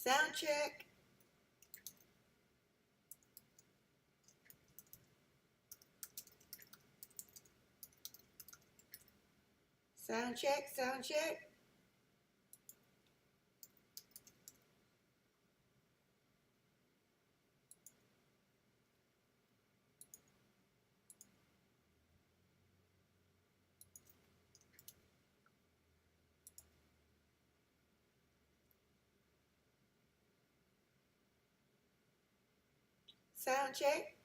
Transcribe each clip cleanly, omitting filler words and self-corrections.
Sound check. Sound check, sound check. Sound check.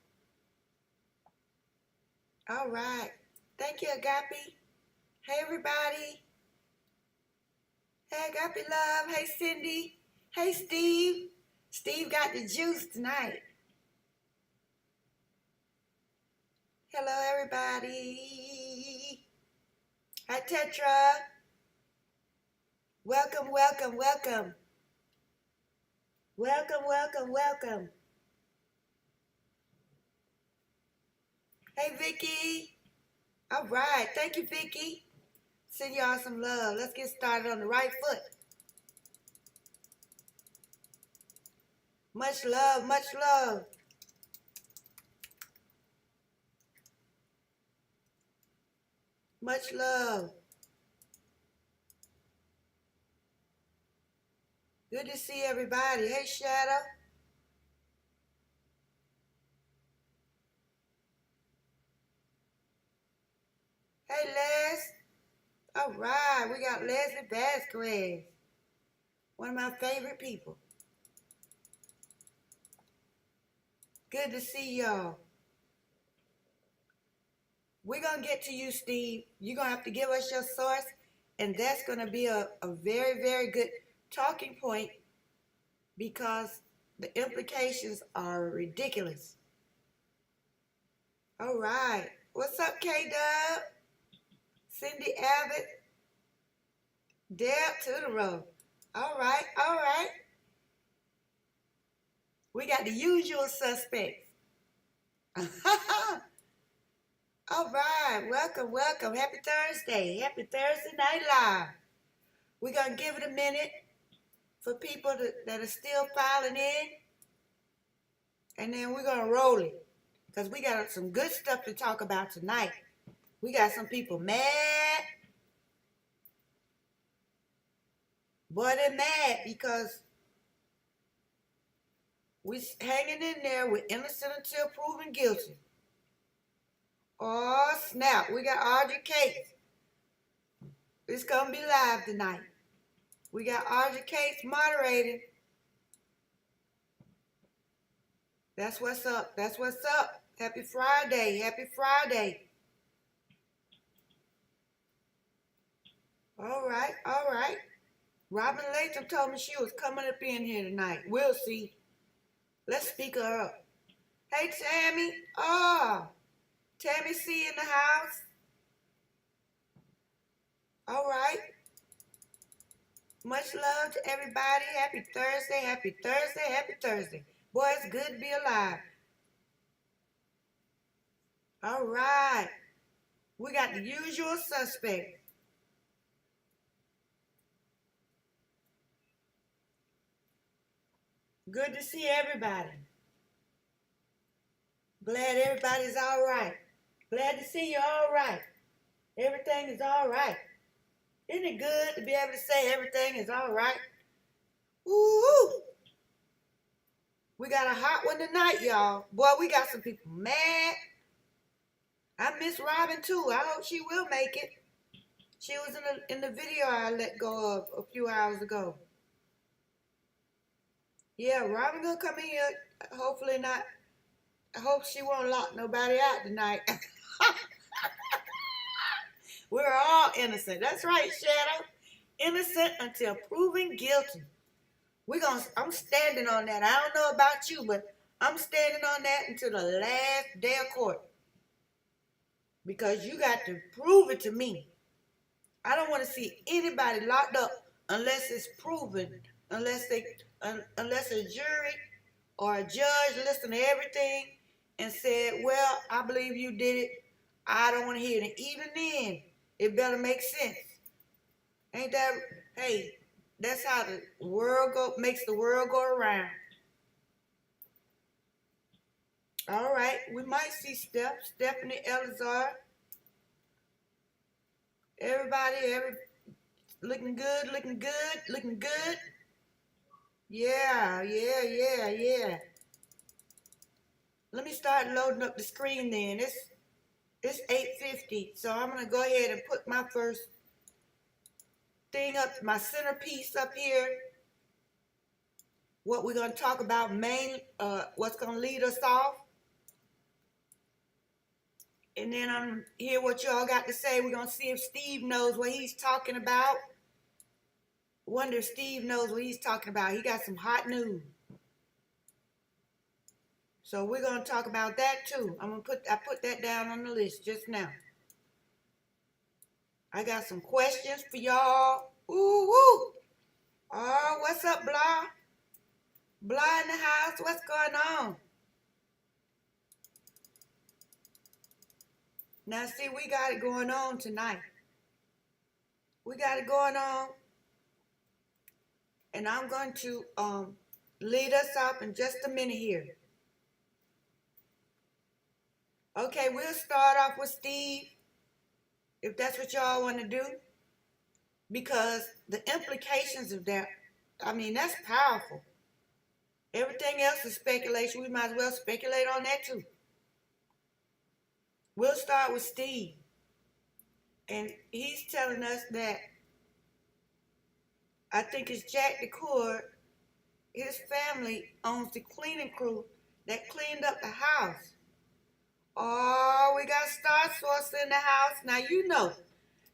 All right. Thank you, Agape. Hey, everybody. Hey, Agape Love. Hey, Cindy. Hey, Steve. Steve got the juice tonight. Hello, everybody. Hi, Tetra. Welcome, welcome, welcome. Welcome, welcome, welcome. Hey, Vicky. All right. Thank you, Vicky. Send y'all some love. Let's get started on the right foot. Much love, much love. Much love. Good to see everybody. Hey, Shadow. Hey, Les. All right, we got Leslie Vasquez. One of my favorite people. Good to see y'all. We're going to get to you, Steve. You're going to have to give us your source, and that's going to be a very, very good talking point because the implications are ridiculous. All right. What's up, K-Dub? Cindy Abbott? Deb Tudorow. All right, all right. We got the usual suspects. All right, welcome, welcome. Happy Thursday. Happy Thursday Night Live. We're going to give it a minute for people that are still filing in. And then we're going to roll it. Because we got some good stuff to talk about tonight. We got some people mad. Boy, they're mad because we hanging in there with innocent until proven guilty. Oh, snap. We got Audrey Cates. It's going to be live tonight. We got Audrey Cates moderating. That's what's up. That's what's up. Happy Friday. Happy Friday. All right. All right. Robin Latham told me she was coming up in here tonight. We'll see. Let's speak her up. Hey, Tammy. Oh, Tammy C in the house. All right. Much love to everybody. Happy Thursday. Happy Thursday. Happy Thursday. Boy, it's good to be alive. All right. We got the usual suspects. Good to see everybody. Glad everybody's all right. Glad to see you all right. Everything is all right. Isn't it good to be able to say everything is all right? Woo! We got a hot one tonight, y'all. Boy, we got some people mad. I miss Robin, too. I hope she will make it. She was in the video I let go of a few hours ago. Yeah, Robin gonna come in here. Hopefully not. I hope she won't lock nobody out tonight. We're all innocent. That's right, Shadow. Innocent until proven guilty. I'm standing on that. I don't know about you, but I'm standing on that until the last day of court. Because you got to prove it to me. I don't want to see anybody locked up unless it's proven, unless a jury or a judge listened to everything and said, well, I believe you did it. I don't want to hear it. And even then, it better make sense. Ain't that, hey, That's how the world makes the world go around. All right, we might see Stephanie, Elazar, everybody, looking good, looking good, looking good. Yeah, yeah, yeah, yeah. Let me start loading up the screen then. It's 8:50, so I'm gonna go ahead and put my first thing up, my centerpiece up here. What we're gonna talk about what's gonna lead us off. And then I'm hear what y'all got to say. We're gonna see if Steve knows what he's talking about. Wonder if Steve knows what he's talking about. He got some hot news. So we're gonna talk about that too. I put that down on the list just now. I got some questions for y'all. Ooh, woo. Oh, what's up, Blah? Blah in the house, what's going on? Now see, we got it going on tonight. We got it going on. And I'm going to lead us off in just a minute here. Okay, we'll start off with Steve, if that's what y'all want to do. Because the implications of that, I mean, that's powerful. Everything else is speculation. We might as well speculate on that too. We'll start with Steve. And he's telling us that I think it's Jack DeCoeur, his family owns the cleaning crew that cleaned up the house. Oh, we got Star Source in the house. Now you know,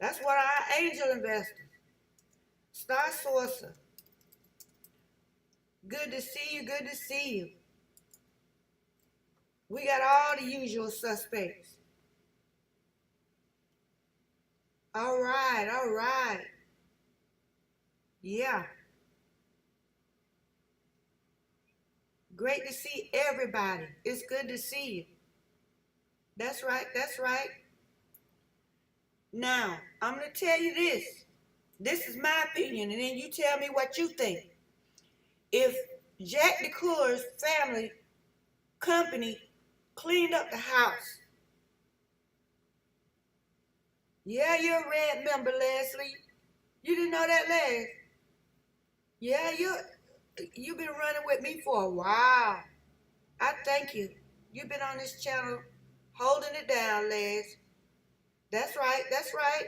that's one of our angel investors. Star Sourcer. Good to see you, good to see you. We got all the usual suspects. All right, all right. Yeah. Great to see everybody. It's good to see you. That's right, that's right. Now, I'm going to tell you this. This is my opinion, and then you tell me what you think. If Jack DeCoeur's family company cleaned up the house, yeah, you're a red member, Leslie. You didn't know that, Les? Yeah, you've been running with me for a while. I thank you. You've been on this channel holding it down, Les. That's right, that's right.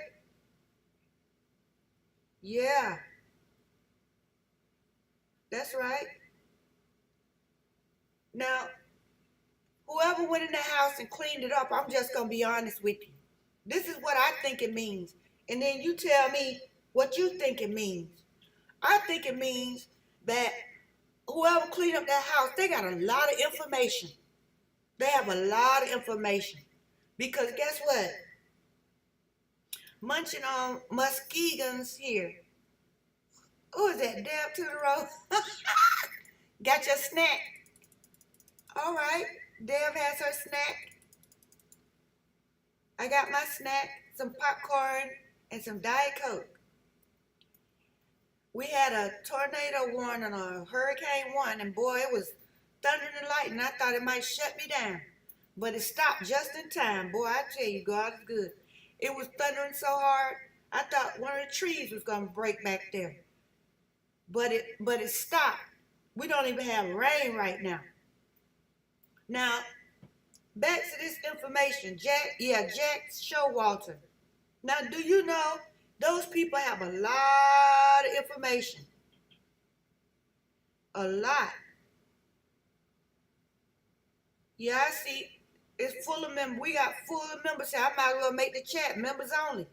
Yeah, that's right. Now, whoever went in the house and cleaned it up, I'm just going to be honest with you. This is what I think it means. And then you tell me what you think it means. I think it means that whoever cleaned up that house, they got a lot of information. They have a lot of information. Because guess what? Munching on Muskegans here. Who is that? Deb to the road. Got your snack. All right. Deb has her snack. I got my snack, some popcorn, and some Diet Coke. We had a tornado warning on a hurricane one, and boy, it was thunder and lightning. I thought it might shut me down. But it stopped just in time. Boy, I tell you, God is good. It was thundering so hard, I thought one of the trees was going to break back there. But it stopped. We don't even have rain right now. Now, back to this information. Jack Showalter. Now, do you know those people have a lot of information? A lot. Yeah, I see. It's full of members. We got full of members here. I might as well make the chat members only.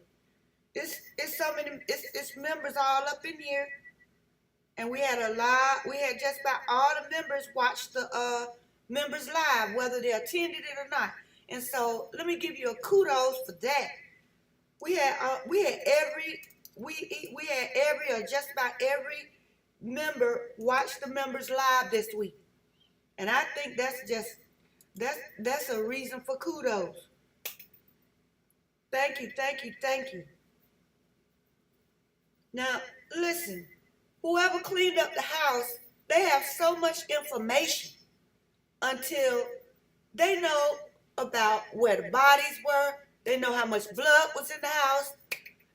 It's so many. It's members all up in here, and we had a lot. We had just about all the members watch the members live, whether they attended it or not. And so let me give you a kudos for that. We had every or just about every member watch the members live this week, and I think that's a reason for kudos. Thank you, thank you, thank you. Now listen, Whoever cleaned up the house, they have so much information until they know about where the bodies were. They know how much blood was in the house.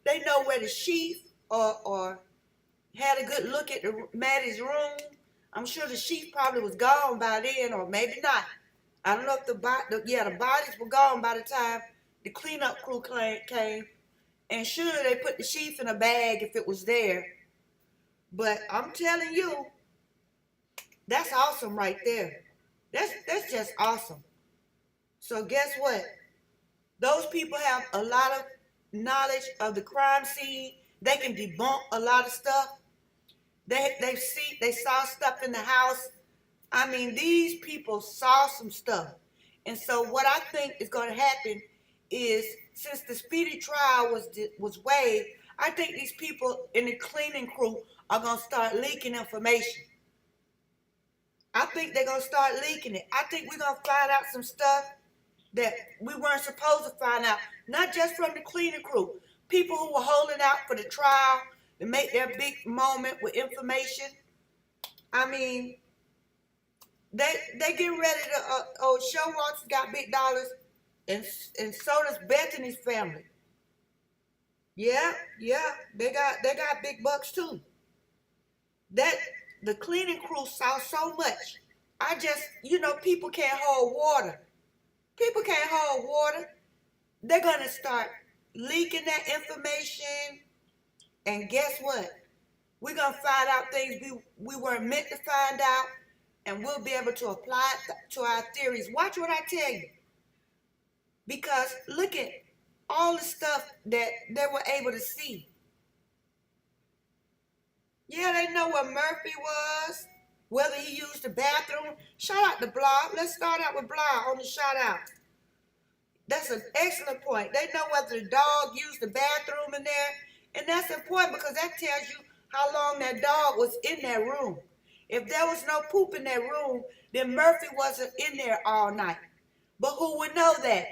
They know where the sheath or had a good look at Maddie's room. I'm sure the sheath probably was gone by then, or maybe not. I don't know if the bodies were gone by the time the cleanup crew came. And sure, they put the sheath in a bag if it was there. But I'm telling you, that's awesome right there. That's just awesome. So guess what? Those people have a lot of knowledge of the crime scene. They can debunk a lot of stuff. They saw stuff in the house. I mean, these people saw some stuff. And so what I think is going to happen is, since the speedy trial was waived, I think these people in the cleaning crew are going to start leaking information. I think they're going to start leaking it. I think we're going to find out some stuff that we weren't supposed to find out, not just from the cleaning crew. People who were holding out for the trial to make their big moment with information. I mean, they getting ready to. Showalter's got big dollars, and so does Bethany's family. Yeah, they got big bucks too. That the cleaning crew saw so much. People can't hold water. People can't hold water. They're gonna start leaking that information, and guess what? We're gonna find out things we weren't meant to find out, and we'll be able to apply it to our theories. Watch what I tell you, because look at all the stuff that they were able to see. Yeah, they know where Murphy was, whether he used the bathroom. Shout out to Blob. Let's start out with Blob on the shout out. That's an excellent point. They know whether the dog used the bathroom in there. And that's important because that tells you how long that dog was in that room. If there was no poop in that room, then Murphy wasn't in there all night. But who would know that?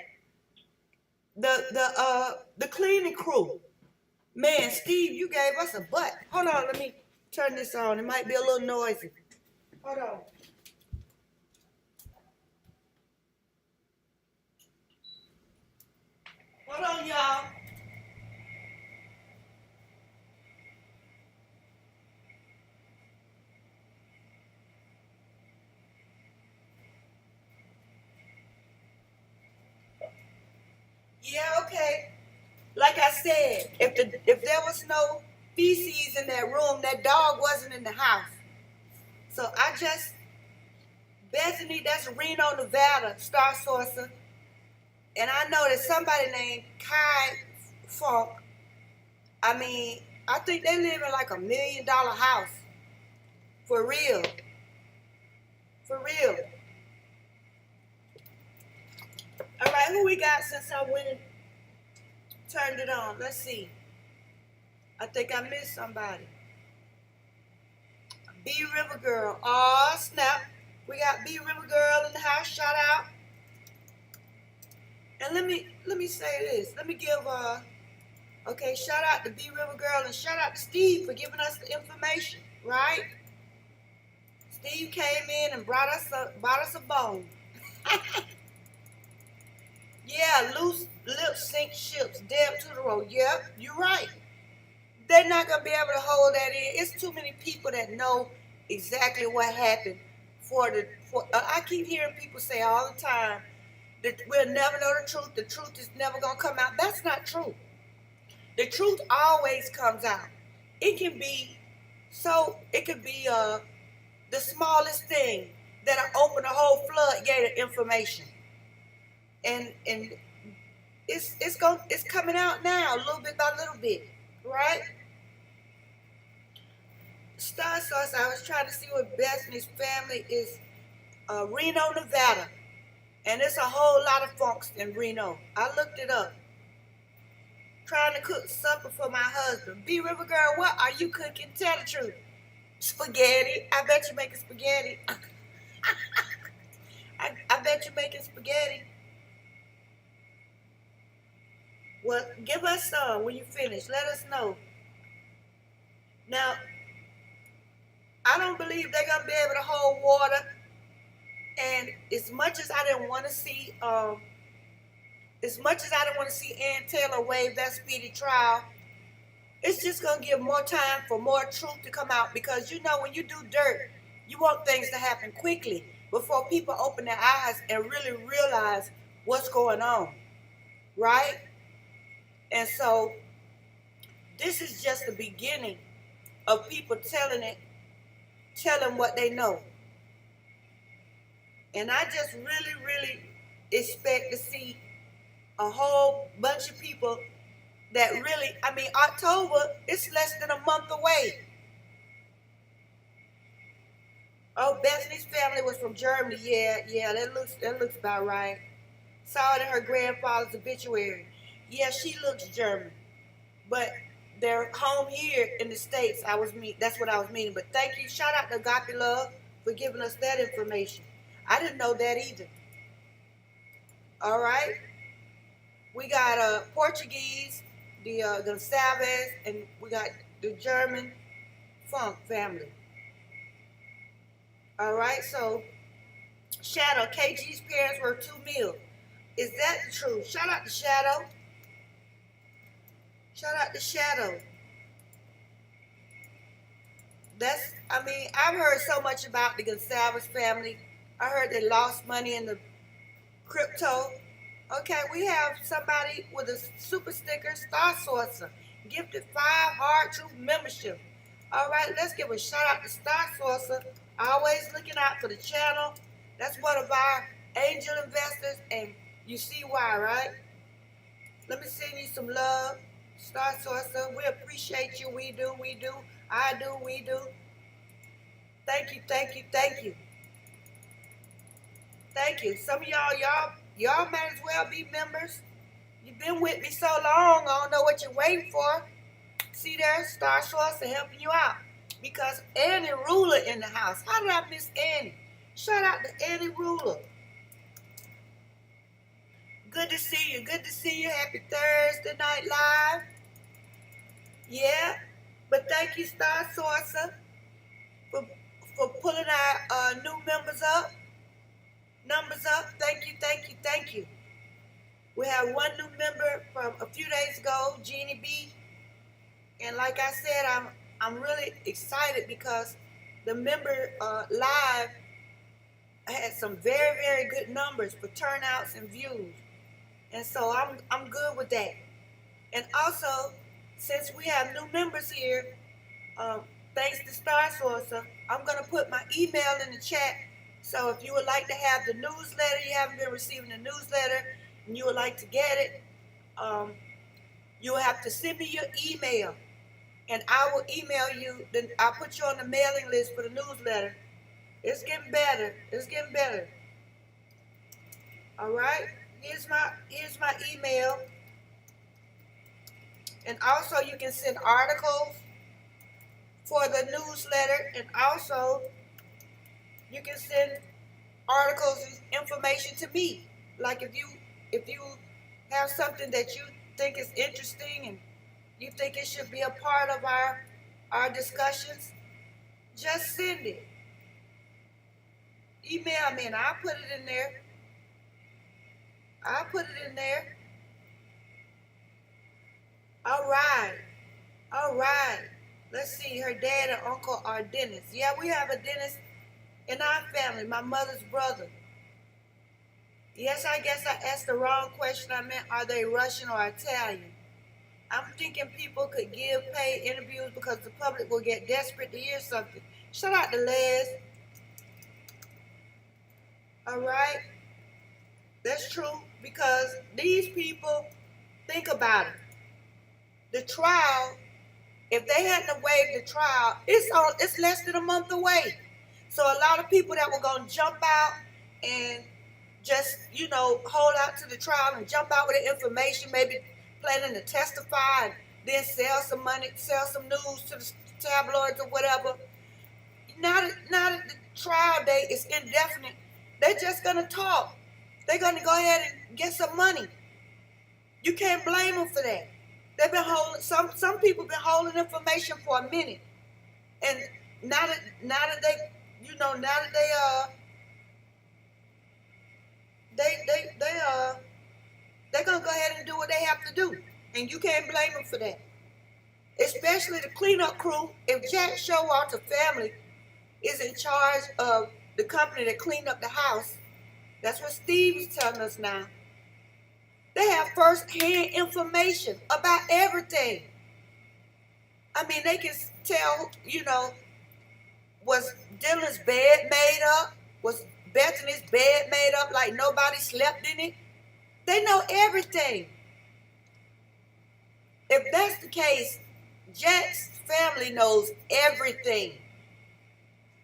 The cleaning crew. Man, Steve, you gave us a butt. Hold on, let me turn this on. It might be a little noisy. Hold on. Hold on, y'all. Yeah, okay. Like I said, if there was no feces in that room, that dog wasn't in the house. So Bethany, that's Reno, Nevada, Star Sourcer, and I know that somebody named Kai Funk. I mean, I think they live in like $1 million house. For real. For real. All right, who we got since I went and turned it on? Let's see. I think I missed somebody. B River Girl. Oh, snap. We got B River Girl in the house. Shout out. And let me say this. Let me give shout out to B River Girl and shout out to Steve for giving us the information, right? Steve came in and brought us a bone. Yeah, loose lips sink ships, damn to the road. Yep, you're right. They're not gonna be able to hold that in. It's too many people that know exactly what happened. I keep hearing people say all the time that we'll never know the truth. The truth is never gonna come out. That's not true. The truth always comes out. It can be the smallest thing that'll open a whole floodgate of information. And it's coming out now, little bit by little bit, right? Star Source, I was trying to see what Bethany's family is. Reno, Nevada. And there's a whole lot of folks in Reno. I looked it up. Trying to cook supper for my husband. B River Girl, what are you cooking? Tell the truth. Spaghetti. I bet you're making spaghetti. I bet you're making spaghetti. Well, give us some when you finish. Let us know. Now, I don't believe they're gonna be able to hold water. And as much as I didn't want to see, Ann Taylor waive that speedy trial, it's just gonna give more time for more truth to come out, because you know when you do dirt, you want things to happen quickly before people open their eyes and really realize what's going on, right? And so this is just the beginning of people telling what they know. And I just really, really expect to see a whole bunch of people that really, October, it's less than a month away. Oh, Bethany's family was from Germany. Yeah, that looks about right. Saw it in her grandfather's obituary. Yeah, she looks German. But they're home here in the States. That's what I was meaning. But thank you. Shout out to Agape Love for giving us that information. I didn't know that either. All right. We got Portuguese, the Gonçalves, and we got the German Funk family. All right. So Shadow, KG's parents were $2 million. Is that the truth? Shout out to Shadow. Shout out to Shadow. I've heard so much about the Gonçalves family. I heard they lost money in the crypto. Okay, we have somebody with a super sticker, Star Sourcer, gifted 5 Hard Truth membership. All right, let's give a shout out to Star Sourcer, always looking out for the channel. That's one of our angel investors, and you see why, right? Let me send you some love, Star Sourcer. We appreciate you. We do. I do. We do. Thank you. Thank you. Some of y'all might as well be members. You've been with me so long, I don't know what you're waiting for. See there, Star Sourcer helping you out. Because Annie Ruler in the house. How did I miss Annie? Shout out to Annie Ruler. Good to see you. Happy Thursday Night Live. Yeah. But thank you, Star Sourcer, for pulling our new members up. Numbers up. Thank you. We have one new member from a few days ago, Jeannie B. And like I said, I'm really excited because the member live had some very, very good numbers for turnouts and views. And so I'm good with that. And also, since we have new members here, thanks to Star Sourcer, I'm going to put my email in the chat. So if you would like to have the newsletter, you haven't been receiving the newsletter, and you would like to get it, you will have to send me your email, and I will email you. Then I'll put you on the mailing list for the newsletter. It's getting better. All right. Here's my email, and also you can send articles for the newsletter, and also you can send articles and information to me. Like if you have something that you think is interesting and you think it should be a part of our discussions, just send it. Email me and I'll put it in there. All right. Let's see. Her dad and uncle are dentists. Yeah, we have a dentist in our family, my mother's brother. Yes, I guess I asked the wrong question. I meant, are they Russian or Italian? I'm thinking people could give paid interviews because the public will get desperate to hear something. Shout out to Les. All right? That's true, because these people, think about it. The trial, if they hadn't waived the trial, it's less than a month away. So a lot of people that were going to jump out and just, hold out to the trial and jump out with the information, maybe planning to testify and then sell some money, sell some news to the tabloids or whatever. Now that the trial date is indefinite, they're just going to talk. They're going to go ahead and get some money. You can't blame them for that. They've been holding, some people been holding information for a minute. And now that they, now that they're gonna go ahead and do what they have to do, and you can't blame them for that. Especially the cleanup crew. If Jack Showalter's family is in charge of the company that cleaned up the house, that's what Steve is telling us now. They have first-hand information about everything. I mean, they can tell, was Dylan's bed made up? Was Bethany's bed made up like nobody slept in it? They know everything. If that's the case, Jack's family knows everything.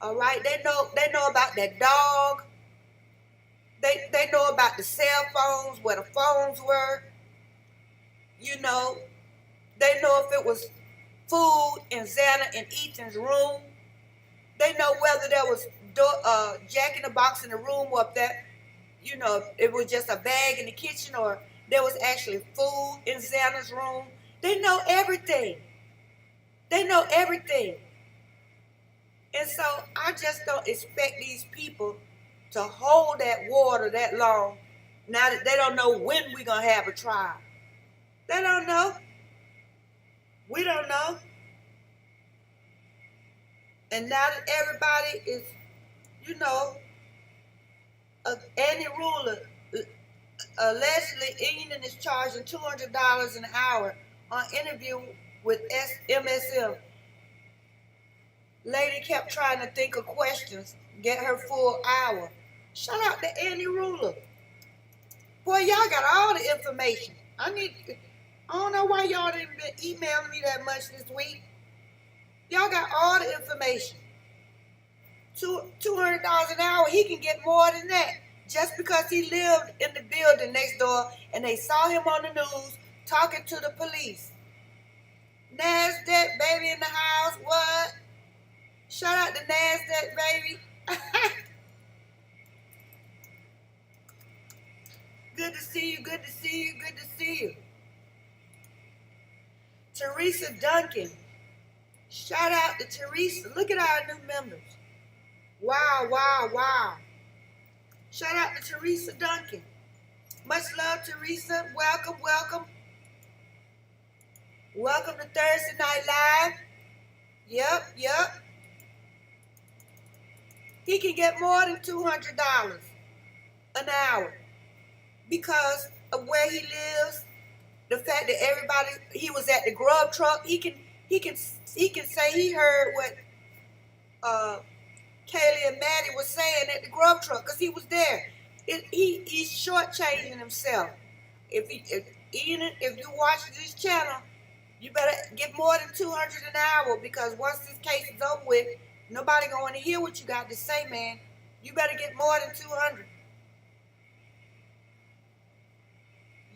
All right, they know about that dog. They know about the cell phones, where the phones were. They know if it was food in Xana and Ethan's room. They know whether there was Jack in the Box in the room, or if that, it was just a bag in the kitchen, or there was actually food in Xana's room. They know everything. They know everything. And so I just don't expect these people to hold that water that long now that they don't know when we're going to have a trial. They don't know. We don't know. And now that everybody is, Andy Ruler, allegedly Eden is charging $200 an hour on interview with MSM. Lady kept trying to think of questions, get her full hour. Shout out to Andy Ruler. Boy, y'all got all the information. I don't know why y'all didn't been emailing me that much this week. Y'all got all the information. $200 an hour, he can get more than that. Just because he lived in the building next door and they saw him on the news talking to the police. NASDAQ baby in the house, what? Shout out to NASDAQ baby. Good to see you, good to see you, good to see you. Teresa Duncan. Shout out to Teresa. Look at our new members. Wow, wow, wow. Shout out to Teresa Duncan. Much love, Teresa. Welcome, welcome. Welcome to Thursday Night Live. Yep. He can get more than $200 an hour because of where he lives. The fact that he was at the grub truck. He can say he heard what Kaylee and Maddie was saying at the grub truck because he was there. He's shortchanging himself. If you watch this channel, you better get more than $200 an hour because once this case is over with, nobody gonna want to hear what you got to say, man. You better get more than 200.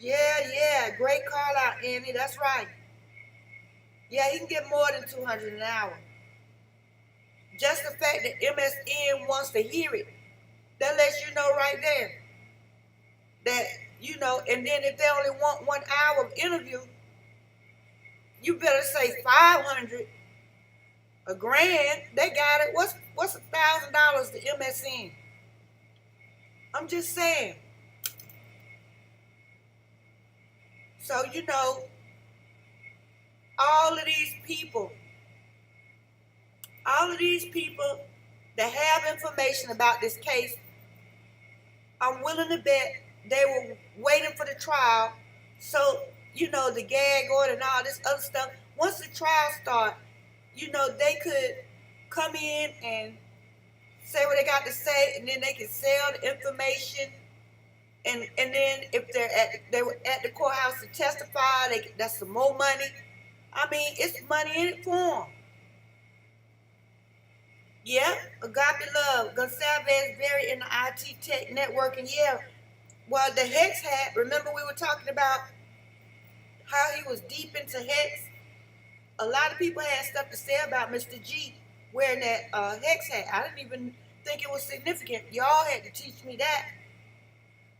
Yeah, great call out, Annie. That's right. Yeah, he can get more than 200 an hour. Just the fact that MSN wants to hear it, that lets you know right there that, and then if they only want 1 hour of interview, you better say 500, $1,000. They got it. What's $1,000 to MSN? I'm just saying. So, all of these people that have information about this case, I'm willing to bet they were waiting for the trial. So, the gag order and all this other stuff. Once the trial starts, they could come in and say what they got to say, and then they can sell the information. And then if they were at the courthouse to testify, that's some more money. I mean, it's money in it for them. Yeah, Agape Love. Gonsalves is very in the IT tech networking. Yeah. Well, the Hex hat, remember we were talking about how he was deep into Hex? A lot of people had stuff to say about Mr. G wearing that Hex hat. I didn't even think it was significant. Y'all had to teach me that.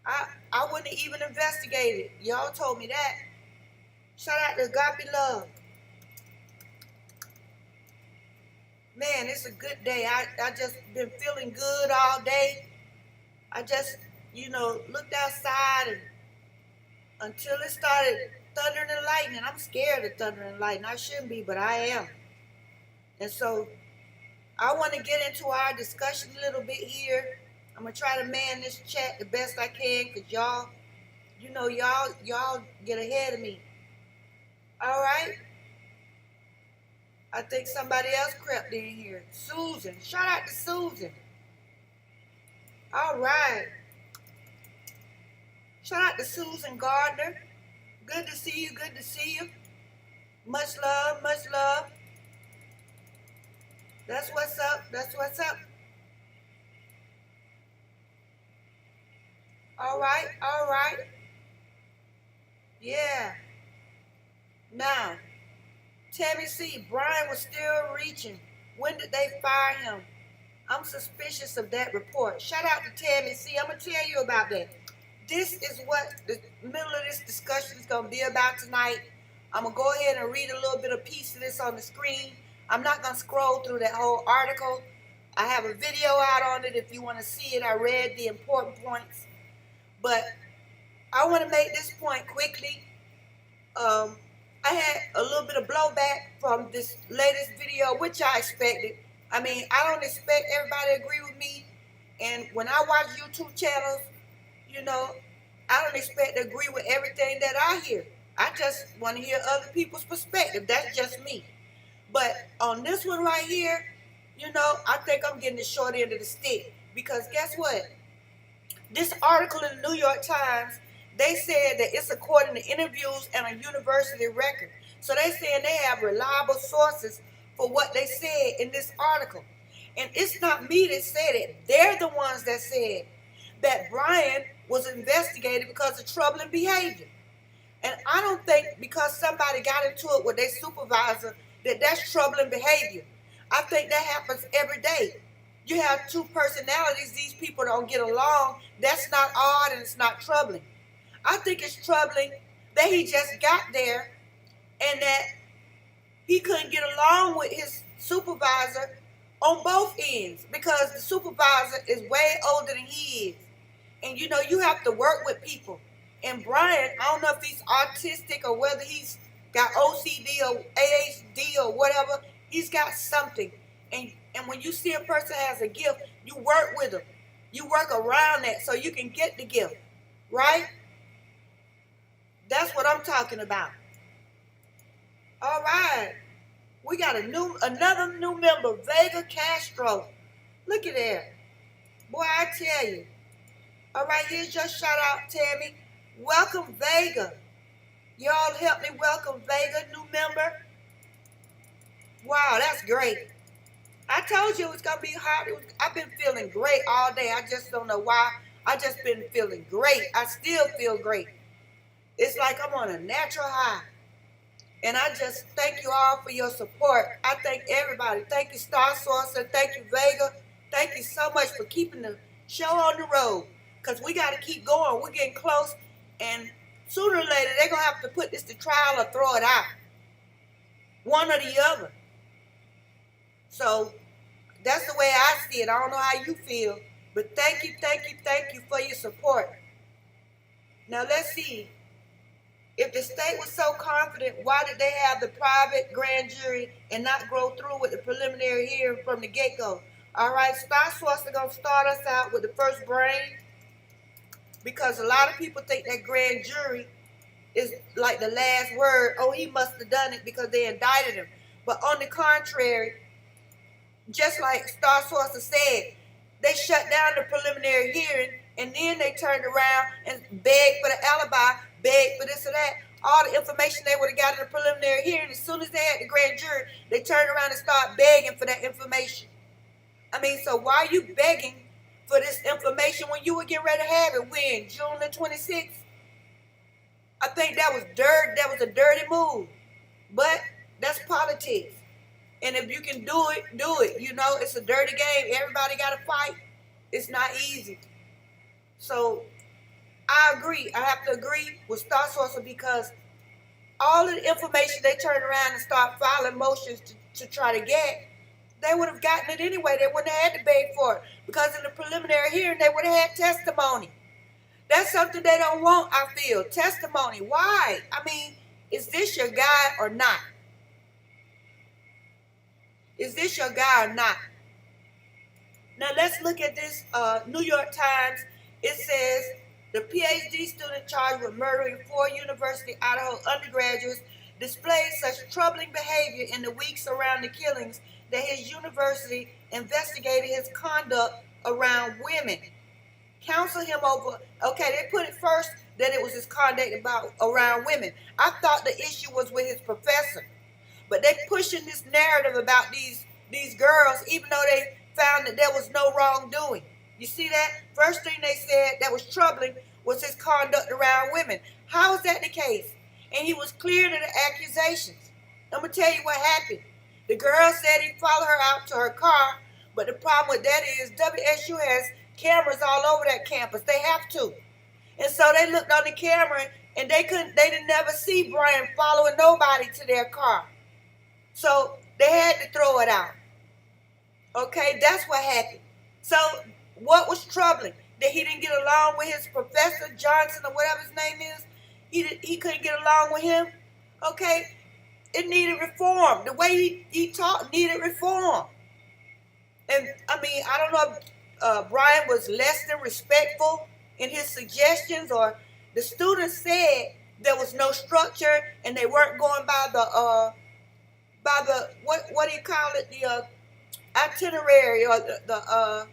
I wouldn't have even investigated. Y'all told me that. Shout out to Agape Love. Man, it's a good day. I just been feeling good all day. I just, looked outside and until it started thundering and lightning. I'm scared of thunder and lightning. I shouldn't be, but I am. And so I want to get into our discussion a little bit here. I'm gonna try to man this chat the best I can, cause y'all get ahead of me. All right. I think somebody else crept in here. Susan. Shout out to Susan. All right. Shout out to Susan Gardner. Good to see you. Good to see you. Much love. Much love. That's what's up. That's what's up. All right. All right. Yeah. Now, Tammy C. Brian was still reaching. When did they fire him? I'm suspicious of that report. Shout out to Tammy C. I'm going to tell you about that. This is what the middle of this discussion is going to be about tonight. I'm going to go ahead and read a little bit of piece of this on the screen. I'm not going to scroll through that whole article. I have a video out on it if you want to see it. I read the important points. But I want to make this point quickly. I had a little bit of blowback from this latest video, which I expected. I mean, I don't expect everybody to agree with me. And when I watch YouTube channels, I don't expect to agree with everything that I hear. I just want to hear other people's perspective. That's just me. But on this one right here, I think I'm getting the short end of the stick. Because guess what? This article in the New York Times, they said that it's according to interviews and a university record. So they saying they have reliable sources for what they said in this article. And it's not me that said it. They're the ones that said that Brian was investigated because of troubling behavior. And I don't think because somebody got into it with their supervisor that that's troubling behavior. I think that happens every day. You have two personalities. These people don't get along. That's not odd and it's not troubling. I think it's troubling that he just got there and that he couldn't get along with his supervisor on both ends because the supervisor is way older than he is. And you have to work with people. And Brian, I don't know if he's autistic or whether he's got OCD or ADHD or whatever. He's got something. And when you see a person has a gift, you work with them. You work around that so you can get the gift. Right? That's what I'm talking about. All right. We got another new member, Vega Castro. Look at that. Boy, I tell you. All right, here's your shout out, Tammy. Welcome, Vega. Y'all help me welcome Vega, new member. Wow, that's great. I told you it was going to be hot. I've been feeling great all day. I just don't know why. I just been feeling great. I still feel great. It's like I'm on a natural high. And I just thank you all for your support. I thank everybody. Thank you, Star Source. Thank you, Vega. Thank you so much for keeping the show on the road. Because we got to keep going. We're getting close. And sooner or later, they're going to have to put this to trial or throw it out. One or the other. So that's the way I see it. I don't know how you feel. But thank you for your support. Now let's see. If the state was so confident, why did they have the private grand jury and not go through with the preliminary hearing from the get-go? All right, Star Source are going to start us out with the first brain because a lot of people think that grand jury is like the last word. Oh, he must have done it because they indicted him. But on the contrary, just like Star Source said, they shut down the preliminary hearing and then they turned around and begged for the alibi, begged for this or that. All the information they would have got in the preliminary hearing, as soon as they had the grand jury, they turned around and started begging for that information. I mean, so why are you begging for this information when you were getting ready to have it? When? June the 26th? I think that was dirt. That was a dirty move. But that's politics. And if you can do it, do it. It's a dirty game. Everybody got to fight. It's not easy. So I agree. I have to agree with Star Source because all of the information they turn around and start filing motions to try to get, they would have gotten it anyway. They wouldn't have had to beg for it because in the preliminary hearing, they would have had testimony. That's something they don't want, I feel. Testimony. Why? I mean, is this your guy or not? Is this your guy or not? Now let's look at this New York Times. It says the PhD student charged with murdering 4 University Idaho undergraduates displayed such troubling behavior in the weeks around the killings that his university investigated his conduct around women. Counsel him over. Okay, they put it first that it was his conduct around women. I thought the issue was with his professor, but they pushing this narrative about these girls, even though they found that there was no wrongdoing. You see that? First thing they said that was troubling was his conduct around women. How is that the case? And he was cleared of the accusations. I'm going to tell you what happened. The girl said he followed her out to her car, but the problem with that is WSU has cameras all over that campus. They have to. And so they looked on the camera and they didn't never see Brian following nobody to their car. So they had to throw it out. Okay, that's what happened. So what was troubling? That he didn't get along with his professor, Johnson, or whatever his name is? He couldn't get along with him? Okay, it needed reform. The way he taught needed reform. And, I mean, I don't know if Brian was less than respectful in his suggestions, or the students said there was no structure and they weren't going by the what do you call it, the itinerary, or the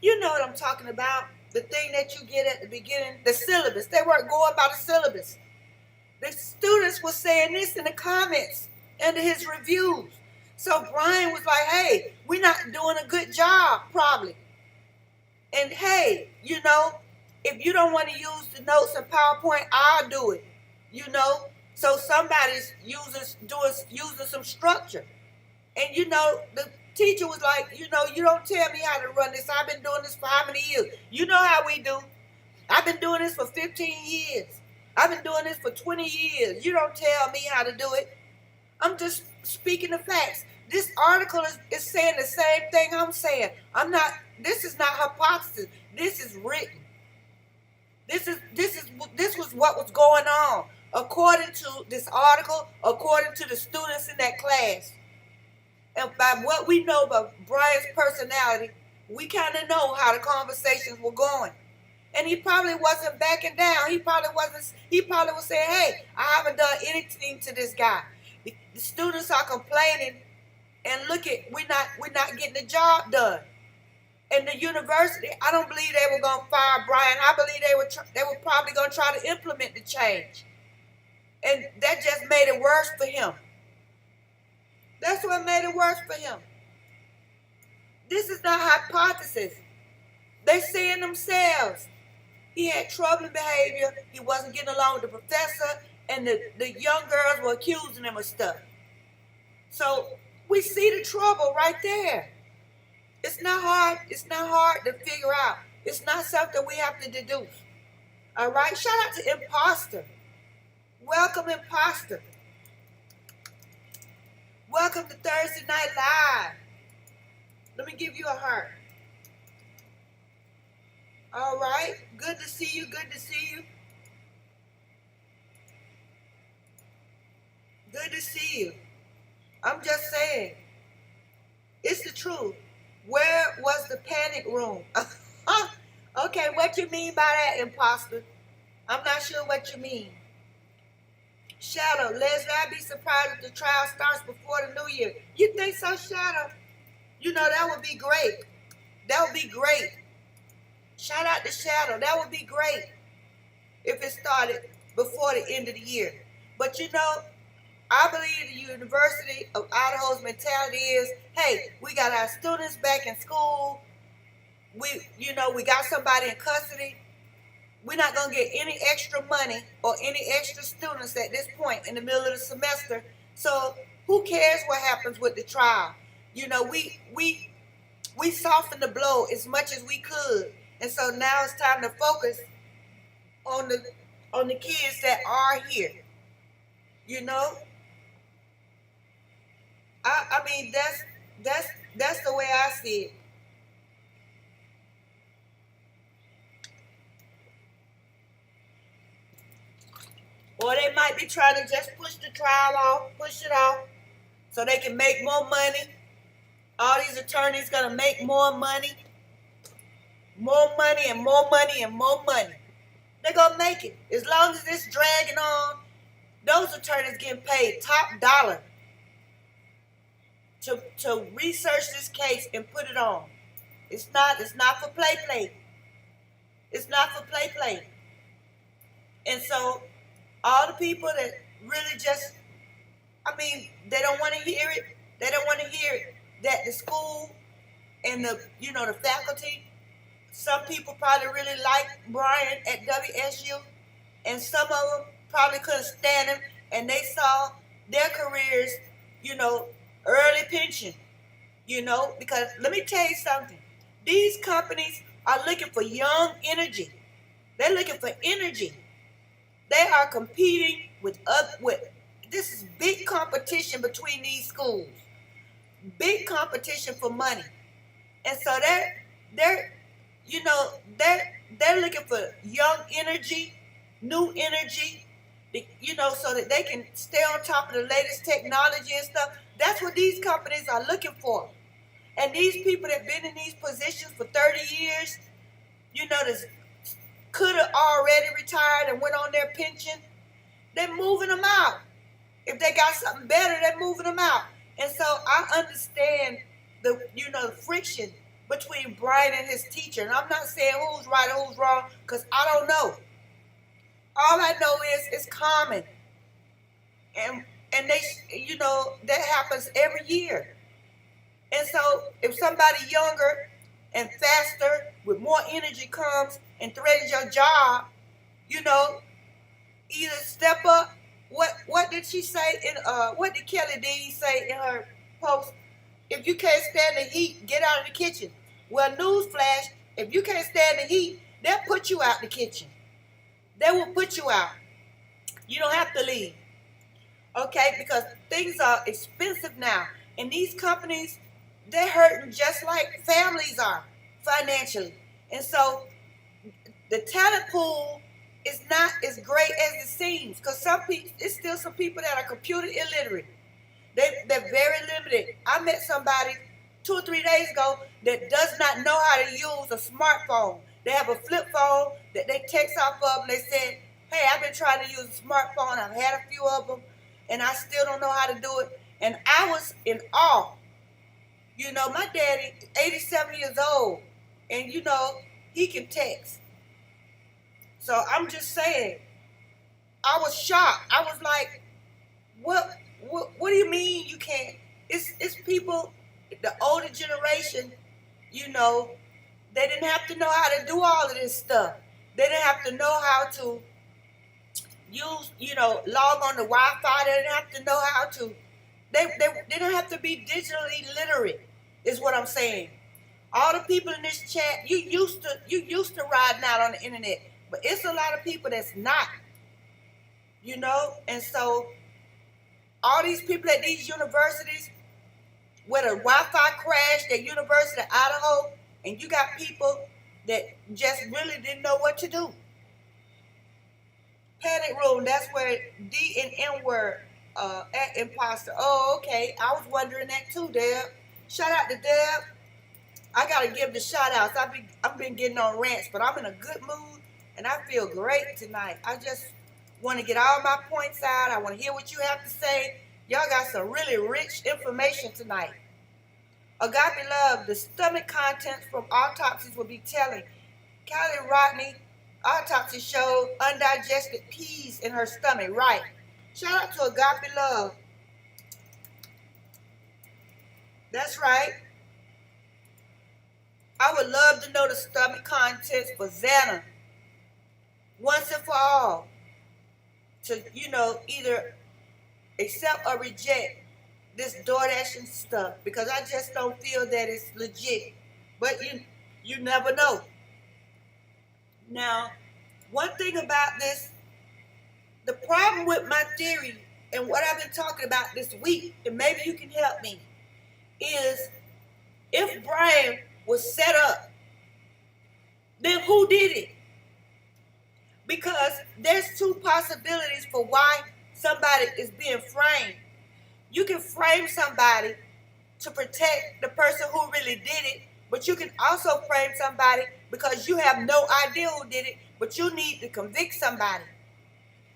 you know what I'm talking about, the thing that you get at the beginning, the syllabus. They weren't going by the syllabus. The students were saying this in the comments under his reviews. So Brian was like, hey, we're not doing a good job, probably. And hey, you know, if you don't want to use the notes in PowerPoint, I'll do it. You know, so somebody's using some structure. And you know, the teacher was like, you know, you don't tell me how to run this. I've been doing this for how many years? You know how we do. I've been doing this for 15 years. I've been doing this for 20 years. You don't tell me how to do it. I'm just speaking the facts. This article is saying the same thing I'm saying. This is not hypothesis. This is written. This was what was going on. According to this article, according to the students in that class. And by what we know about Brian's personality, we kind of know how the conversations were going. And he probably wasn't backing down. He probably was saying, hey, I haven't done anything to this guy. The students are complaining, and look at, we're not getting the job done. And the university, I don't believe they were going to fire Brian. I believe they were probably going to try to implement the change. And that just made it worse for him. That's what made it worse for him. This is not hypothesis. They saying themselves. He had troubling behavior. He wasn't getting along with the professor. And the young girls were accusing him of stuff. So we see the trouble right there. It's not hard. It's not hard to figure out. It's not something we have to deduce. All right? Shout out to Imposter. Welcome, Imposter. Welcome to Thursday Night Live. Let me give you a heart. All right. Good to see you. Good to see you. Good to see you. I'm just saying. It's the truth. Where was the panic room? Okay, what you mean by that, Imposter? I'm not sure what you mean. Shadow, Leslie, I'd be surprised if the trial starts before the new year. You think so, Shadow? You know, that would be great. That would be great. Shout out to Shadow. That would be great if it started before the end of the year. But you know, I believe the University of Idaho's mentality is, hey, we got our students back in school. We got somebody in custody. We're not going to get any extra money or any extra students at this point in the middle of the semester. So who cares what happens with the trial? You know, we softened the blow as much as we could. And so now it's time to focus on the kids that are here. You know? I mean, That's the way I see it. Or they might be trying to just push the trial off, push it off, so they can make more money. All these attorneys gonna make more money and more money and more money. They're gonna make it. As long as it's dragging on, those attorneys getting paid top dollar to research this case and put it on. It's not for play. It's not for play. And so all the people that really just, I mean, they don't want to hear it. They don't want to hear it that the school and the faculty, some people probably really like Brian at WSU, and some of them probably couldn't stand him, and they saw their careers, early pension, because let me tell you something. These companies are looking for young energy. They're looking for energy. They are competing with this is big competition between these schools. Big competition for money. And so they're looking for young energy, new energy, so that they can stay on top of the latest technology and stuff. That's what these companies are looking for. And these people that have been in these positions for 30 years, that could have already retired and went on their pension, they're moving them out. If they got something better, they're moving them out. And so I understand the friction between Brian and his teacher. And I'm not saying who's right or who's wrong, because I don't know. All I know is it's common. And they, that happens every year. And so if somebody younger and faster with more energy comes and threatens your job, either step up. What did she say what did Kelly Dean say in her post? If you can't stand the heat, get out of the kitchen. Well, newsflash, if you can't stand the heat, they'll put you out the kitchen. They will put you out. You don't have to leave. Okay? Because things are expensive now. And these companies, they're hurting just like families are financially. And so the talent pool is not as great as it seems, because it's still some people that are computer illiterate. They're very limited. I met somebody 2 or 3 days ago that does not know how to use a smartphone. They have a flip phone that they text off of, and they said, hey, I've been trying to use a smartphone. I've had a few of them, and I still don't know how to do it. And I was in awe. My daddy, 87 years old, and he can text. So I'm just saying, I was shocked. I was like, what do you mean you can't? It's people, the older generation, they didn't have to know how to do all of this stuff. They didn't have to know how to use, log on the Wi-Fi. They didn't have to know how to, they didn't have to be digitally literate, is what I'm saying. All the people in this chat, you used to riding out on the internet, but it's a lot of people that's not, and so all these people at these universities, where the Wi-Fi crashed at University of Idaho, and you got people that just really didn't know what to do. Panic room, that's where D and N were at imposter. Oh, okay. I was wondering that too, Deb. Shout out to Deb. I gotta give the shout outs. I've been getting on rants, but I'm in a good mood and I feel great tonight. I just want to get all my points out. I want to hear what you have to say. Y'all got some really rich information tonight. Agape love, the stomach contents from autopsies will be telling. Callie Rodney, autopsy showed undigested peas in her stomach. Right. Shout out to Agape love. That's right. I would love to know the stomach contents for Xana. Once and for all. To, either accept or reject this DoorDashing stuff, because I just don't feel that it's legit. But you never know. Now, one thing about this, the problem with my theory and what I've been talking about this week, and maybe you can help me, is, if Brian was set up, then who did it? Because there's two possibilities for why somebody is being framed. You can frame somebody to protect the person who really did it, but you can also frame somebody because you have no idea who did it, but you need to convict somebody.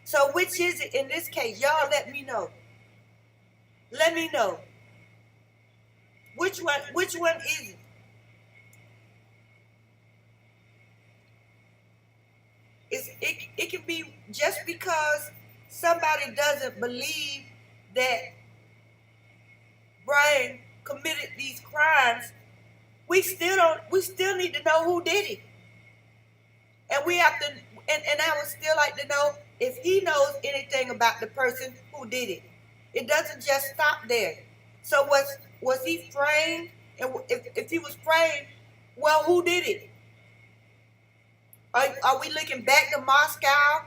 So which is it in this case? Y'all let me know. Let me know. Which one is it? It can be just because somebody doesn't believe that Brian committed these crimes, we still need to know who did it. And we have to, and I would still like to know if he knows anything about the person who did it. It doesn't just stop there. So was he framed? And if he was framed, well, who did it? Are we looking back to Moscow,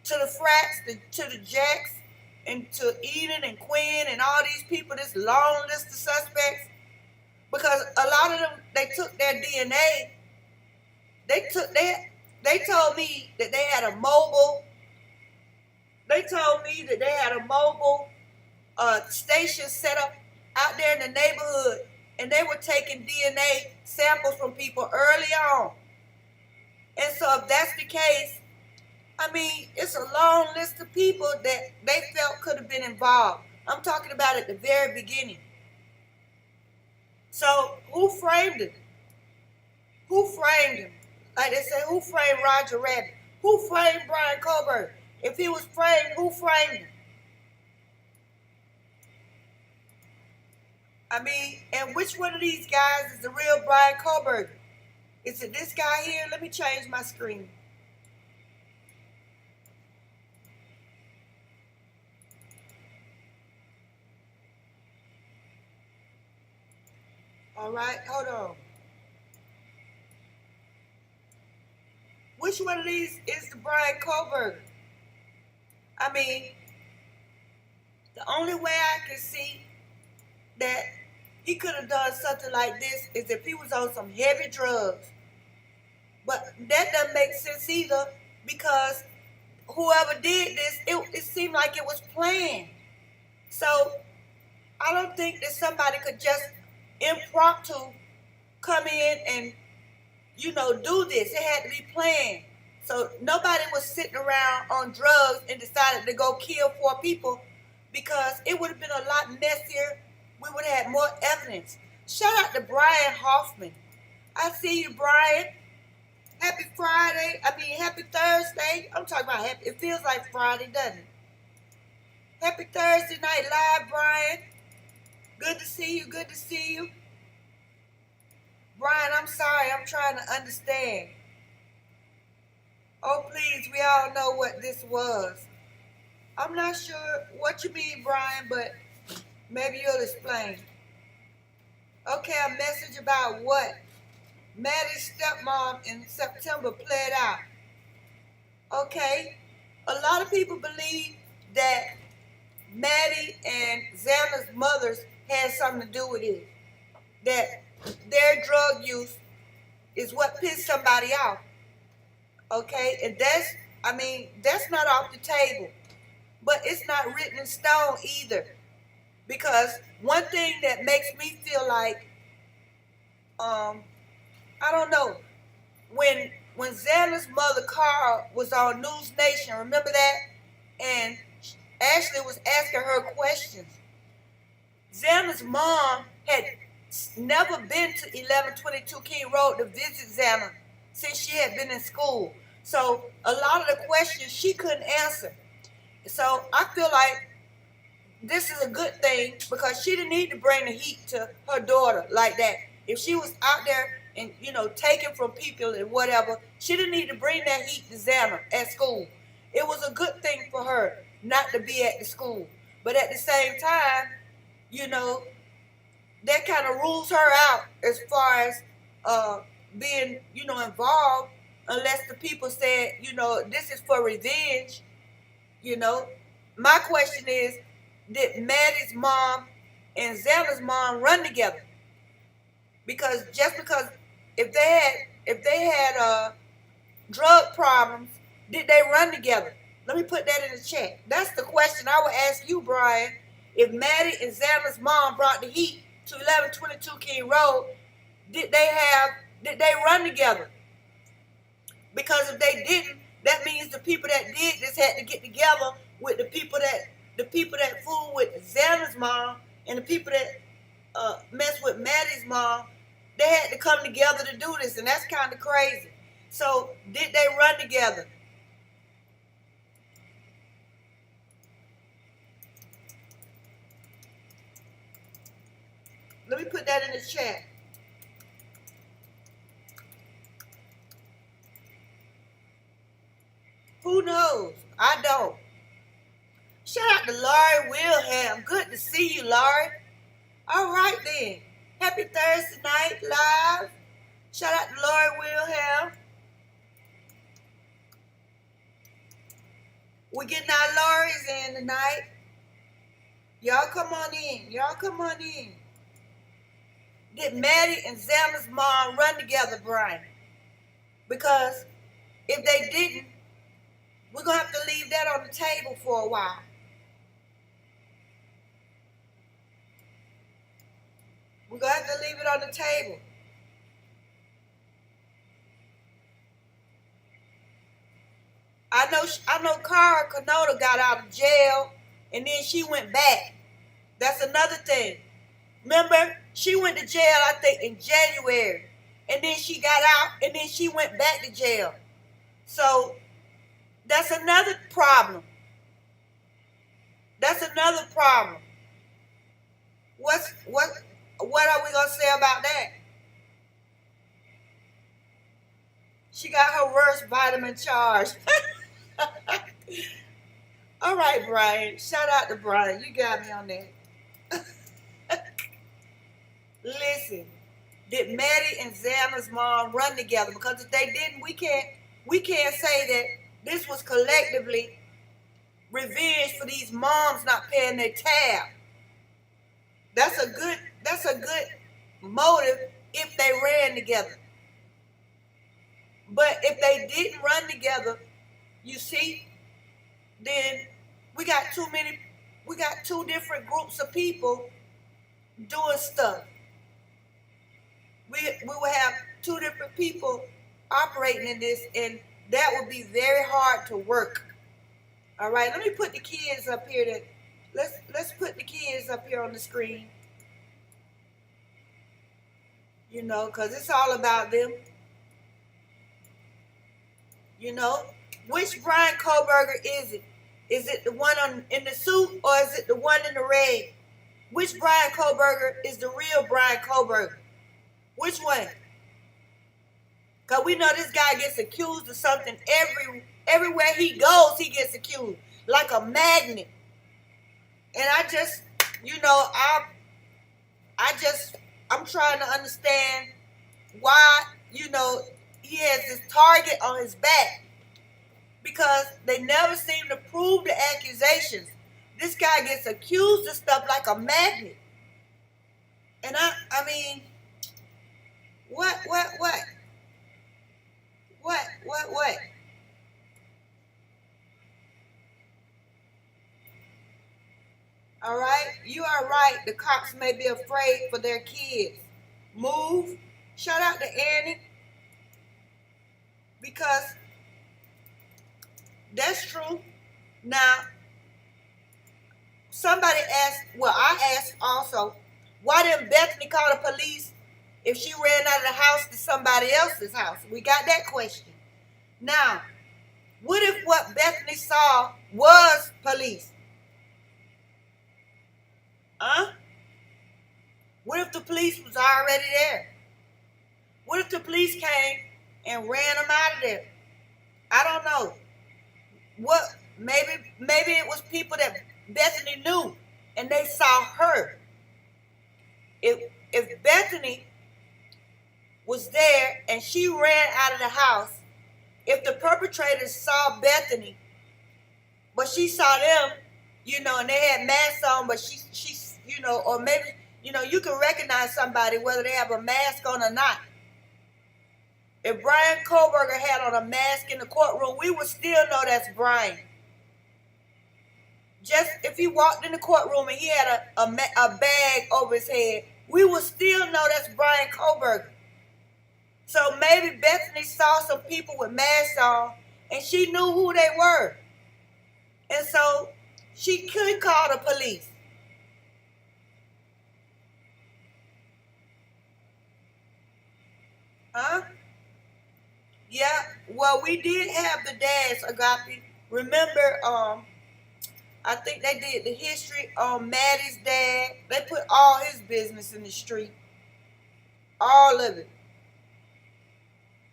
to the frats, to the Jacks, and to Eden and Quinn and all these people, this long list of suspects? Because a lot of them, they took their DNA. They told me that they had a mobile. They told me that they had a mobile station set up out there in the neighborhood, and they were taking DNA samples from people early on. And so if that's the case, I mean, it's a long list of people that they felt could have been involved. I'm talking about at the very beginning. So who framed him? Who framed him? Like they say, who framed Roger Rabbit? Who framed Brian Kohberger? If he was framed, who framed him? I mean, and which one of these guys is the real Brian Kohberger? Is it this guy here? Let me change my screen. All right, hold on. Which one of these is the Brian Kohberger? I mean, the only way I can see that he could have done something like this is if he was on some heavy drugs. But that doesn't make sense either, because whoever did this, it seemed like it was planned. So I don't think that somebody could just impromptu come in and, do this. It had to be planned. So nobody was sitting around on drugs and decided to go kill 4 people, because it would have been a lot messier. We would have had more evidence. Shout out to Brian Hoffman. I see you, Brian. Happy Friday. Happy Thursday. I'm talking about happy. It feels like Friday, doesn't it? Happy Thursday night live, Brian. Good to see you. Good to see you. Brian, I'm sorry. I'm trying to understand. Oh, please. We all know what this was. I'm not sure what you mean, Brian, but maybe you'll explain. Okay, a message about what? Maddie's stepmom in September played out. Okay. A lot of people believe that Maddie and Xana's mothers had something to do with it. That their drug use is what pissed somebody off. Okay? And that's not off the table. But it's not written in stone either. Because one thing that makes me feel like, I don't know, when Xana's mother, Carl, was on News Nation, remember that? And Ashley was asking her questions. Xana's mom had never been to 1122 King Road to visit Xana since she had been in school. So a lot of the questions she couldn't answer. So I feel like this is a good thing, because she didn't need to bring the heat to her daughter like that. If she was out there and, taking from people and whatever, she didn't need to bring that heat to Xana at school. It was a good thing for her not to be at the school. But at the same time, that kind of rules her out as far as being, involved, unless the people said, this is for revenge. My question is, did Maddie's mom and Zella's mom run together. Because just because if they had drug problems, did they run together? Let me put that in the chat. That's the question I would ask you, Brian. If Maddie and Zella's mom brought the heat to 1122 King Road, did they run together? Because if they didn't, that means the people that did this had to get together with the people that fooled with Zella's mom and the people that messed with Maddie's mom. They had to come together to do this, and that's kind of crazy. So, did they run together? Let me put that in the chat. Who knows? I don't. Shout out to Laurie Wilhelm. Good to see you, Laurie. All right, then. Happy Thursday night live. Shout out to Laurie Wilhelm. We're getting our Laurie's in tonight. Y'all come on in. Y'all come on in. Did Maddie and Zella's mom run together, Brian? Because if they didn't, we're going to have to leave that on the table for a while. We're going to have to leave it on the table. I know Cara Canoda got out of jail and then she went back. That's another thing. Remember, she went to jail, I think, in January. And then she got out and then she went back to jail. So that's another problem. That's another problem. What are we gonna say about that? She got her worst vitamin charge. All right, Brian. Shout out to Brian. You got me on that. Listen, did Maddie and Zella's mom run together? Because if they didn't, we can't say that this was collectively revenge for these moms not paying their tab. That's a good motive if they ran together. But if they didn't run together, you see, then we got two different groups of people doing stuff. We will have two different people operating in this, and that would be very hard to work. All right, let me put the kids up here. Let's put the kids up here on the screen. You know, because it's all about them. You know, which Brian Kohberger is it? Is it the one in the suit or is it the one in the red? Which Brian Kohberger is the real Brian Kohberger? Which one? Because we know this guy gets accused of something everywhere he goes, he gets accused. Like a magnet. And I just, you know, I'm trying to understand why, you know, he has this target on his back. Because they never seem to prove the accusations. This guy gets accused of stuff like a magnet. And I mean, what? All right, you are right. The cops may be afraid for their kids. Move. Shout out to Annie. Because that's true. Now, somebody asked, well, I asked also, why didn't Bethany call the police if she ran out of the house to somebody else's house? We got that question. Now, what if what Bethany saw was police? Huh? What if the police was already there? What if the police came and ran them out of there? I don't know. What? Maybe it was people that Bethany knew and they saw her. If Bethany was there and she ran out of the house, if the perpetrators saw Bethany, but she saw them, you know, and they had masks on, but or maybe, you can recognize somebody whether they have a mask on or not. If Brian Kohberger had on a mask in the courtroom, we would still know that's Brian. Just if he walked in the courtroom and he had a bag over his head, we would still know that's Brian Kohberger. So maybe Bethany saw some people with masks on and she knew who they were. And so she could call the police. Huh? Yeah, well, we did have the dads, Agape. Remember, I think they did the history on Maddie's dad. They put all his business in the street. All of it.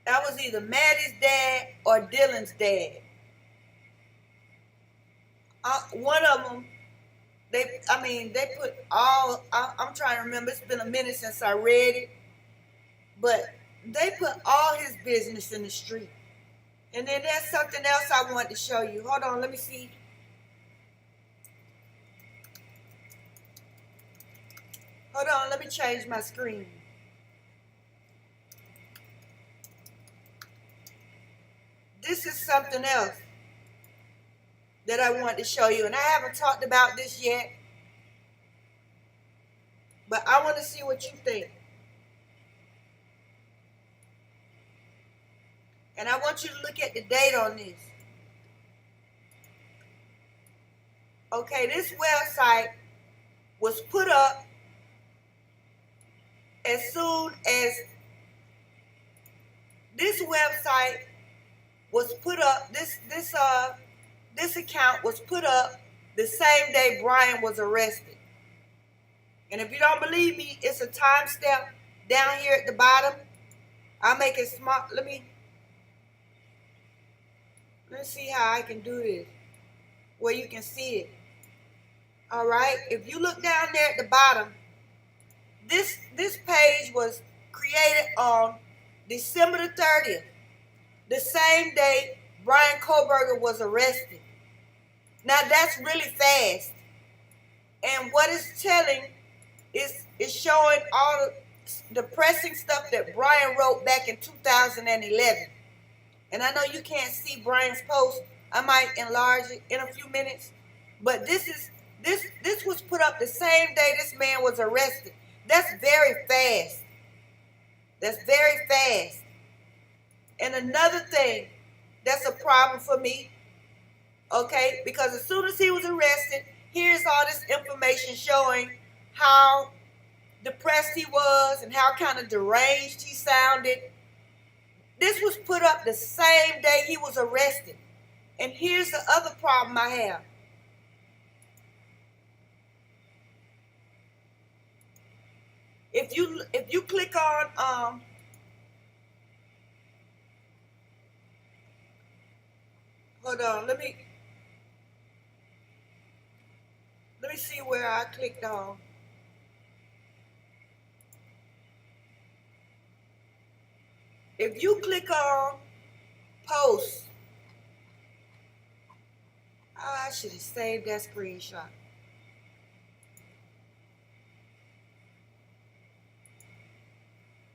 That was either Maddie's dad or Dylan's dad. One of them, they put all, I'm trying to remember, it's been a minute since I read it, but they put all his business in the street. And then there's something else I wanted to show you. Hold on, let me see. Hold on, let me change my screen. This is something else that I want to show you. And I haven't talked about this yet, but I want to see what you think. And I want you to look at the date on this. Okay, this website was put up as soon as this website was put up, this account was put up the same day Brian was arrested. And if you don't believe me, it's a timestamp down here at the bottom. I'll make it small. Let me see how I can do this where you can see it. All right, if you look down there at the bottom, this page was created on December the 30th, the same day Brian Kohberger was arrested. Now that's really fast. And what it's telling is showing all the depressing stuff that Brian wrote back in 2011. And I know you can't see Brian's post. I might enlarge it in a few minutes. But this was put up the same day this man was arrested. That's very fast. That's very fast. And another thing that's a problem for me, okay, because as soon as he was arrested, here's all this information showing how depressed he was and how kind of deranged he sounded. This was put up the same day he was arrested. And here's the other problem I have. If you click on hold on, let me see where I clicked on. If you click on post, I should have saved that screenshot.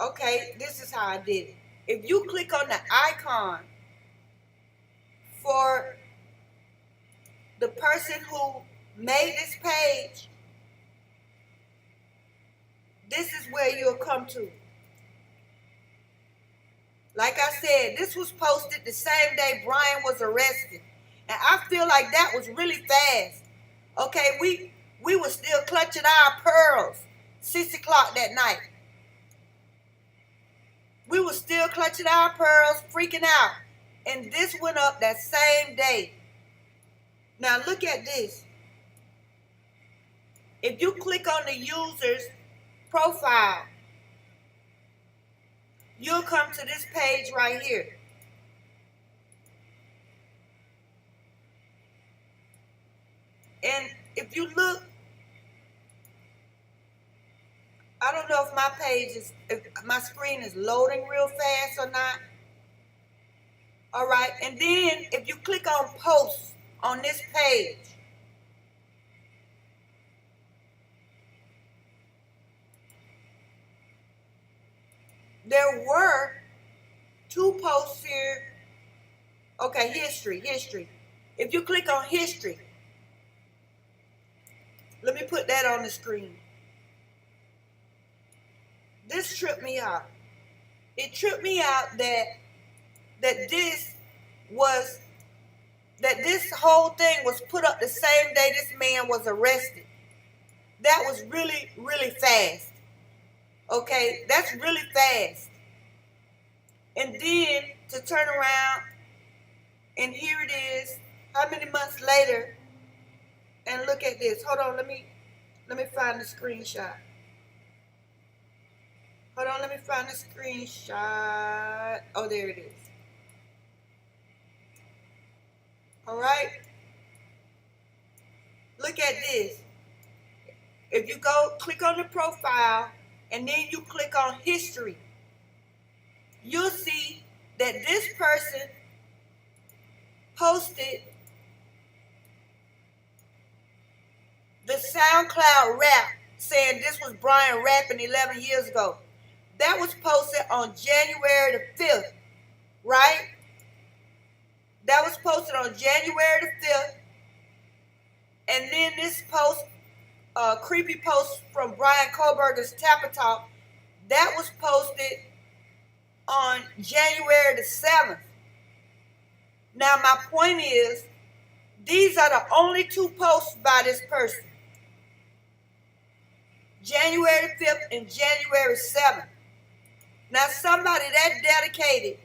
Okay, this is how I did it. If you click on the icon for the person who made this page, this is where you'll come to. Like I said, this was posted the same day Brian was arrested. And I feel like that was really fast. Okay, we were still clutching our pearls 6 o'clock that night. We were still clutching our pearls, freaking out. And this went up that same day. Now look at this. If you click on the user's profile, you'll come to this page right here. And if you look, I don't know if my screen is loading real fast or not. All right, and then if you click on posts on this page, there were two posts here. Okay, history. If you click on history, let me put that on the screen. This tripped me out. It tripped me out that this whole thing was put up the same day this man was arrested. That was really, really fast. Okay, that's really fast. And then to turn around, and here it is, how many months later, and look at this. Hold on, let me find the screenshot. Hold on, let me find the screenshot. Oh, there it is. All right. Look at this. If you go click on the profile and then you click on history, you'll see that this person posted the SoundCloud rap saying this was Brian rapping 11 years ago. That was posted on January the 5th, right? That was posted on January the 5th. And then this post, creepy post from Brian Kohberger's Tapper Talk, that was posted on January the 7th. Now, my point is, these are the only two posts by this person. January 5th and January 7th. Now, somebody that dedicated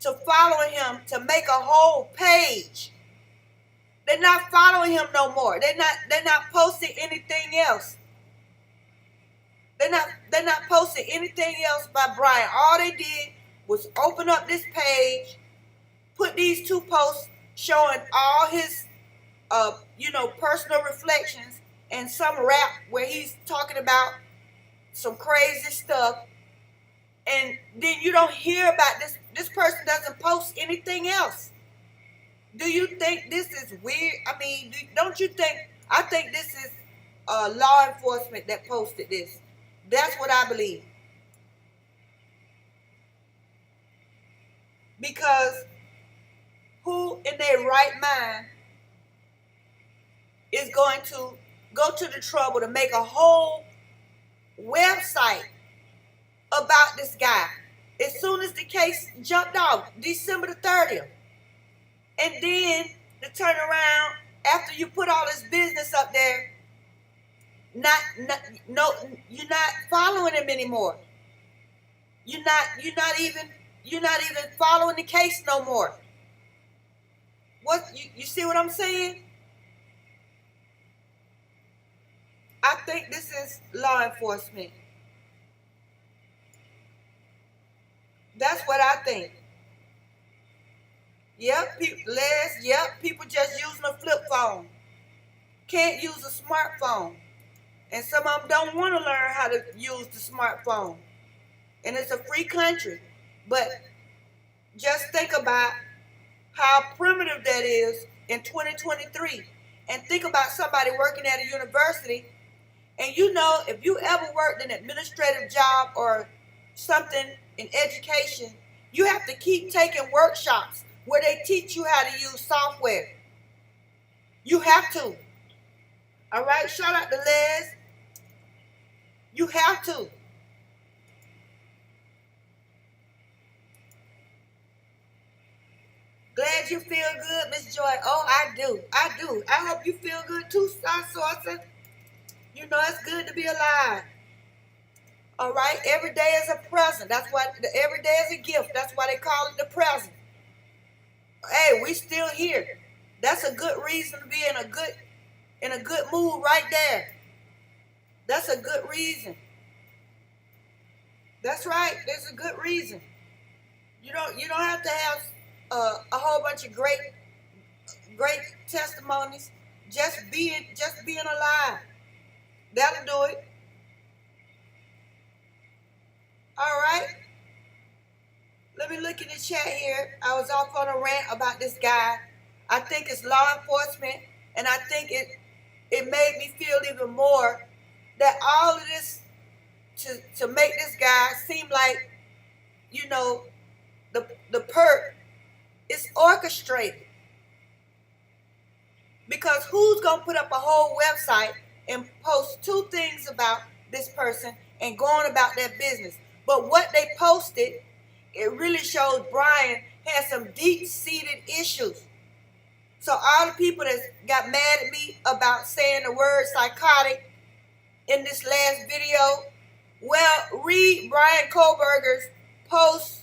to following him to make a whole page, they're not following him no more. They're not posting anything else. They're not posting anything else by Brian. All they did was open up this page, put these two posts showing all his personal reflections and some rap where he's talking about some crazy stuff. And then you don't hear about this. This person doesn't post anything else. Do you think this is weird? I mean, don't you think? I think this is law enforcement that posted this. That's what I believe. Because who in their right mind is going to go to the trouble to make a whole website about this guy as soon as the case jumped off, December the 30th? And then to turn around after you put all this business up there, you're not following him anymore. You're not even following the case no more. What you see what I'm saying? I think this is law enforcement. That's what I think. Yep, people just using a flip phone. Can't use a smartphone. And some of them don't want to learn how to use the smartphone. And it's a free country. But just think about how primitive that is in 2023. And think about somebody working at a university. And if you ever worked an administrative job or something in education, you have to keep taking workshops where they teach you how to use software. You have to. All right, shout out to Les. You have to. Glad you feel good, Miss Joy. Oh, I do. I hope you feel good too, Star Saucer. It's good to be alive. All right, every day is a present. That's why every day is a gift. That's why they call it the present. Hey, we still here. That's a good reason to be in a good mood right there. That's a good reason. That's right. There's a good reason. You don't have to have a whole bunch of great testimonies. Just being alive. That'll do it. All right. Let me look in the chat here. I was off on a rant about this guy. I think it's law enforcement, and I think it made me feel even more that all of this to make this guy seem like you know, the perp is orchestrated. Because who's going to put up a whole website and post two things about this person and go on about their business? But what they posted, it really shows Brian has some deep-seated issues. So all the people that got mad at me about saying the word psychotic in this last video, well, read Brian Kohberger's post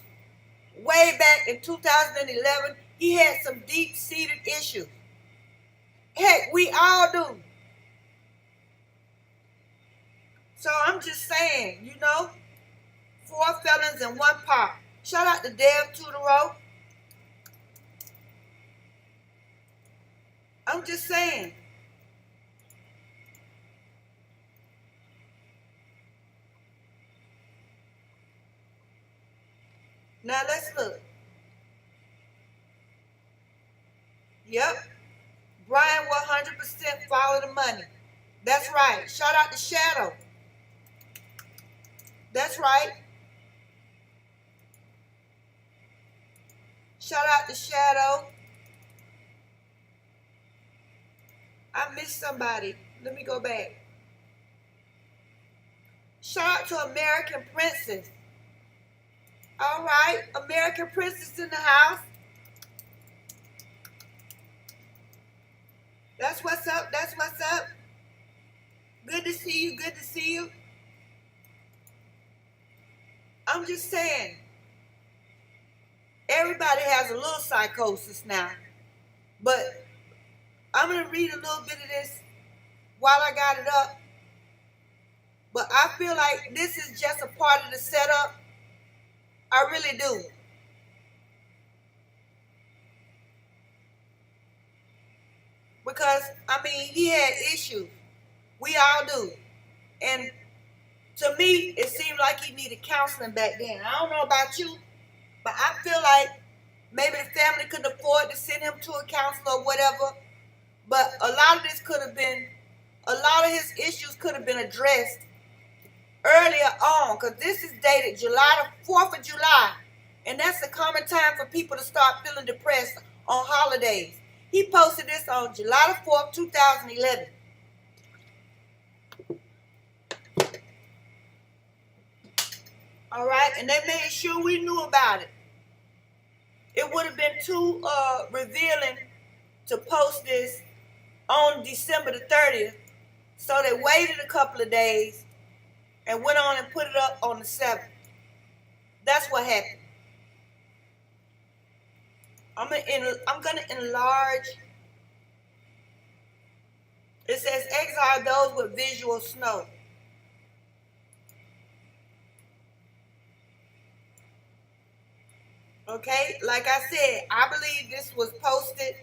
way back in 2011. He had some deep-seated issues. Heck, we all do. So I'm just saying, you know, 4 felons in 1 pot. Shout out to Dev Tudoro. I'm just saying. Now let's look. Yep. Brian 100% follow the money. That's right. Shout out to Shadow. That's right. Shout out to Shadow. I missed somebody. Let me go back. Shout out to American Princess. All right. American Princess in the house. That's what's up. That's what's up. Good to see you. Good to see you. I'm just saying, everybody has a little psychosis now. But I'm going to read a little bit of this while I got it up. But I feel like this is just a part of the setup. I really do. Because, I mean, he had issues. We all do. And to me, it seemed like he needed counseling back then. I don't know about you, but I feel like maybe the family couldn't afford to send him to a counselor or whatever. But a lot of this could have been, a lot of his issues could have been addressed earlier on. Because this is dated July, the 4th of July. And that's the common time for people to start feeling depressed on holidays. He posted this on July the 4th, 2011. All right, and they made sure we knew about it. It would have been too revealing to post this on December the 30th. So they waited a couple of days and went on and put it up on the 7th. That's what happened. I'm gonna enlarge. It says exile those with visual snow. Okay, like I said, I believe this was posted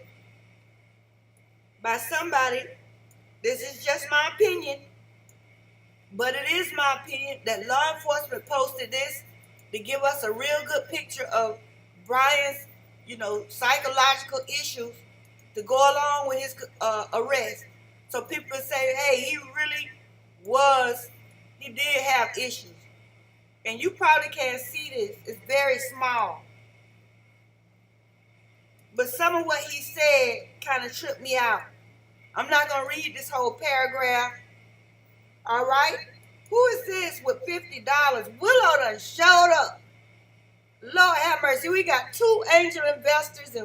by somebody. This is just my opinion, but it is my opinion that law enforcement posted this to give us a real good picture of Brian's, psychological issues to go along with his arrest. So people say, hey, he did have issues. And you probably can't see this. It's very small. But some of what he said kind of tripped me out. I'm not going to read this whole paragraph. All right? Who is this with $50? Willow done showed up. Lord have mercy. We got 2 angel investors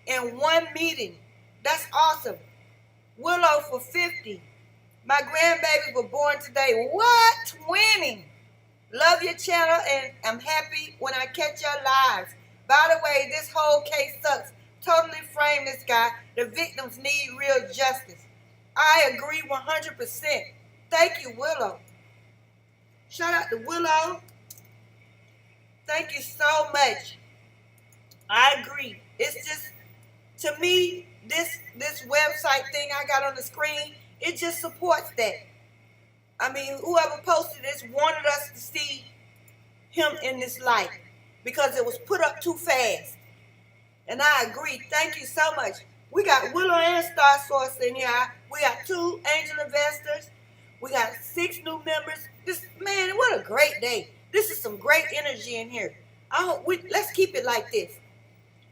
in one meeting. That's awesome. Willow for 50. My grandbabies were born today. What? 20. Love your channel, and I'm happy when I catch your lives. By the way, this whole case sucks. Totally frame this guy. The victims need real justice. I agree 100%. Thank you, Willow. Shout out to Willow. Thank you so much. I agree. It's just, to me, this website thing I got on the screen, it just supports that. I mean, whoever posted this wanted us to see him in this light because it was put up too fast. And I agree. Thank you so much. We got Willow and Star Source in here. We got 2 angel investors. We got 6 new members. Man, what a great day. This is some great energy in here. Let's keep it like this.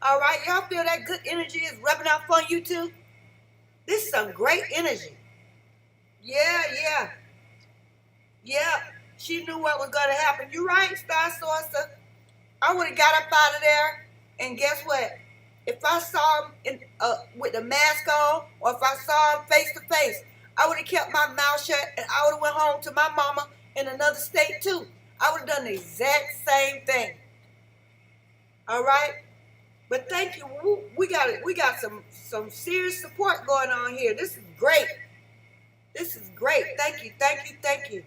All right, y'all feel that good energy is rubbing off on you too? This is some great energy. Yeah, yeah, yeah. She knew what was gonna happen. You right, Star Sourcer. I would have got up out of there, and guess what? If I saw him with the mask on, or if I saw him face to face, I would have kept my mouth shut, and I would have went home to my mama in another state too. I would have done the exact same thing. All right. But thank you. We got some serious support going on here. This is great. This is great. Thank you. Thank you. Thank you.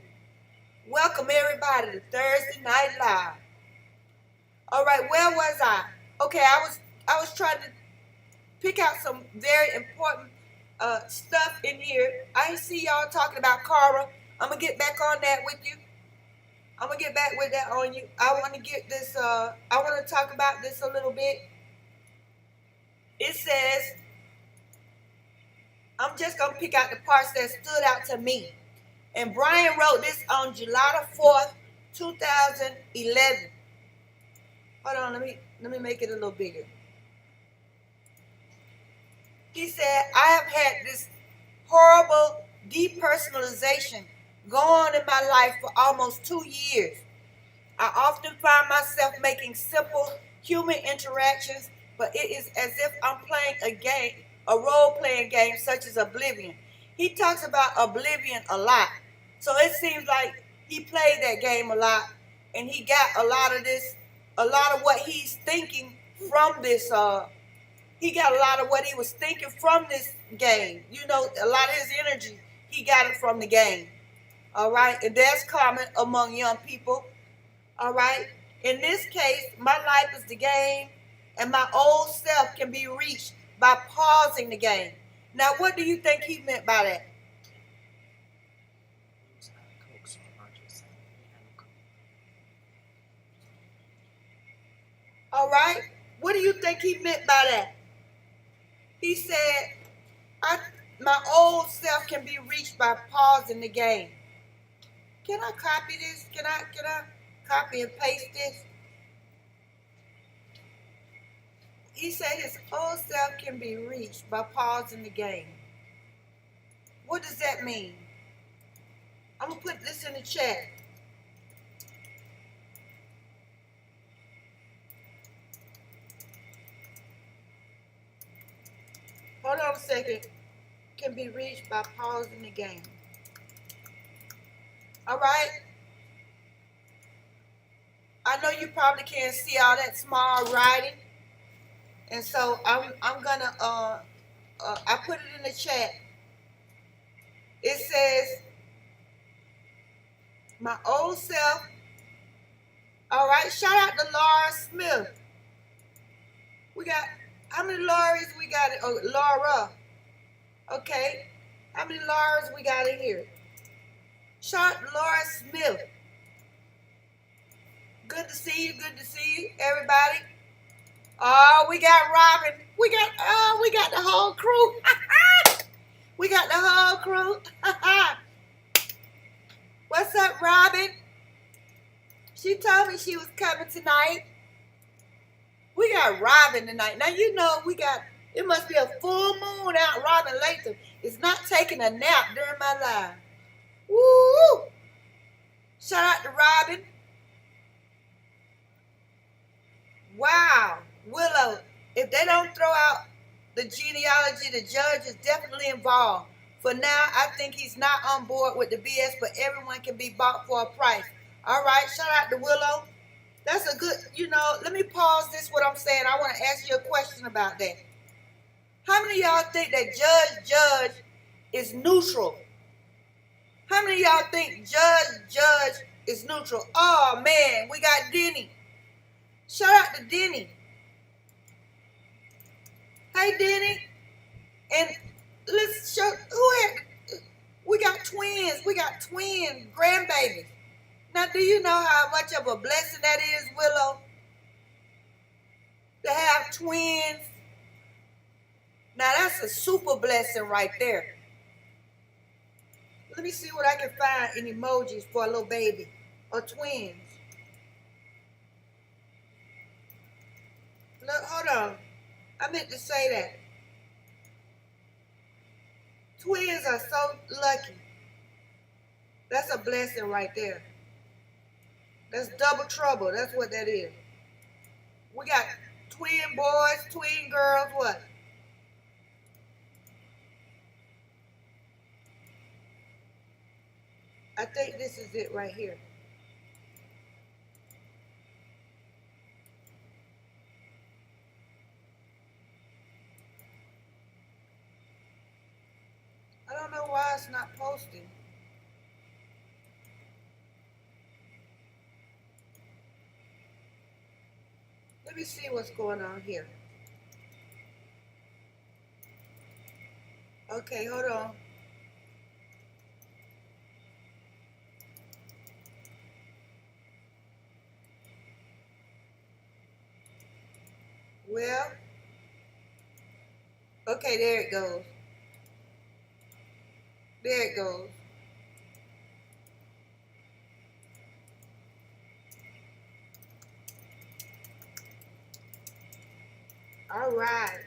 Welcome everybody to Thursday Night Live. All right, where was I? Okay, I was trying to pick out some very important stuff in here. I see y'all talking about Kara. I'm gonna get back on that with you. I'm gonna get back with that on you. I want to get this. I want to talk about this a little bit. It says, I'm just gonna pick out the parts that stood out to me. And Brian wrote this on July the 4th, 2011. Hold on, let me make it a little bigger. He said, I have had this horrible depersonalization go on in my life for almost 2 years. I often find myself making simple human interactions, but it is as if I'm playing a game, a role-playing game such as Oblivion. He talks about Oblivion a lot. So it seems like he played that game a lot, and he got a lot of what he's thinking from this, he got a lot of what he was thinking from this game. You know, a lot of his energy, he got it from the game. All right, and that's common among young people. All right, in this case, my life is the game, and my old self can be reached by pausing the game. Now, what do you think he meant by that? All right, what do you think he meant by that? He said, my old self can be reached by pausing the game. Can I copy this? Can I copy and paste this? He said his old self can be reached by pausing the game. What does that mean? I'm going to put this in the chat. Hold on a second. Can be reached by pausing the game. All right. I know you probably can't see all that small writing, and so I'm gonna I put it in the chat. It says my old self. All right. Shout out to Laura Smith. We got how many Lauras we got? Oh, Laura. Okay. How many Lauras we got in here? Shout out to Laura Smith. Good to see you. Good to see you, everybody. Oh, we got Robin. We got the whole crew. We got the whole crew. What's up, Robin? She told me she was coming tonight. We got Robin tonight. Now, you know, it must be a full moon out. Robin Latham is not taking a nap during my live. Woo! Shout out to Robin. Wow. Willow, if they don't throw out the genealogy, the judge is definitely involved. For now, I think he's not on board with the BS, but everyone can be bought for a price. All right, shout out to Willow. That's a good, let me pause this, what I'm saying. I want to ask you a question about that. How many of y'all think that judge is neutral? How many of y'all think judge is neutral? Oh, man, we got Denny. Shout out to Denny. Hey, Denny. And let's show, we got twins. We got twin grandbabies. Now, do you know how much of a blessing that is, Willow? To have twins. Now, that's a super blessing right there. Let me see what I can find in emojis for a little baby or twins. hold on. I meant to say that. Twins are so lucky. That's a blessing right there. That's double trouble. That's what that is. We got twin boys, twin girls, what? I think this is it right here. I don't know why it's not posting. Let me see what's going on here. Okay, hold on. Well, okay, there it goes. There it goes. All right.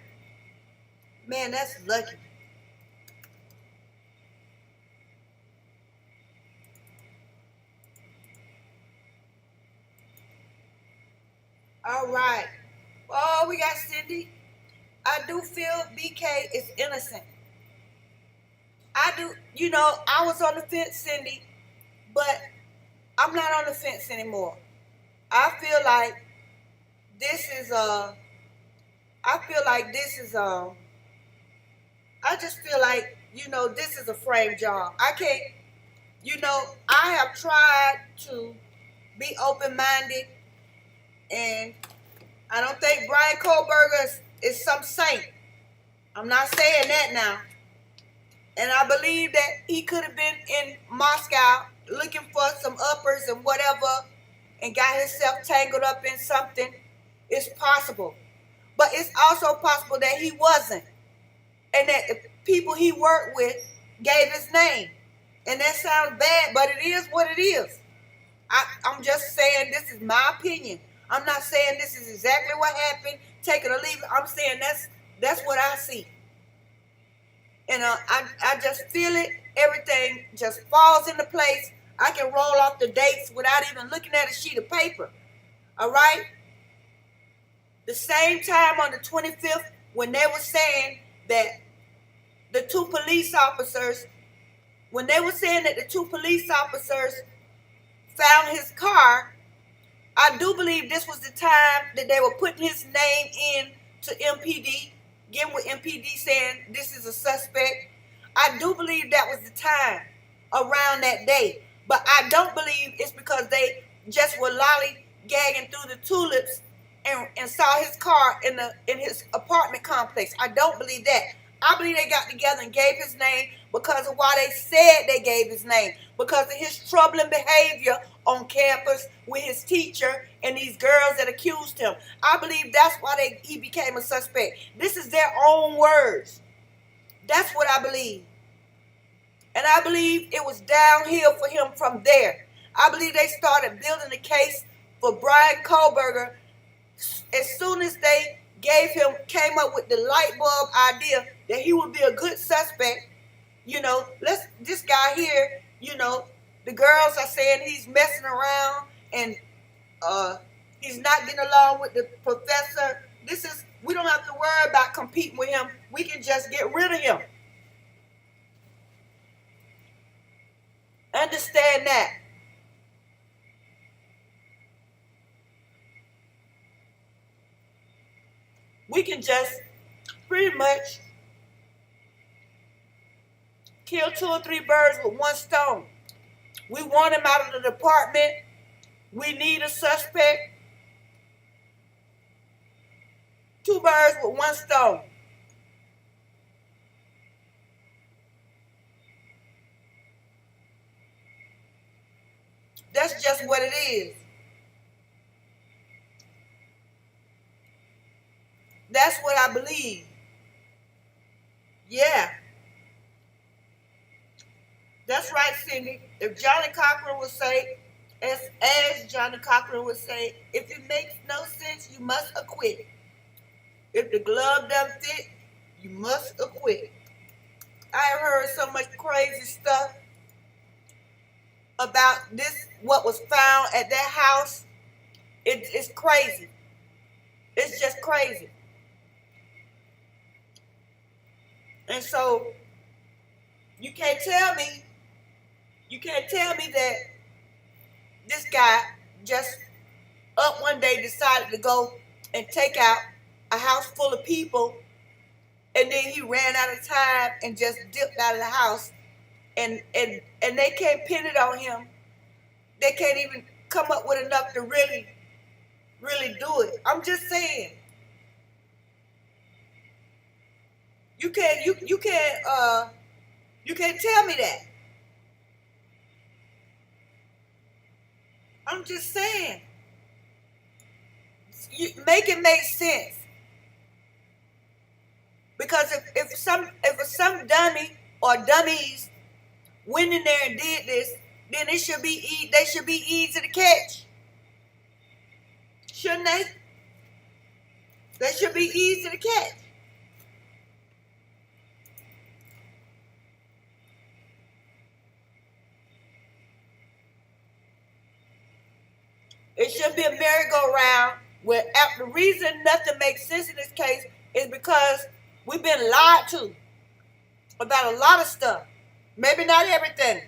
Man, that's lucky. All right. Oh, we got Cindy. I do feel BK is innocent. I do, I was on the fence, Cindy, but I'm not on the fence anymore. I feel like this is I feel like this is I just feel like, this is a frame job. I can't, I have tried to be open-minded, and I don't think Brian Kohberger is some saint. I'm not saying that now. And I believe that he could have been in Moscow looking for some uppers and whatever and got himself tangled up in something. It's possible. But it's also possible that he wasn't. And that the people he worked with gave his name. And that sounds bad, but it is what it is. I'm just saying this is my opinion. I'm not saying this is exactly what happened. Take it or leave it. I'm saying that's what I see. And I just feel it. Everything just falls into place. I can roll off the dates without even looking at a sheet of paper. All right? The same time on the 25th, when they were saying that the two police officers found his car, I do believe this was the time that they were putting his name in to MPD, getting with MPD saying this is a suspect. I do believe that was the time around that day. But I don't believe it's because they just were lollygagging through the tulips and saw his car in his apartment complex. I don't believe that. I believe they got together and gave his name because of why they said they gave his name. Because of his troubling behavior on campus with his teacher and these girls that accused him. I believe that's why he became a suspect. This is their own words. That's what I believe. And I believe it was downhill for him from there. I believe they started building a case for Brian Kohberger as soon as they came up with the light bulb idea that he would be a good suspect. This guy here, the girls are saying he's messing around and he's not getting along with the professor. We don't have to worry about competing with him. We can just get rid of him. Understand that. We can just pretty much kill 2 or 3 birds with one stone. We want him out of the department. We need a suspect. 2 birds with one stone. That's just what it is. That's what I believe. Yeah. That's right, Cindy. If Johnny Cochran would say, as Johnny Cochran would say, if it makes no sense, you must acquit. If the glove doesn't fit, you must acquit. I have heard so much crazy stuff about this, what was found at that house. It's crazy. It's just crazy. And so you can't tell me that this guy just up one day decided to go and take out a house full of people, and then he ran out of time and just dipped out of the house, and they can't pin it on him. They can't even come up with enough to really do it. I'm just saying. You can't tell me that. I'm just saying. Make it make sense. Because if some dummy or dummies went in there and did this, then they should be easy to catch. Shouldn't they? They should be easy to catch. It should be a merry-go-round where the reason nothing makes sense in this case is because we've been lied to about a lot of stuff. Maybe not everything.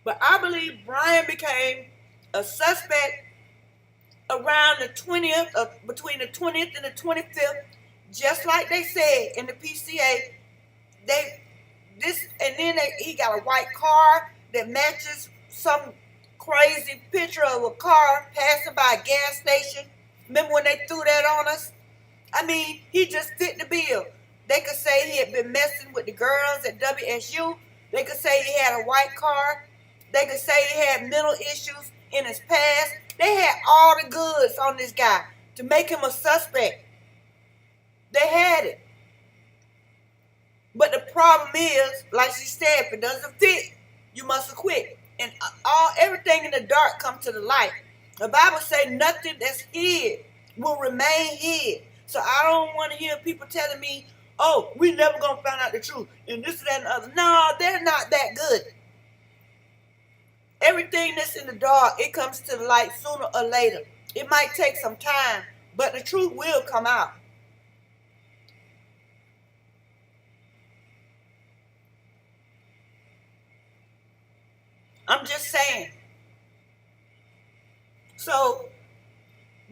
But I believe Brian became a suspect around the 20th, between the 20th and the 25th, just like they said in the PCA. He got a white car that matches some crazy picture of a car passing by a gas station. Remember when they threw that on us? I mean, he just fit the bill. They could say he had been messing with the girls at WSU. They could say he had a white car. They could say he had mental issues in his past. They had all the goods on this guy to make him a suspect. They had it. But the problem is, like she said, if it doesn't fit, you must acquit. And everything in the dark comes to the light. The Bible says nothing that's hid will remain hid. So I don't want to hear people telling me, oh, we never going to find out the truth, and this, that, and the other. No, they're not that good. Everything that's in the dark, it comes to the light sooner or later. It might take some time, but the truth will come out. I'm just saying. So,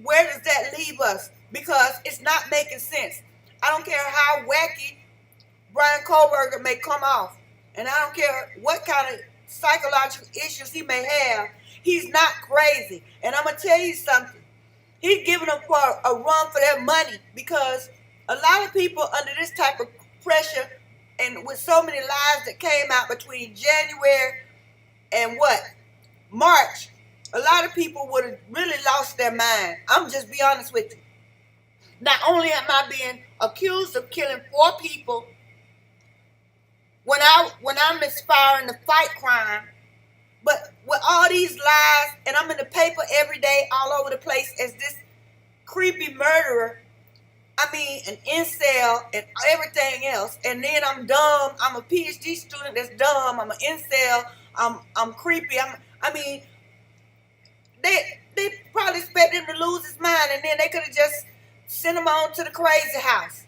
where does that leave us? Because it's not making sense. I don't care how wacky Brian Kohberger may come off, and I don't care what kind of psychological issues he may have. He's not crazy. And I'm going to tell you something. He's giving them for a run for their money, because a lot of people under this type of pressure, and with so many lies that came out between January and March, a lot of people would have really lost their mind. I'm just be honest with you. Not only am I being accused of killing 4 people when I'm aspiring to fight crime, but with all these lies, and I'm in the paper every day all over the place as this creepy murderer, I mean, an incel and everything else, and then I'm dumb. I'm a PhD student that's dumb. I'm an incel. I'm creepy. They probably expect him to lose his mind, and then they could have just sent him on to the crazy house.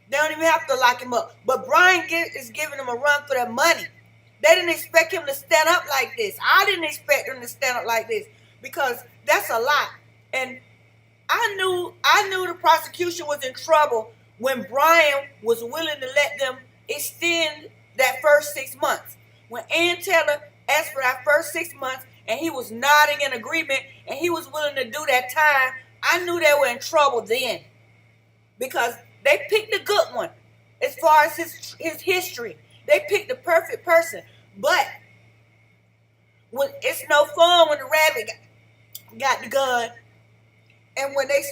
They don't even have to lock him up. But Brian is giving them a run for their money. They didn't expect him to stand up like this. I didn't expect him to stand up like this, because that's a lot. And I knew the prosecution was in trouble when Brian was willing to let them extend that first 6 months. When Ann Taylor asked for that first 6 months, and he was nodding in agreement, and he was willing to do that time, I knew they were in trouble then, because they picked a good one as far as his history. They picked the perfect person. But it's no fun when the rabbit got the gun, and when the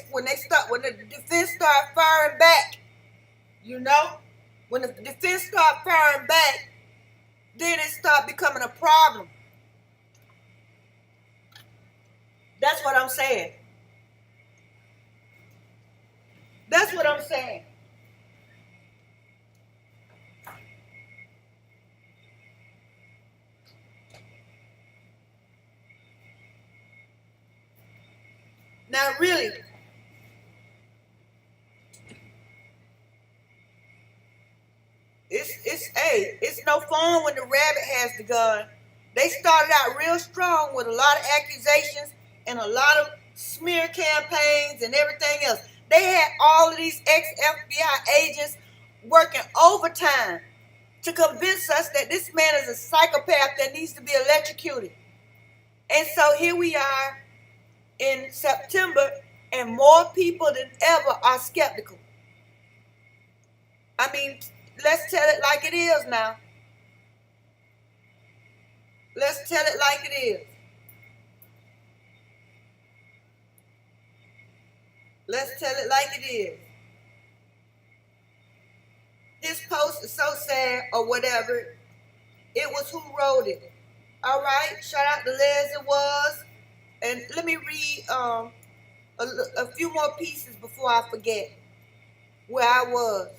defense start firing back, when the defense start firing back, then it start becoming a problem. That's what I'm saying. That's what I'm saying. Now, really, it's no fun when the rabbit has the gun. They started out real strong with a lot of accusations and a lot of smear campaigns and everything else. They had all of these ex-FBI agents working overtime to convince us that this man is a psychopath that needs to be electrocuted. And so here we are in September, and more people than ever are skeptical. I mean, let's tell it like it is now. Let's tell it like it is. Let's tell it like it is. This post is so sad or whatever. It was who wrote it. All right. Shout out to Les. It was. And let me read a few more pieces before I forget where I was.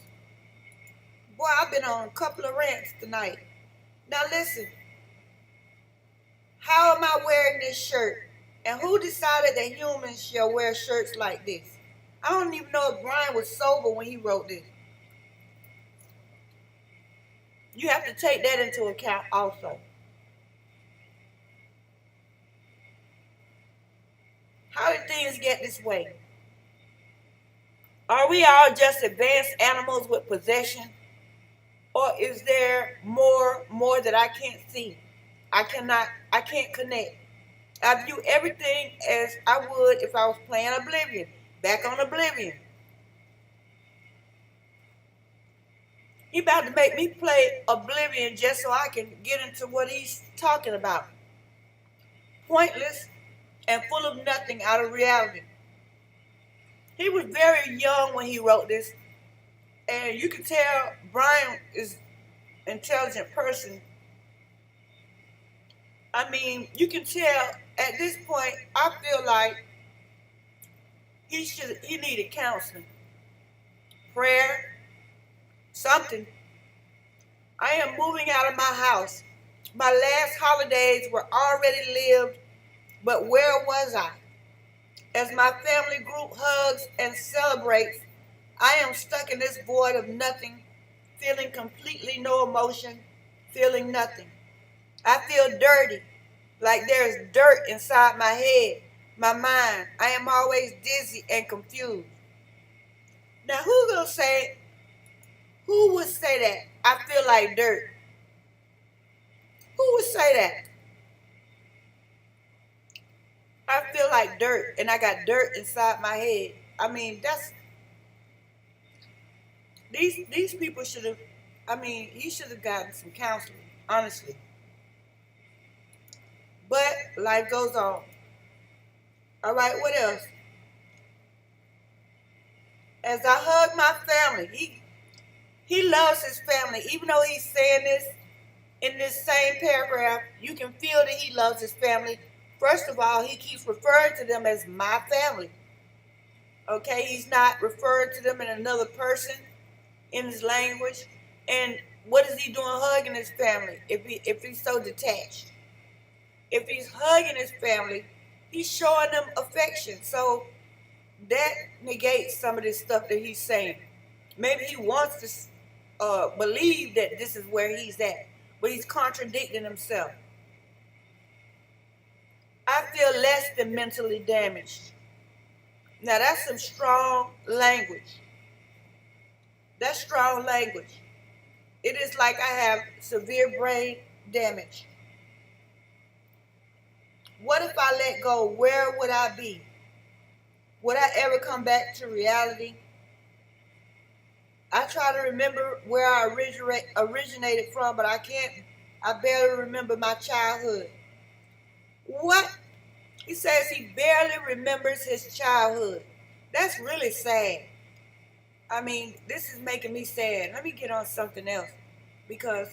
Boy, I've been on a couple of rants tonight. Now listen. How am I wearing this shirt? And who decided that humans shall wear shirts like this? I don't even know if Brian was sober when he wrote this. You have to take that into account also. How did things get this way? Are we all just advanced animals with possession? Or is there more that I can't see? I can't connect. I view everything as I would if I was playing Oblivion. Back on Oblivion. He about to make me play Oblivion just so I can get into what he's talking about. Pointless and full of nothing out of reality. He was very young when he wrote this, and you can tell Brian is an intelligent person. I mean, you can tell at this point, I feel like he needed counseling, prayer, something. I am moving out of my house. My last holidays were already lived, but where was I? As my family group hugs and celebrates, I am stuck in this void of nothing, feeling completely no emotion, feeling nothing. I feel dirty, like there's dirt inside my head, my mind. I am always dizzy and confused. Now, who would say that? I feel like dirt. Who would say that? I feel like dirt, and I got dirt inside my head. I mean, these people should have. I mean, he should have gotten some counseling, honestly. But life goes on. All right, what else? As I hug my family, he loves his family, even though he's saying this in this same paragraph. You can feel that he loves his family. First of all, he keeps referring to them as my family. Okay, he's not referring to them in another person in his language. And what is he doing hugging his family if he's so detached? If he's hugging his family, he's showing them affection. So that negates some of this stuff that he's saying. Maybe he wants to believe that this is where he's at, but he's contradicting himself. I feel less than mentally damaged. Now that's some strong language. That's strong language. It is like I have severe brain damage. What if I let go? Where would I be? Would I ever come back to reality? I try to remember where I originated from, but I can't. I barely remember my childhood. What? He says he barely remembers his childhood. That's really sad. I mean, this is making me sad. Let me get on something else because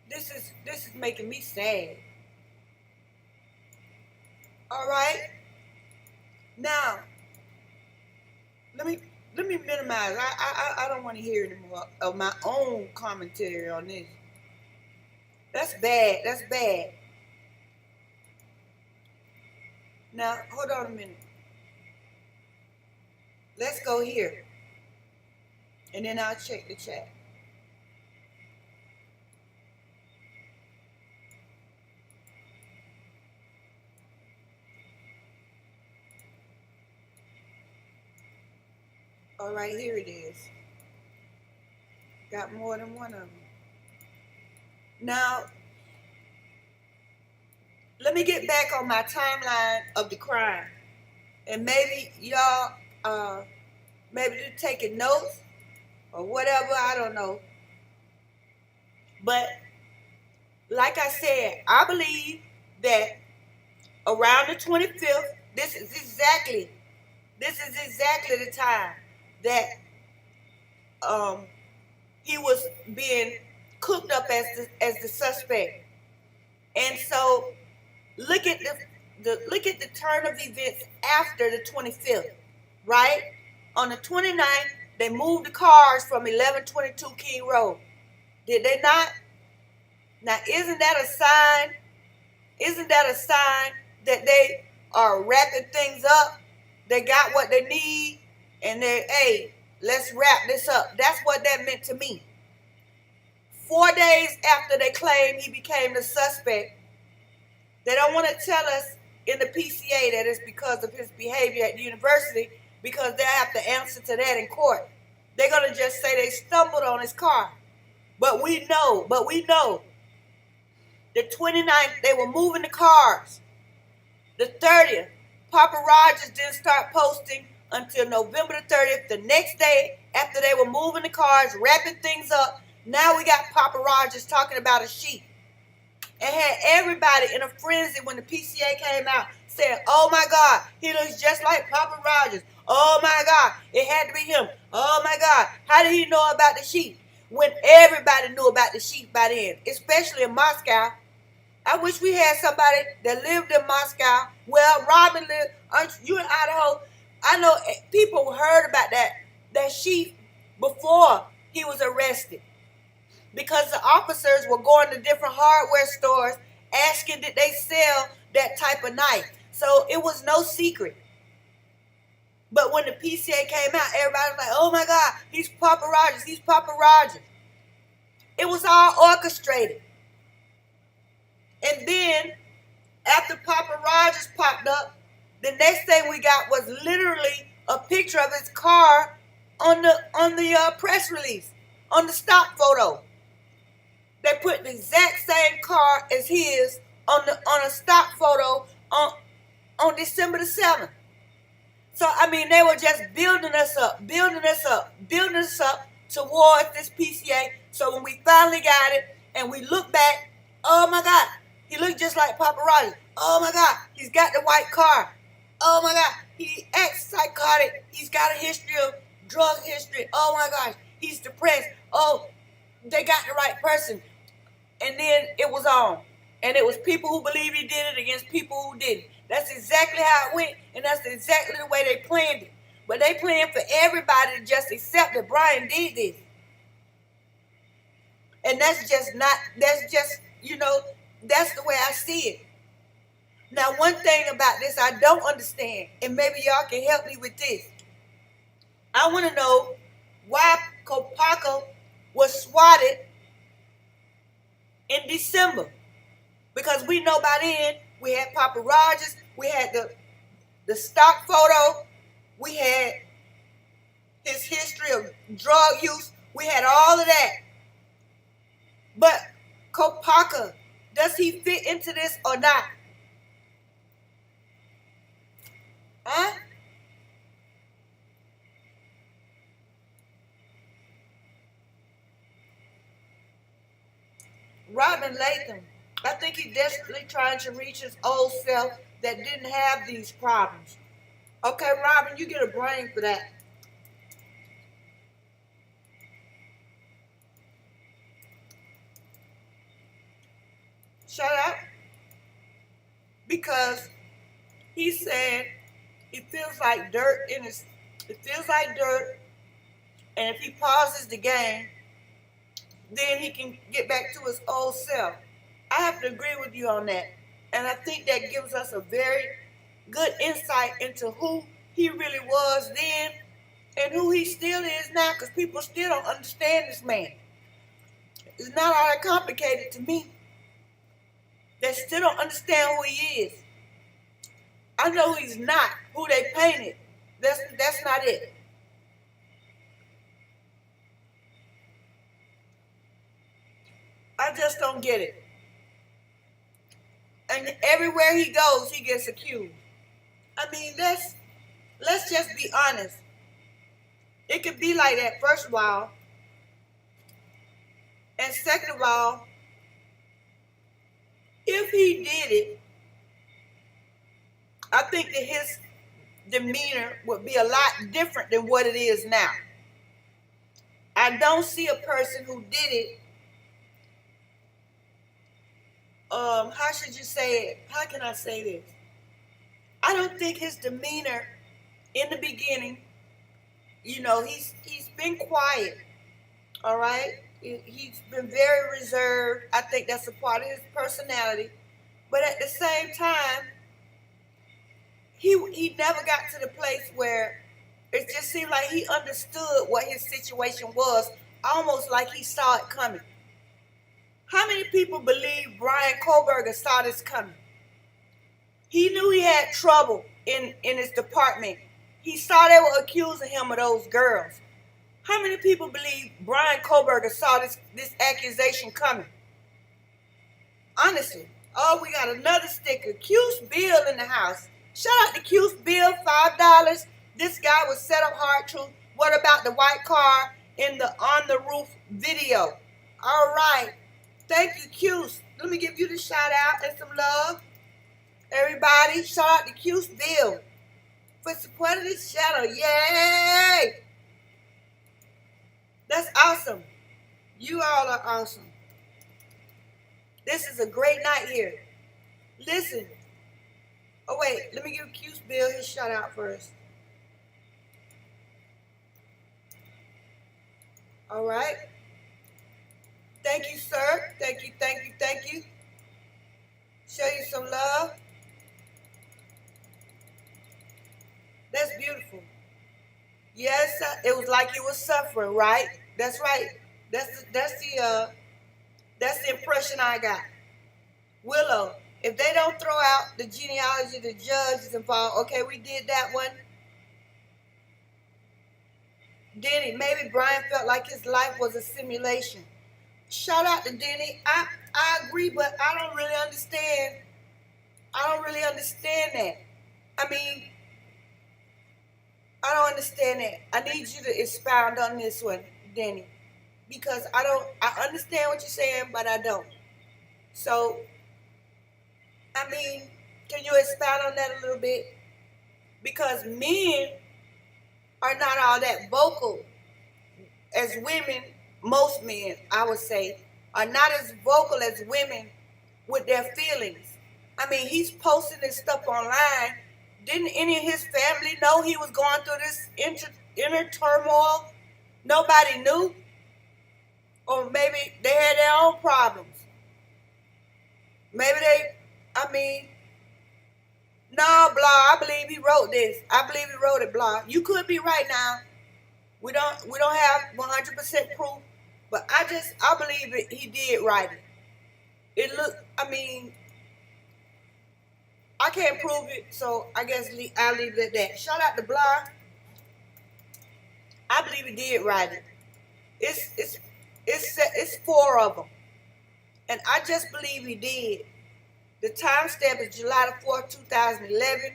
this is making me sad. All right. Now, let me let me minimize. I don't want to hear anymore of my own commentary on this. That's bad. That's bad. Now, hold on a minute. Let's go here. And then I'll check the chat. All right, here it is. Got more than one of them. Now, let me get back on my timeline of the crime. And maybe y'all, maybe you're taking notes or whatever, I don't know. But like I said, I believe that around the 25th, this is exactly the time that he was being cooked up as the suspect. And so look at the turn of events after the 25th, right? On the 29th, they moved the cars from 1122 King Road. Did they not? Now, isn't that a sign? Isn't that a sign that they are wrapping things up? They got what they need, and hey, let's wrap this up. That's what that meant to me. 4 days after they claimed he became the suspect, they don't want to tell us in the PCA that it's because of his behavior at the university, because they'll have to answer to that in court. They're going to just say they stumbled on his car. But we know. The 29th, they were moving the cars. The 30th, Papa Rogers didn't start posting until November the 30th, the next day after they were moving the cars, wrapping things up. Now we got Papa Rogers talking about a sheep. And had everybody in a frenzy when the PCA came out saying, oh my God, he looks just like Papa Rogers. Oh my God, it had to be him. Oh my God, how did he know about the sheep? When everybody knew about the sheep by then, especially in Moscow. I wish we had somebody that lived in Moscow. Well, Robin lived, you in Idaho. I know people heard about that sheep before he was arrested, because the officers were going to different hardware stores asking did they sell that type of knife. So it was no secret. But when the PCA came out, everybody was like, oh my God, he's Papa Rogers, he's Papa Rogers. It was all orchestrated. And then after Papa Rogers popped up, the next thing we got was literally a picture of his car on the press release, on the stock photo. They put the exact same car as his on a stock photo on December the 7th. So I mean, they were just building us up towards this PCA. So when we finally got it and we look back, oh my God, he looked just like Papa Rogers. Oh my God, he's got the white car. Oh my God, he acts psychotic. He's got a history of drug history. Oh my gosh, he's depressed. Oh, they got the right person. And then it was on. And it was people who believed he did it against people who didn't. That's exactly how it went, and that's exactly the way they planned it. But they planned for everybody to just accept that Brian did this. And that's just, that's the way I see it. Now, one thing about this I don't understand, and maybe y'all can help me with this. I want to know why Kohberger was swatted in December. Because we know by then, we had Papa Rogers, we had the stock photo, we had his history of drug use, we had all of that. But Kohberger, does he fit into this or not? Huh? Robin Latham, I think he's desperately trying to reach his old self that didn't have these problems. Okay, Robin, you get a brain for that. Shut up. Because he said it feels like dirt And if he pauses the game, then he can get back to his old self. I have to agree with you on that. And I think that gives us a very good insight into who he really was then and who he still is now, because people still don't understand this man. It's not all that complicated to me. They still don't understand who he is. I know he's not who they painted. That's not it. I just don't get it. And everywhere he goes, he gets accused. I mean, let's just be honest. It could be like that, first of all. And second of all, if he did it, I think that his demeanor would be a lot different than what it is now. I don't see a person who did it. How should you say it? How can I say this? I don't think his demeanor in the beginning, he's been quiet, all right? He's been very reserved. I think that's a part of his personality. But at the same time, he never got to the place where it just seemed like he understood what his situation was, almost like he saw it coming. How many people believe Brian Kohberger saw this coming? He knew he had trouble in his department. He saw they were accusing him of those girls. How many people believe Brian Kohberger saw this accusation coming? Honestly. Oh, we got another sticker. Cuse Bill in the house. Shout out to Cuse Bill, $5. This guy was set up hard truth. What about the white car in the on the roof video? All right. Thank you, Cuse. Let me give you the shout out and some love. Everybody, shout out to Cuse Bill for supporting this channel. Yay! That's awesome. You all are awesome. This is a great night here. Listen. Oh, wait. Let me give Cuse Bill his shout out first. All right. Thank you, sir. Thank you, thank you, thank you. Show you some love. That's beautiful. Yes, it was like he was suffering, right? That's right. That's the impression I got. Willow, if they don't throw out the genealogy, the judge is involved. Okay, we did that one. Denny, maybe Brian felt like his life was a simulation. Shout out to Denny. I agree, but I don't really understand. I don't really understand that. I mean, I don't understand that. I need you to expound on this one, Denny. Because I understand what you're saying, but I don't. So, I mean, can you expound on that a little bit? Because men are not all that vocal as women. Most men, I would say, are not as vocal as women with their feelings. I mean, he's posting this stuff online. Didn't any of his family know he was going through this inner turmoil? Nobody knew? Or maybe they had their own problems. Maybe no, blah, I believe he wrote this. I believe he wrote it, blah. You could be right now. We don't have 100% proof, but I believe it, he did write it. I can't prove it, so I guess I'll leave it at that. Shout out to Blah. I believe he did write it. It's 4 of them, and I just believe he did. The timestamp is July the 4th, 2011.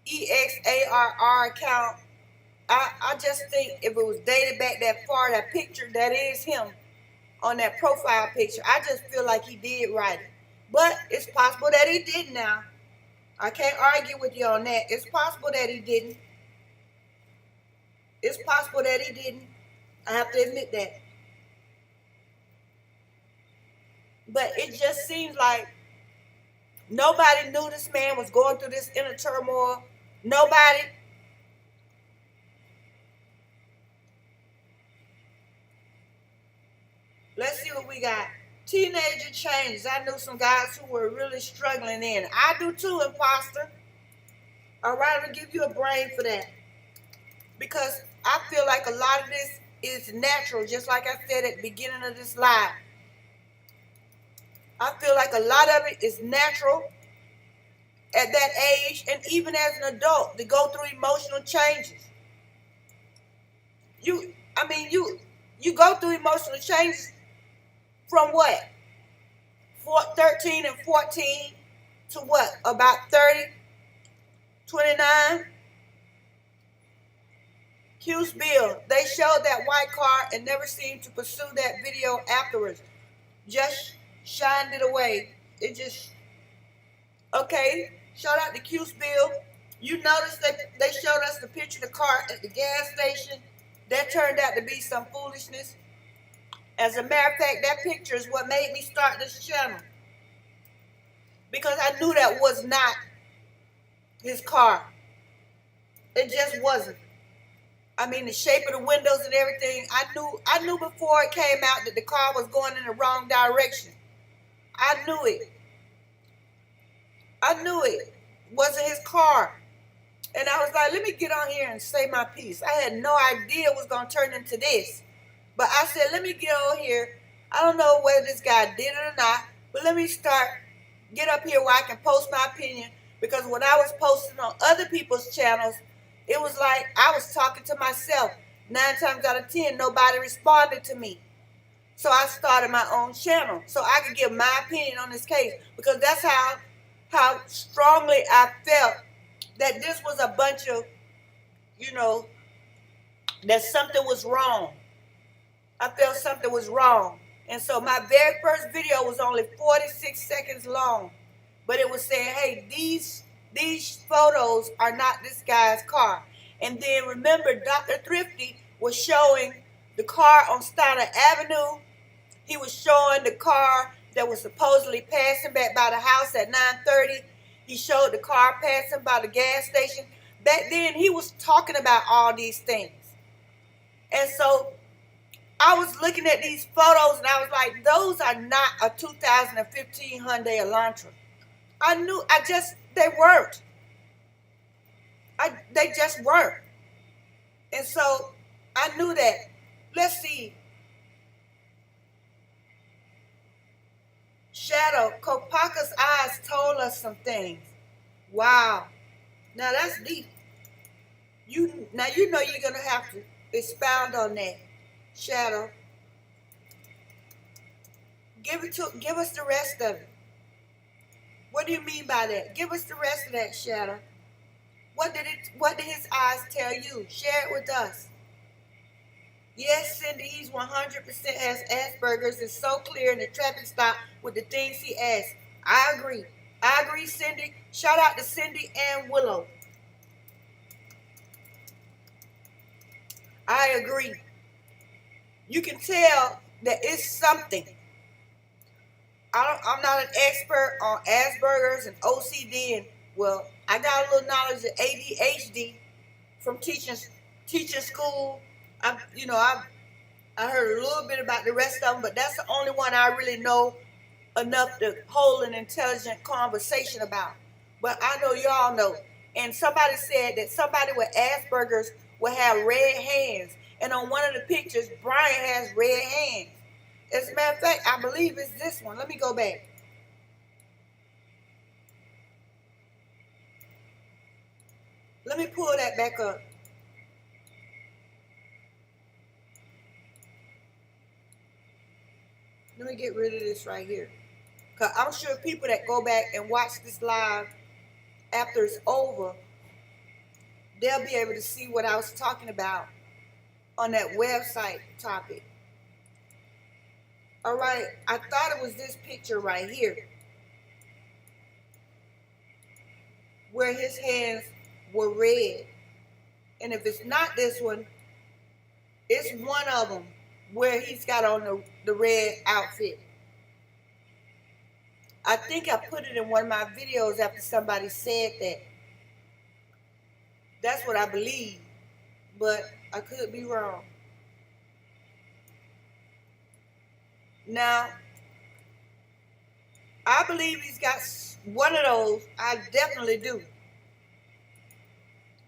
EXARR account. I just think if it was dated back that far, that picture, that is him on that profile picture. I just feel like he did write it. But it's possible that he didn't now. I can't argue with you on that. It's possible that he didn't. It's possible that he didn't. I have to admit that. But it just seems like nobody knew this man was going through this inner turmoil. Nobody. we got? Teenager changes. I knew some guys who were really struggling in. I do too, imposter. All right, I'm going to give you a brain for that. Because I feel like a lot of this is natural, just like I said at the beginning of this live. I feel like a lot of it is natural at that age, and even as an adult, to go through emotional changes. You go through emotional changes from what? 13 and 14 to what? About 30, 29? Q's Bill, they showed that white car and never seemed to pursue that video afterwards. Just shined it away. It just, okay, shout out to Q's Bill. You noticed that they showed us the picture of the car at the gas station. That turned out to be some foolishness. As a matter of fact, that picture is what made me start this channel. Because I knew that was not his car. It just wasn't. I mean, the shape of the windows and everything, I knew before it came out that the car was going in the wrong direction. I knew it. I knew it wasn't his car. And I was like, let me get on here and say my piece. I had no idea it was going to turn into this. But I said, let me get on here. I don't know whether this guy did it or not, but let me get up here where I can post my opinion. Because when I was posting on other people's channels, it was like I was talking to myself. 9 times out of 10, nobody responded to me. So I started my own channel so I could give my opinion on this case. Because that's how strongly I felt that this was a bunch of, that something was wrong. I felt something was wrong. And so my very first video was only 46 seconds long. But it was saying, hey, these photos are not this guy's car. And then remember, Dr. Thrifty was showing the car on Steiner Avenue. He was showing the car that was supposedly passing back by the house at 9:30. He showed the car passing by the gas station. Back then, he was talking about all these things. And so I was looking at these photos and I was like, those are not a 2015 Hyundai Elantra. They weren't. They just weren't. And so I knew that. Let's see. Shadow, Kopaka's eyes told us some things. Wow. Now that's deep. You know you're going to have to expound on that. Shadow. Give us the rest of it. What do you mean by that? Give us the rest of that, Shadow. What did his eyes tell you? Share it with us. Yes, Cindy, he's 100% has Asperger's. It's so clear in the traffic stop with the things he asked. I agree. I agree, Cindy. Shout out to Cindy and Willow. I agree. You can tell that it's something. I'm not an expert on Asperger's and OCD, and well, I got a little knowledge of ADHD from teaching school. I heard a little bit about the rest of them, but that's the only one I really know enough to hold an intelligent conversation about. But I know y'all know. And somebody said that somebody with Asperger's will have red hands. And on one of the pictures, Brian has red hands. As a matter of fact, I believe it's this one. Let me go back. Let me pull that back up. Let me get rid of this right here. Because I'm sure people that go back and watch this live after it's over, they'll be able to see what I was talking about on that website topic. All right, I thought it was this picture right here where his hands were red. And if it's not this one, it's one of them where he's got on the red outfit. I think I put it in one of my videos after somebody said that. That's what I believe, but I could be wrong. Now, I believe he's got one of those. I definitely do.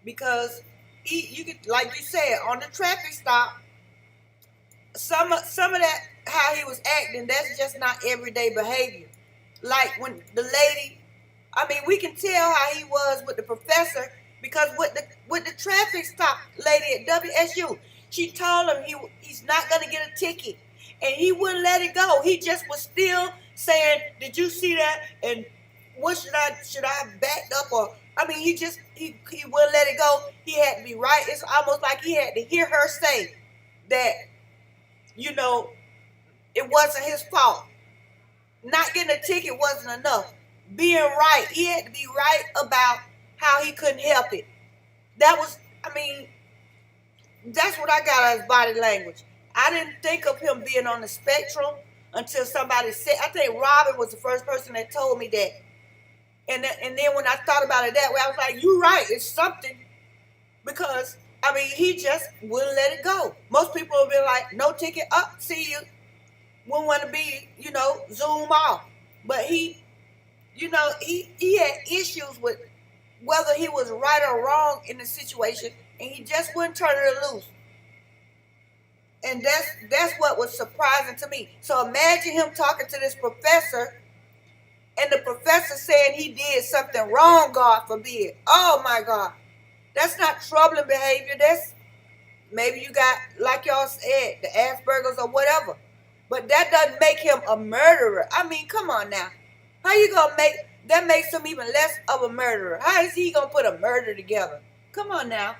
Because you could, like you said, on the traffic stop, some of that how he was acting, that's just not everyday behavior. Like when the lady, I mean, we can tell how he was with the professor because with the traffic stop lady at WSU, she told him he's not gonna get a ticket, and he wouldn't let it go. He just was still saying, "Did you see that?" And what should I have backed up or? I mean, he wouldn't let it go. He had to be right. It's almost like he had to hear her say that, you know, it wasn't his fault. Not getting a ticket wasn't enough. Being right, he had to be right about how he couldn't help it. That was, I mean, that's what I got as body language. I didn't think of him being on the spectrum until somebody said, I think Robin was the first person that told me that. And then when I thought about it that way, I was like, you're right, it's something. Because, I mean, he just wouldn't let it go. Most people would be like, no ticket, up, see you. Wouldn't want to be, zoom off. But he had issues with whether he was right or wrong in the situation, and he just wouldn't turn it loose. And that's what was surprising to me. So imagine him talking to this professor, and the professor saying he did something wrong, God forbid. Oh my God. That's not troubling behavior. That's maybe you got, like y'all said, the Asperger's or whatever. But that doesn't make him a murderer. I mean, come on now. How you gonna make that makes him even less of a murderer? How is he gonna put a murder together? Come on now.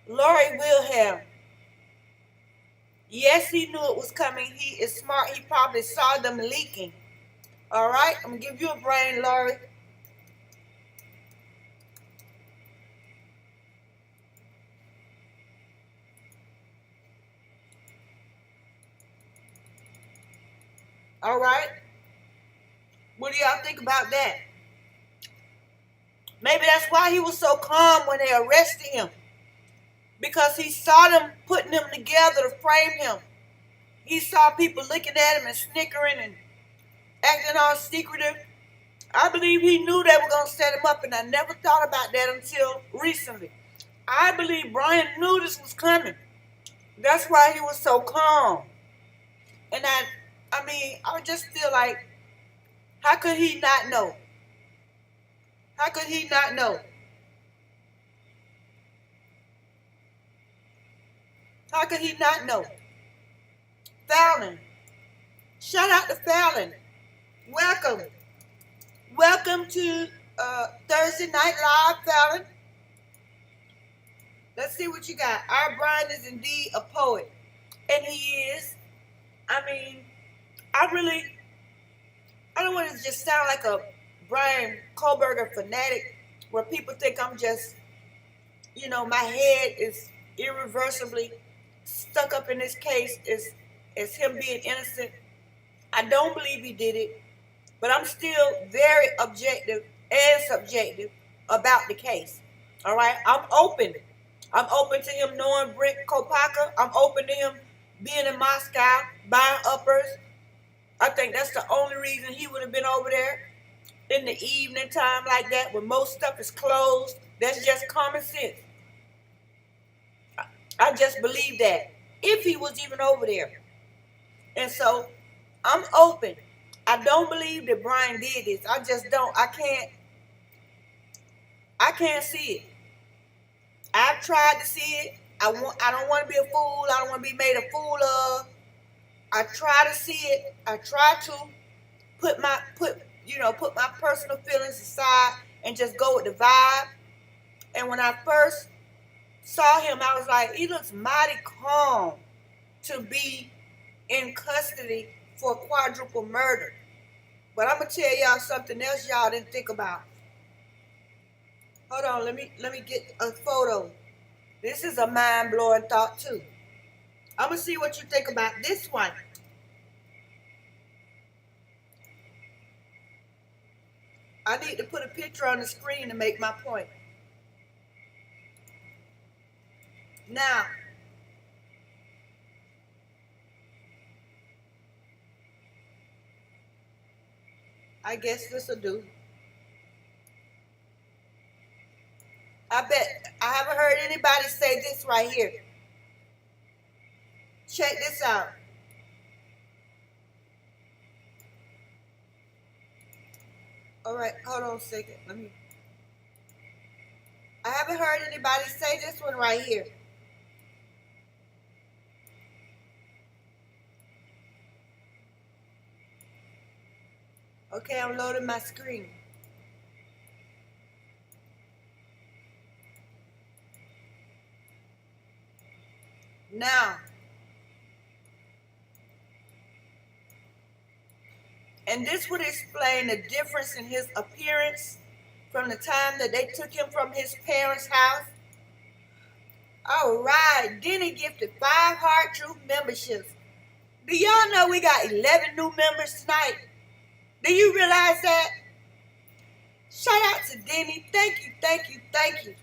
Lori Wilhelm. Yes, he knew it was coming. He is smart. He probably saw them leaking. All right, I'm gonna give you a brain, Lori. All right. What do y'all think about that? Maybe that's why he was so calm when they arrested him. Because he saw them putting him together to frame him. He saw people looking at him and snickering and acting all secretive. I believe he knew they were going to set him up, and I never thought about that until recently. I believe Brian knew this was coming. That's why he was so calm. And I just feel like, how could he not know? How could he not know? How could he not know? Fallon. Shout out to Fallon. Welcome. Welcome to Thursday Night Live, Fallon. Let's see what you got. Our Brian is indeed a poet. And he is. I mean, I don't want to just sound like a Brian Kohberger fanatic where people think I'm just, my head is irreversibly stuck up in this case as him being innocent. I don't believe he did it, but I'm still very objective and subjective about the case. All right, I'm open. I'm open to him knowing Brent Kopaka. I'm open to him being in Moscow, buying uppers. I think that's the only reason he would have been over there in the evening time like that when most stuff is closed. That's just common sense. I just believe that. If he was even over there. And so I'm open. I don't believe that Brian did this. I just don't. I can't see it. I've tried to see it. I don't want to be a fool. I don't want to be made a fool of. I try to see it. I try to put my personal feelings aside and just go with the vibe. And when I first saw him, I was like, he looks mighty calm to be in custody for quadruple murder. But I'm gonna tell y'all something else y'all didn't think about. Hold on, let me get a photo. This is a mind-blowing thought too. I'm gonna see what you think about this one. I need to put a picture on the screen to make my point. Now, I guess this will do. I bet I haven't heard anybody say this right here. Check this out. All right, hold on a second. I haven't heard anybody say this one right here. Okay, I'm loading my screen. Now, and this would explain the difference in his appearance from the time that they took him from his parents' house. All right, Denny gifted 5 Heart Truth memberships. Do y'all know we got 11 new members tonight? Do you realize that? Shout out to Denny. Thank you, thank you, thank you.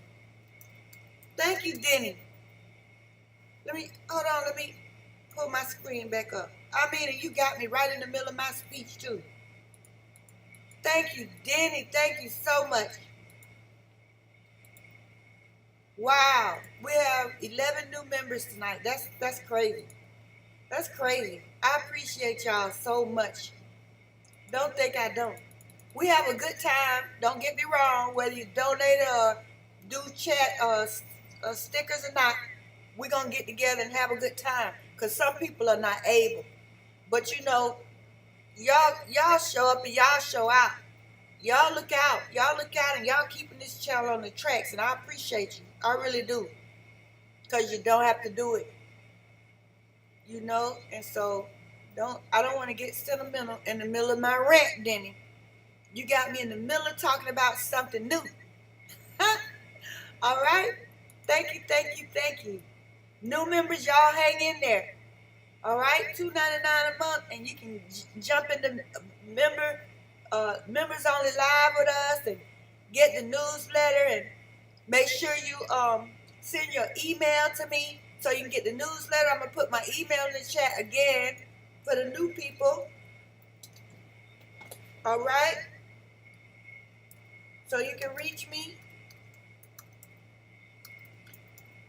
Thank you, Denny. Let me pull my screen back up. I mean, you got me right in the middle of my speech, too. Thank you, Denny. Thank you so much. Wow. We have 11 new members tonight. That's crazy. That's crazy. I appreciate y'all so much. Don't think I don't. We have a good time. Don't get me wrong. Whether you donate or do chat stickers or not, we're going to get together and have a good time. Because some people are not able. But you know, y'all show up and y'all show out. Y'all look out. Y'all look out and y'all keeping this channel on the tracks. And I appreciate you. I really do. Because you don't have to do it. You know? And so, I don't want to get sentimental in the middle of my rant, Denny. You got me in the middle of talking about something new. All right? Thank you, thank you, thank you. New members, y'all hang in there. All right? $2.99 a month, and you can jump into members only live with us and get the newsletter, and make sure you send your email to me so you can get the newsletter. I'm going to put my email in the chat again for the new people. All right? So you can reach me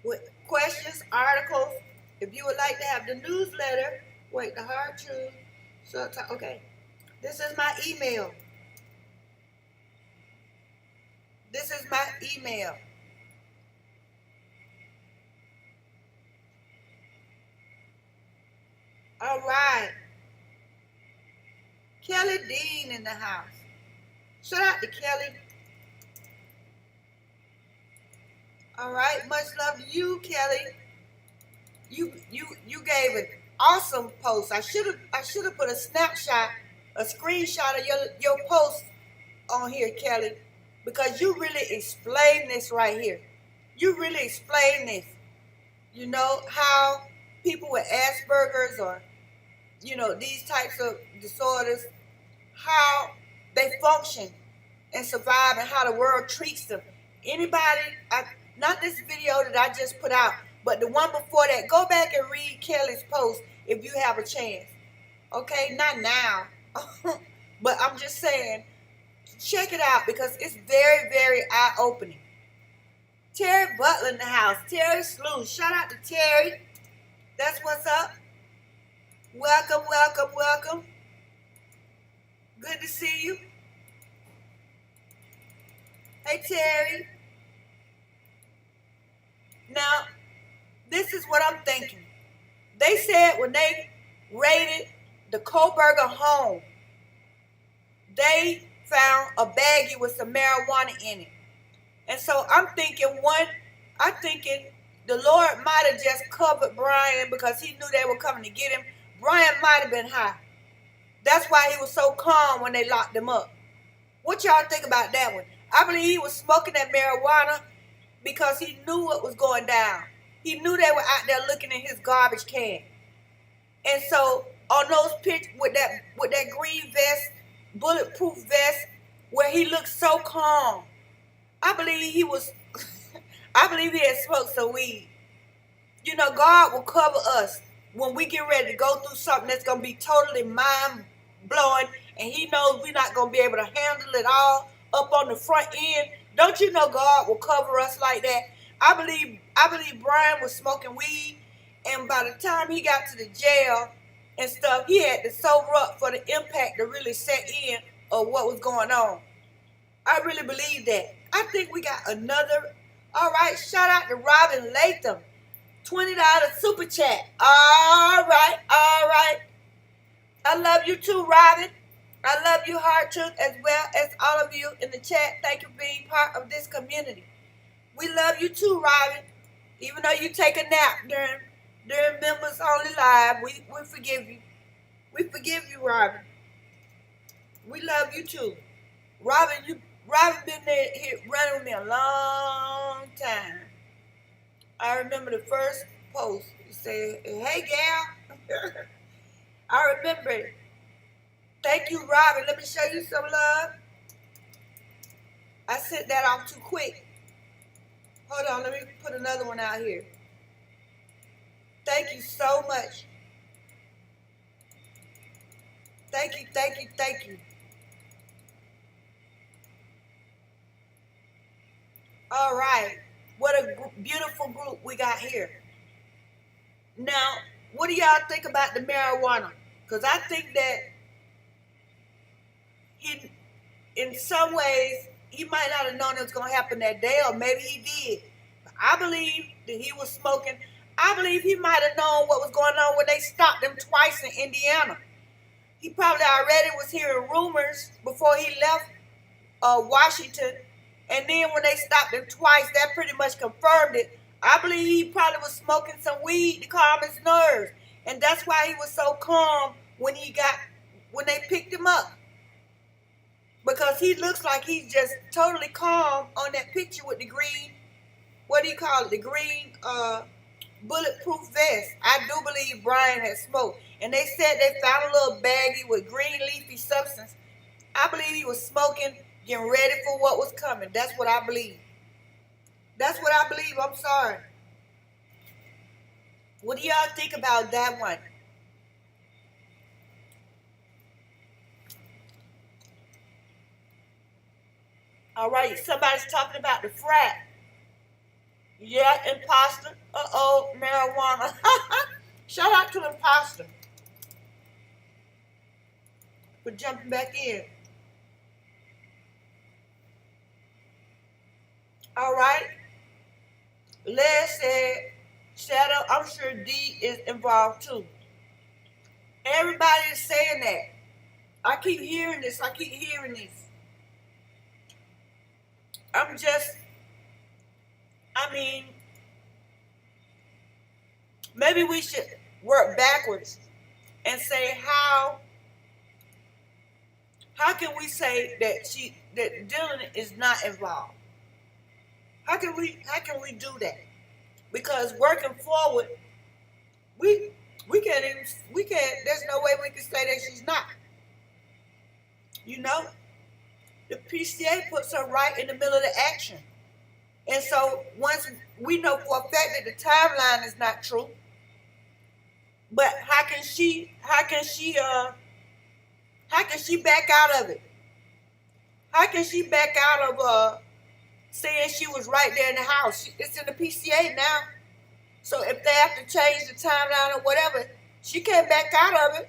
with questions, articles. If you would like to have the newsletter, wait, the hard truth. So, okay. This is my email. This is my email. All right. Kelly Dean in the house. Shout out to Kelly. All right. Much love to you, Kelly. You gave an awesome post. I should have put a snapshot, a screenshot of your post on here, Kelly, because you really explain this right here. You really explain this. You know how people with Asperger's or these types of disorders, how they function and survive, and how the world treats them. Anybody, not this video that I just put out, but the one before that, go back and read Kelly's post if you have a chance. Okay, not now. But I'm just saying, check it out because it's very, very eye-opening. Terry Butler in the house. Terry Slew. Shout out to Terry. That's what's up. Welcome, welcome, welcome. Good to see you. Hey, Terry. Now, this is what I'm thinking. They said when they raided the Kohberger home, they found a baggie with some marijuana in it. And so I'm thinking the Lord might have just covered Brian because he knew they were coming to get him. Brian might have been high. That's why he was so calm when they locked him up. What y'all think about that one? I believe he was smoking that marijuana because he knew what was going down. He knew they were out there looking in his garbage can. And so on those pictures with that green vest, bulletproof vest, where he looked so calm. I believe he was, I believe he had smoked some weed. You know, God will cover us when we get ready to go through something that's going to be totally mind blowing, and he knows we're not going to be able to handle it all up on the front end. Don't you know God will cover us like that? I believe Brian was smoking weed, and by the time he got to the jail and stuff, he had to sober up for the impact to really set in of what was going on. I really believe that. I think we got another. All right, shout out to Robin Latham. $20 super chat. All right, all right. I love you too, Robin. I love you, Heart Truth, as well as all of you in the chat. Thank you for being part of this community. We love you too, Robin. Even though you take a nap during Members Only Live, we forgive you. We forgive you, Robin. We love you too. Robin been there here running with me a long time. I remember the first post. He said, "Hey, gal." I remember it. Thank you, Robin. Let me show you some love. I sent that off too quick. Hold on, let me put another one out here. Thank you so much. Thank you, thank you, thank you. All right. What a beautiful group we got here. Now, what do y'all think about the marijuana? Because I think that he, in some ways, he might not have known it was going to happen that day, or maybe he did. But I believe that he was smoking. I believe he might have known what was going on when they stopped him twice in Indiana. He probably already was hearing rumors before he left Washington. And then when they stopped him twice, that pretty much confirmed it. I believe he probably was smoking some weed to calm his nerves. And that's why he was so calm when they picked him up. Because he looks like he's just totally calm on that picture with the green, what do you call it? The green bulletproof vest. I do believe Brian had smoked. And they said they found a little baggie with green leafy substance. I believe he was smoking, getting ready for what was coming. That's what I believe. That's what I believe. I'm sorry. What do y'all think about that one? All right, somebody's talking about the frat. Yeah, imposter. Uh-oh, marijuana. Shout out to imposter for jumping back in. All right. Les said, Shadow, I'm sure D is involved too. Everybody is saying that. I keep hearing this. I mean, maybe we should work backwards and say how can we say that Dylan is not involved? How can we do that? Because working forward, we can't there's no way we can say that she's not. You know? The PCA puts her right in the middle of the action. And so once we know for a fact that the timeline is not true, but how can she back out of it? How can she back out of saying she was right there in the house? It's in the PCA now. So if they have to change the timeline or whatever, she can't back out of it.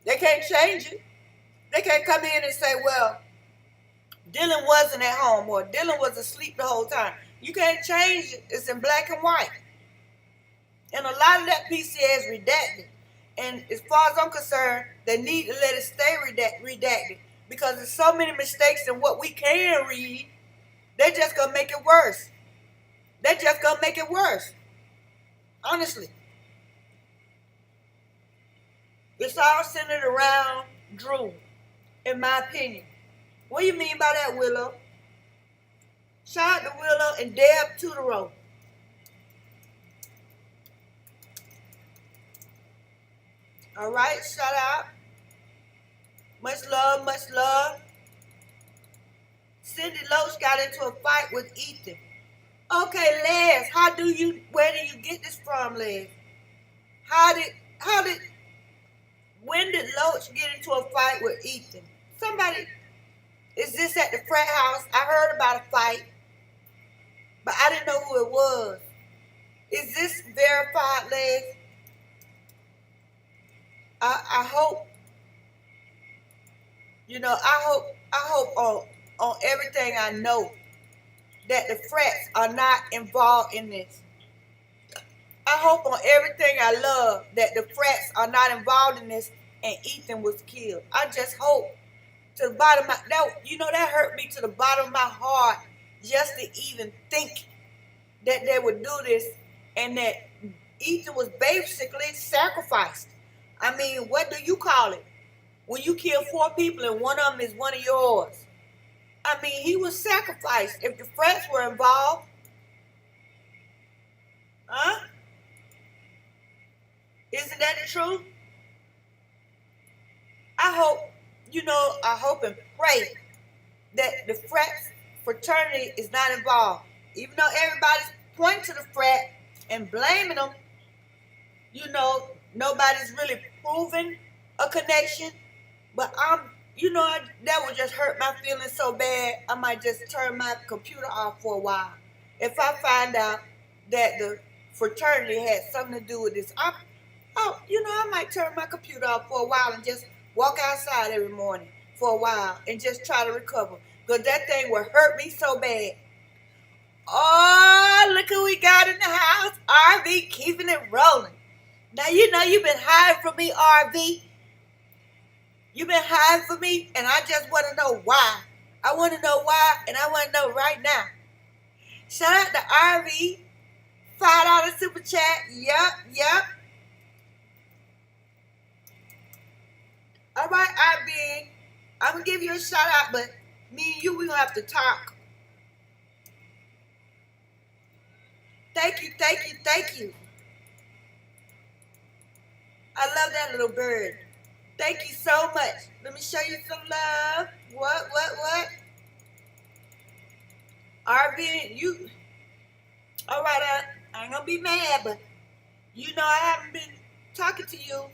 They can't change it. They can't come in and say, well, Dylan wasn't at home or Dylan was asleep the whole time. You can't change it. It's in black and white. And a lot of that PCA is redacted. And as far as I'm concerned, they need to let it stay redacted. Because there's so many mistakes in what we can read, they're just going to make it worse. They're just going to make it worse. Honestly. It's all centered around Drew, in my opinion. What do you mean by that, Willow? Shout out to Willow and Deb Tudoro. All right, shout out. Much love, much love. Cindy Loach got into a fight with Ethan. Okay, Les, where do you get this from, Les? How did, when did Loach get into a fight with Ethan? Somebody, is this at the frat house? I heard about a fight, but I didn't know who it was. Is this verified, Les? I hope, I hope on everything I know that the frats are not involved in this. I hope on everything I love that the frats are not involved in this and Ethan was killed. I just hope to the bottom of that hurt me to the bottom of my heart just to even think that they would do this and that Ethan was basically sacrificed. I mean, what do you call it? When you kill 4 people and one of them is one of yours. I mean, he was sacrificed. If the frats were involved, huh? Isn't that the truth? I hope and pray that the frat fraternity is not involved. Even though everybody's pointing to the frat and blaming them, nobody's really proven a connection. But that would just hurt my feelings so bad, I might just turn my computer off for a while. If I find out that the fraternity had something to do with this, I might turn my computer off for a while and just walk outside every morning for a while and just try to recover. Because that thing would hurt me so bad. Oh, look who we got in the house. RV keeping it rolling. Now, you've been hiding from me, RV. You've been hiding from me, and I just want to know why. I want to know why, and I want to know right now. Shout out to RV. $5 super chat. Yep. All right, RV. I'm going to give you a shout out, but me and you, we're going to have to talk. Thank you. I love that little bird. Thank you so much. Let me show you some love. What? RV, you. All right, I ain't going to be mad, but I haven't been talking to you.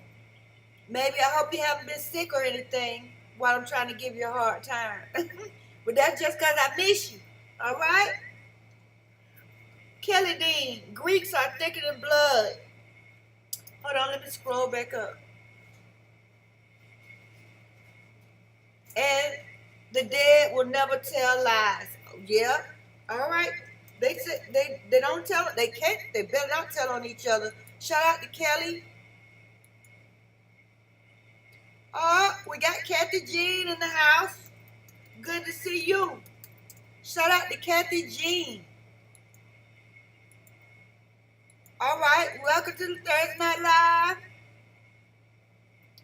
Maybe I hope you haven't been sick or anything while I'm trying to give you a hard time. But that's just because I miss you. All right? Kelly Dean, Greeks are thicker than blood. Hold on, let me scroll back up. And the dead will never tell lies. Yeah, all right. They said they don't tell. They can't. They better not tell on each other. Shout out to Kelly. Oh, we got Kathy Jean in the house. Good to see you. Shout out to Kathy Jean. All right, welcome to the Thursday Night Live.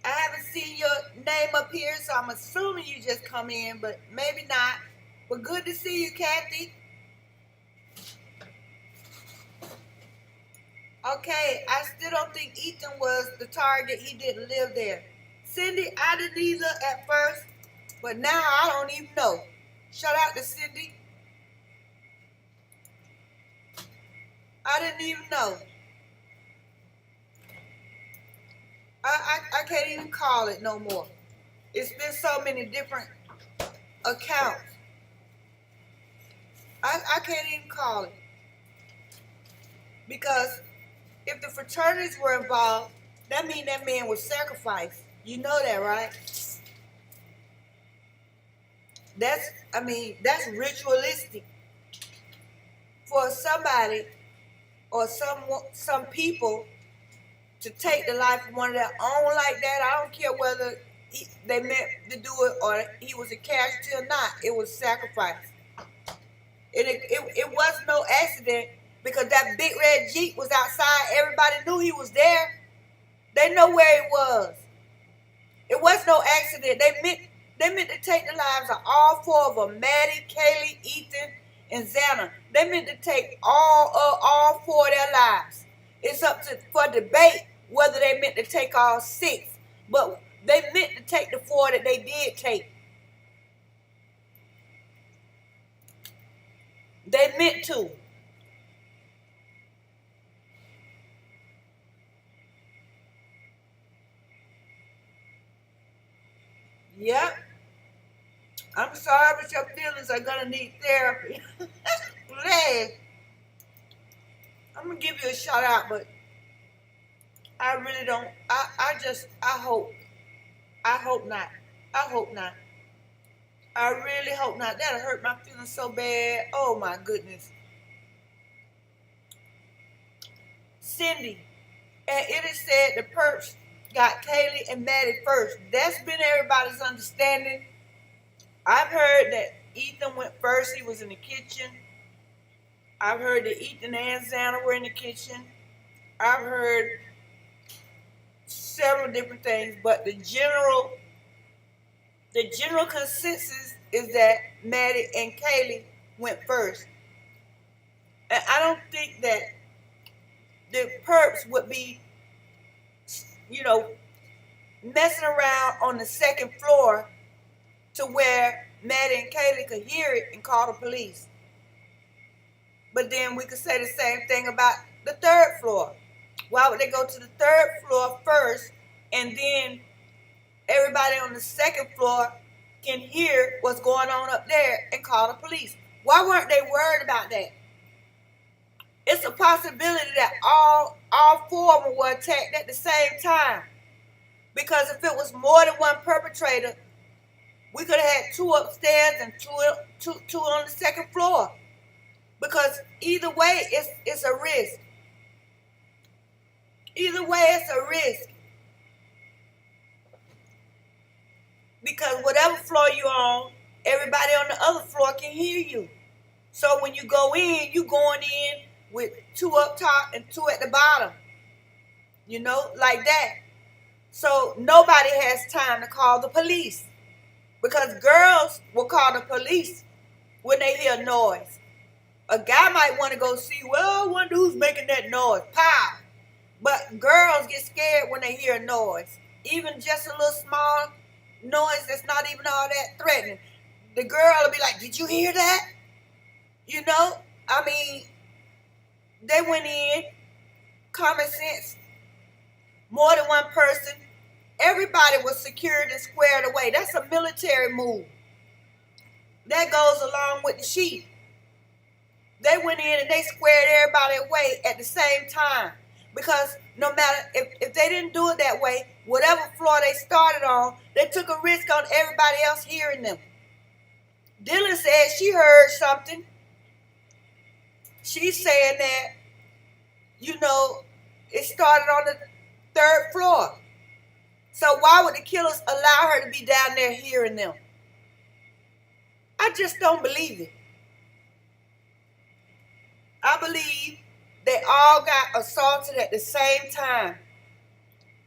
I haven't seen your name up here, so I'm assuming you just come in, but maybe not. But good to see you, Kathy. Okay, I still don't think Ethan was the target. He didn't live there. Cindy, I didn't either at first, but now I don't even know. Shout out to Cindy. I didn't even know. I can't even call it no more. It's been so many different accounts. I can't even call it. Because if the fraternities were involved, that means that man was sacrificed. You know that, right? That's ritualistic. For somebody or some people to take the life of one of their own like that, I don't care whether they meant to do it or he was a casualty or not. It was sacrifice. It was no accident because that big red Jeep was outside. Everybody knew he was there. They know where he was. It was no accident. They meant to take the lives of all 4 of them: Maddie, Kaylee, Ethan, and Xana. They meant to take all 4 of their lives. It's up for debate whether they meant to take all 6, but they meant to take the 4 that they did take. They meant to. Yep. I'm sorry, but your feelings are gonna need therapy. Glad. I'm gonna give you a shout out, but I really don't. I hope. I hope not. I hope not. I really hope not. That'll hurt my feelings so bad. Oh my goodness. Cindy, and it is said the perps got Kaylee and Maddie first. That's been everybody's understanding. I've heard that Ethan went first. He was in the kitchen. I've heard that Ethan and Xana were in the kitchen. I've heard several different things, but the general consensus is that Maddie and Kaylee went first. And I don't think that the perps would be, messing around on the second floor to where Maddie and Kaylee could hear it and call the police. But then we could say the same thing about the third floor. Why would they go to the third floor first and then everybody on the second floor can hear what's going on up there and call the police? Why weren't they worried about that? It's a possibility that all four of them were attacked at the same time. Because if it was more than one perpetrator, we could have had two upstairs and two on the second floor. Because either way, it's a risk. Either way, it's a risk. Because whatever floor you're on, everybody on the other floor can hear you. So when you go in, you going in with two up top and two at the bottom. Like that. So nobody has time to call the police. Because girls will call the police when they hear noise. A guy might want to go see, well, I wonder who's making that noise. Pow! But girls get scared when they hear a noise. Even just a little small noise that's not even all that threatening. The girl will be like, did you hear that? They went in, common sense, more than one person. Everybody was secured and squared away. That's a military move. That goes along with the sheep. They went in and they squared everybody away at the same time. Because no matter if they didn't do it that way, whatever floor they started on, they took a risk on everybody else hearing them. Dylan said she heard something. She's saying that, it started on the third floor. So why would the killers allow her to be down there hearing them? I just don't believe it. I believe they all got assaulted at the same time.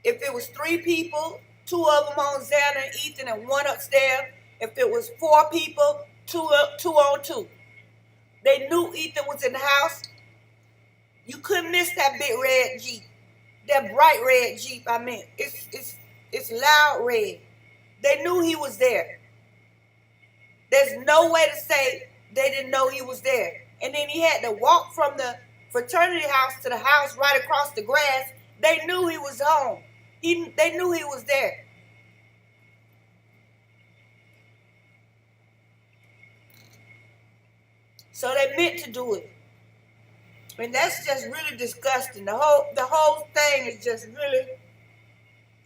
If it was 3 people, 2 of them on Xana and Ethan and 1 upstairs. If it was 4 people, 2 on 2. They knew Ethan was in the house. You couldn't miss that big red Jeep. That bright red Jeep, it's loud red. They knew he was there. There's no way to say they didn't know he was there. And then he had to walk from the fraternity house to the house right across the grass. They knew he was home. They knew he was there. So they meant to do it. And that's just really disgusting. The whole thing is just really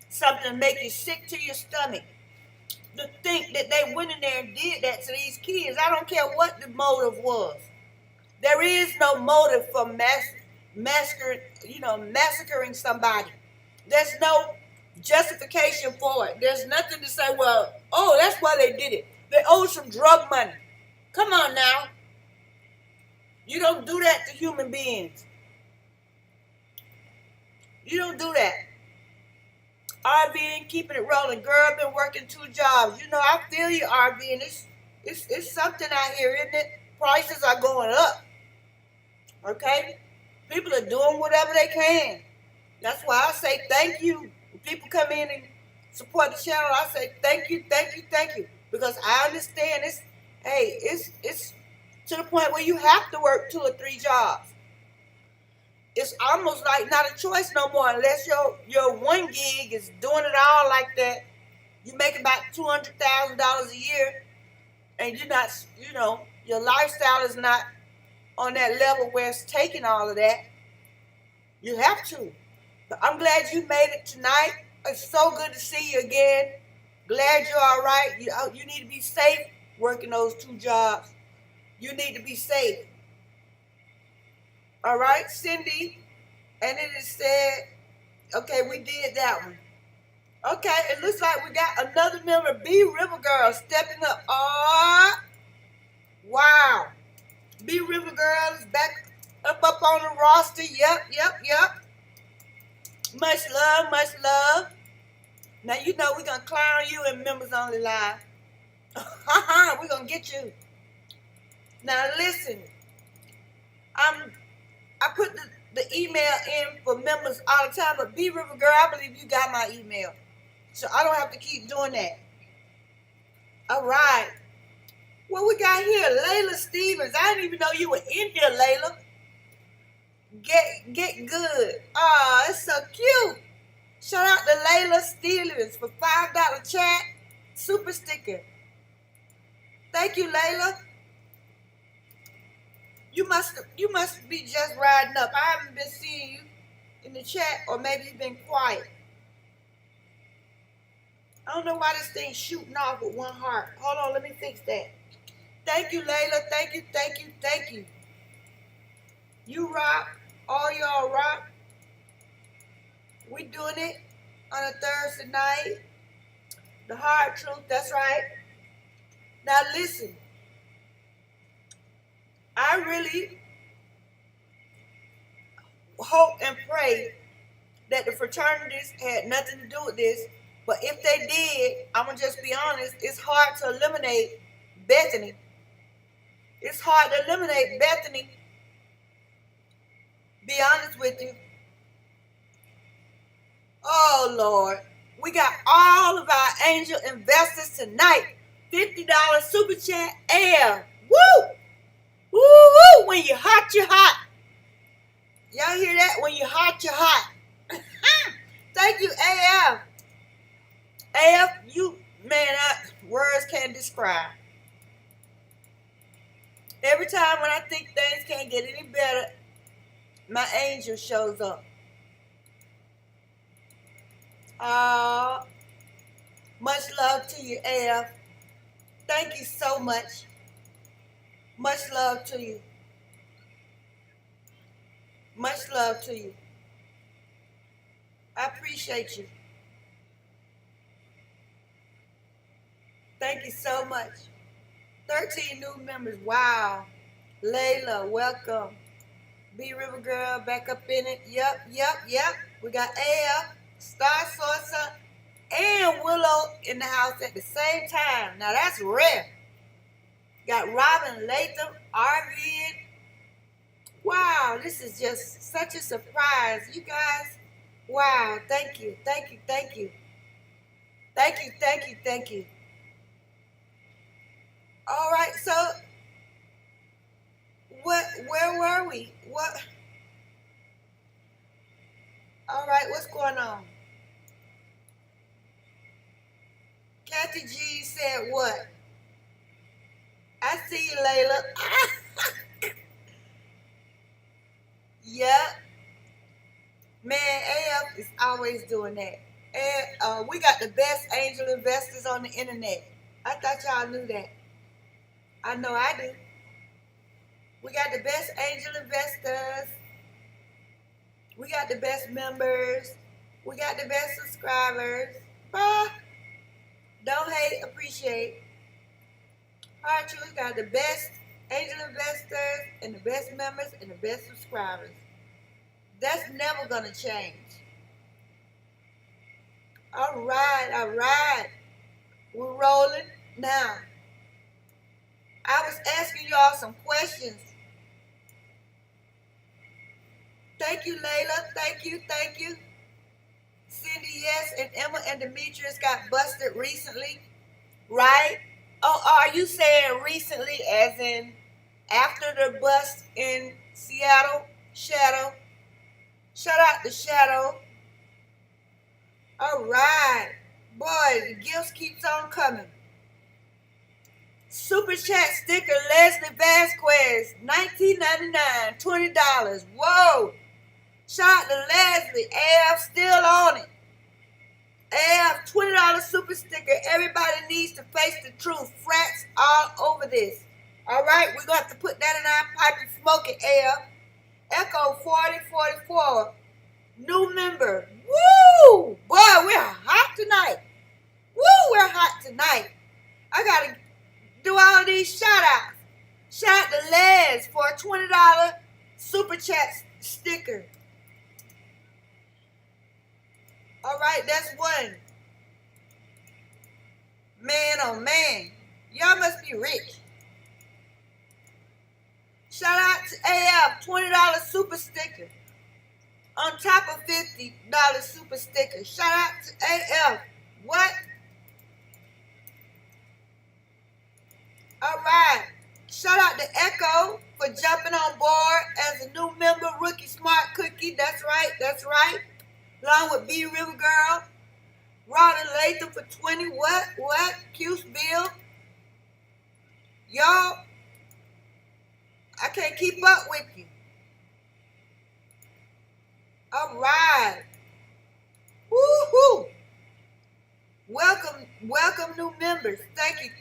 something to make you sick to your stomach. To think that they went in there and did that to these kids. I don't care what the motive was. There is no motive for massacring somebody. There's no justification for it. There's nothing to say, well, that's why they did it. They owe some drug money. Come on now. You don't do that to human beings. You don't do that. RV, keeping it rolling. Girl, been working 2 jobs. I feel you, RV, and it's something out here, isn't it? Prices are going up. Okay? People are doing whatever they can. That's why I say thank you. When people come in and support the channel, I say thank you, thank you, thank you. Because I understand it's to the point where you have to work 2 or 3 jobs. It's almost like not a choice no more unless your one gig is doing it all like that. You make about $200,000 a year, and you're not, your lifestyle is not on that level where it's taking all of that. You have to. But I'm glad you made it tonight. It's so good to see you again. Glad you're all right. You need to be safe working those 2 jobs. You need to be safe. All right, Cindy. And it is said, okay, we did that one. Okay, it looks like we got another member, B River Girl, stepping up. Oh, wow. B River Girl is back up on the roster. Yep. Much love, much love. Now, you know we're going to clown you in Members Only Live. We're going to get you. Now, listen. I put the email in for members all the time, but B River Girl, I believe you got my email. So I don't have to keep doing that. All right. What we got here? Layla Stevens. I didn't even know you were in here, Layla. Get good. Oh, it's so cute. Shout out to Layla Stevens for $5 chat. Super sticker. Thank you, Layla. You must be just riding up. I haven't been seeing you in the chat, or maybe you've been quiet. I don't know why this thing's shooting off with one heart. Hold on, let me fix that. Thank you, Layla. Thank you. You rock. All y'all rock. We doing it on a Thursday night. The hard truth, that's right. Now listen. I really hope and pray that the fraternities had nothing to do with this. But if they did, I'm going to just be honest, it's hard to eliminate Bethany. It's hard to eliminate Bethany. Be honest with you. Oh, Lord. We got all of our angel investors tonight. $50 super chat. Air. Woo! Woo, woo. When you're hot, you're hot. Y'all hear that? When you're hot, you're hot. Thank you, AF. AF, you, man, words can't describe. Every time when I think things can't get any better, my angel shows up. Much love to you, AF. Thank you so much. Much love to you. Much love to you. I appreciate you. Thank you so much. 13 new members. Wow. Layla, welcome. B River Girl, back up in it. Yep. We got AF, Star Saucer, and Willow in the house at the same time. Now that's rare. Got Robin Latham, Arvin. Wow, this is just such a surprise. You guys, wow, thank you. All right, so where were we? What? All right, what's going on? Kathy G said what? I see you, Layla. Yeah. Man, AF is always doing that. And we got the best angel investors on the internet. I thought y'all knew that. I know I do. We got the best angel investors. We got the best members. We got the best subscribers. Don't hate, appreciate. Alright, we got the best angel investors and the best members and the best subscribers. That's never gonna change. All right. We're rolling now. I was asking y'all some questions. Thank you, Layla. Thank you. Cindy, yes, and Emma and Demetrius got busted recently, right? Oh, are you saying recently as in after the bust in Seattle. Shadow. Shout out to Shadow. All right. Boy, the gifts keeps on coming. Super chat sticker Leslie Vasquez, $19.99, $20. Whoa. Shout out to Leslie. AF still on it. AF $20 super sticker. Everybody needs to face the truth. Frats all over this. All right, we're going to have to put that in our pipe and smoke it, AF. Echo 4044. New member. Woo! Boy, we're hot tonight. Woo, we're hot tonight. I got to do all these shout outs. Shout out to Les for a $20 super chat sticker. All right, that's one. Man, oh man. Y'all must be rich. Shout out to AF, $20 super sticker. On top of $50 super sticker. Shout out to AF. What? All right. Shout out to Echo for jumping on board as a new member, Rookie Smart Cookie. That's right. That's right. Along with B River Girl. Robin Latham for 20. What? Cuse Bill. Y'all, I can't keep up with you. All right. Woohoo. Welcome new members. Thank you.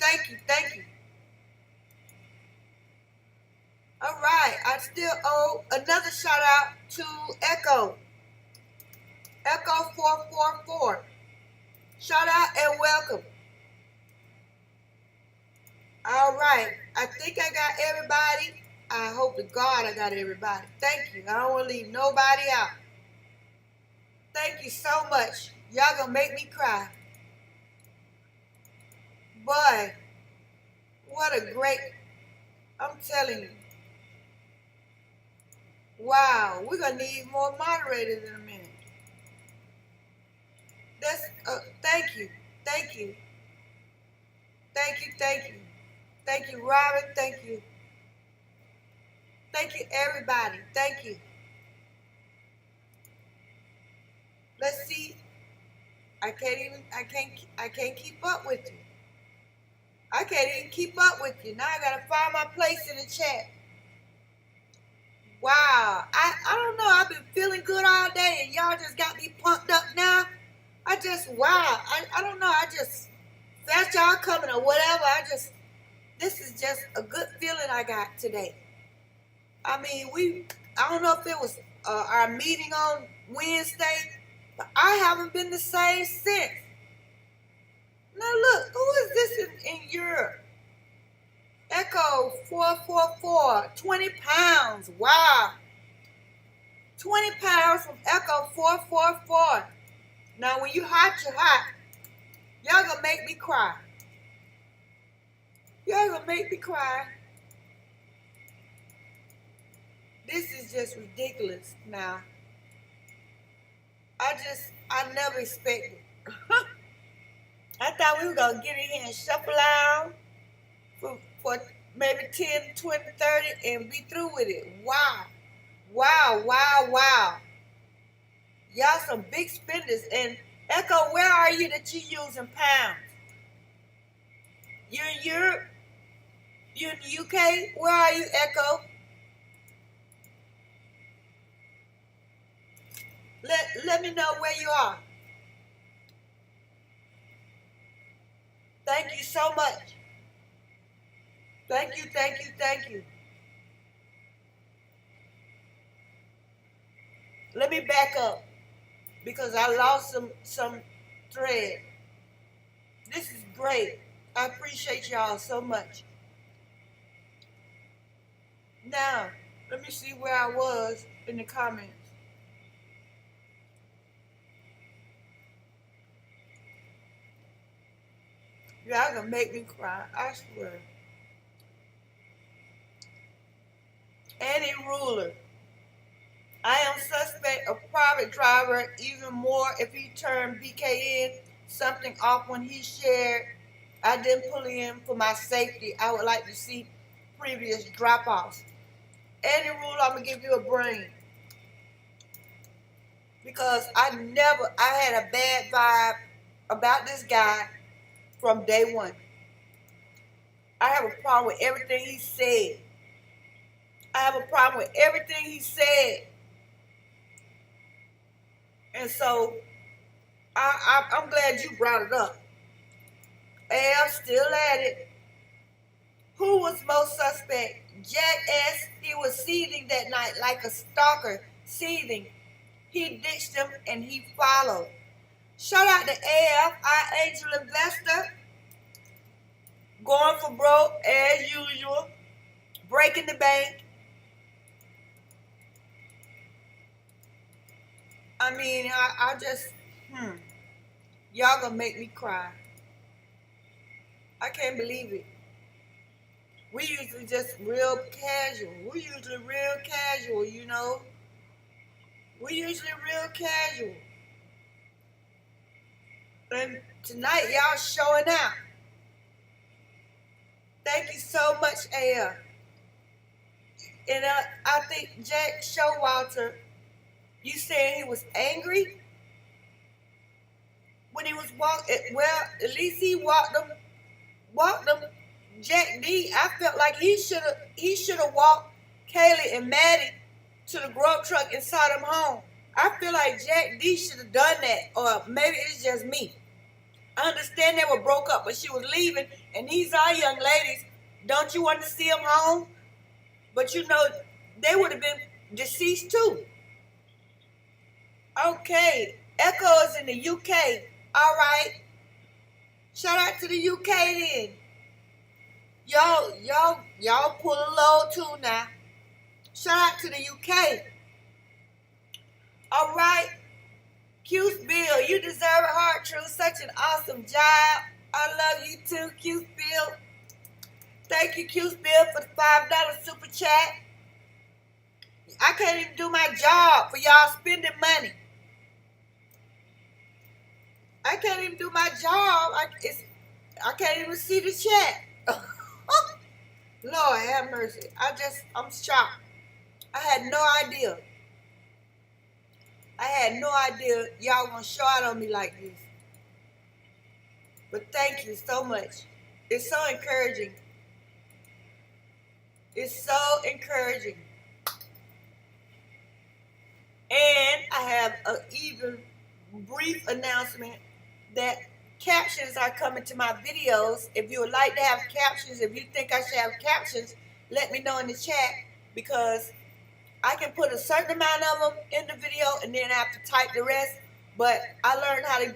All right. I still owe another shout out to Echo. Echo 444. Shout out and welcome. All right. I think I got everybody. I hope to God I got everybody. Thank you. I don't want to leave nobody out. Thank you so much. Y'all gonna make me cry. Boy, what a great, I'm telling you. Wow, we're gonna need more moderators in a minute. That's thank you. Thank you, Robin. Thank you, everybody. Thank you. Let's see. I can't keep up with you. I can't even keep up with you. Now I gotta find my place in the chat. Wow. I don't know. I've been feeling good all day and y'all just got me pumped up now. I don't know. I just felt y'all coming or whatever. This is just a good feeling I got today. I mean, I don't know if it was our meeting on Wednesday, but I haven't been the same since. Now look, who is this in Europe? Echo 444, 20 pounds. Wow. 20 pounds from Echo 444. Now when you hot, you're hot. Y'all gonna make me cry. This is just ridiculous now. I never expected. I thought we were going to get in here and shuffle around for maybe 10, 20, 30 and be through with it. Wow. Y'all some big spenders. And Echo, where are you that you using pounds? You're in Europe? You're in the UK? Where are you, Echo? Let me know where you are. Thank you so much. Thank you. Let me back up because I lost some thread. This is great. I appreciate y'all so much. Now, let me see where I was in the comments. Y'all gonna make me cry, I swear. Annie Ruler. I am suspect of private driver even more if he turned BKN something off when he shared. I didn't pull in for my safety. I would like to see previous drop-offs. Any rule, I'm gonna give you a brain. Because I had a bad vibe about this guy from day one. I have a problem with everything he said. I have a problem with everything he said. And so I'm glad you brought it up. And I'm still at it. Who was most suspect? Jack S. He was seething that night like a stalker, seething. He ditched him and he followed. Shout out to AF, our angel investor. Going for broke as usual. Breaking the bank. I mean, I just, y'all gonna make me cry. I can't believe it. We usually just real casual. We usually real casual, you know. We usually real casual. And tonight, y'all showing out. Thank you so much, AF. And I think Jack Showalter, you saying he was angry when he was walking. Well, at least he walked them. Jack D, I felt like he should have walked Kaylee and Maddie to the grub truck and saw them home. I feel like Jack D should have done that, or maybe it's just me. I understand they were broke up, but she was leaving, and these are young ladies. Don't you want to see them home? But you know, they would have been deceased too. Okay, Echo is in the UK. All right. Shout out to the UK then. Y'all pull a load too now. Shout out to the UK. All right. Cuse Bill, you deserve it, Heart Truth. Such an awesome job. I love you too, Cuse Bill. Thank you, Cuse Bill, for the $5 super chat. I can't even do my job for y'all spending money. I can't even do my job. I can't even see the chat. Lord have mercy. I'm shocked. I had no idea. Y'all gonna show out on me like this. But thank you so much. It's so encouraging. It's so encouraging. And I have an even brief announcement that captions are coming to my videos. If you would like to have captions, if you think I should have captions, let me know in the chat, because I can put a certain amount of them in the video and then I have to type the rest. But I learned how to,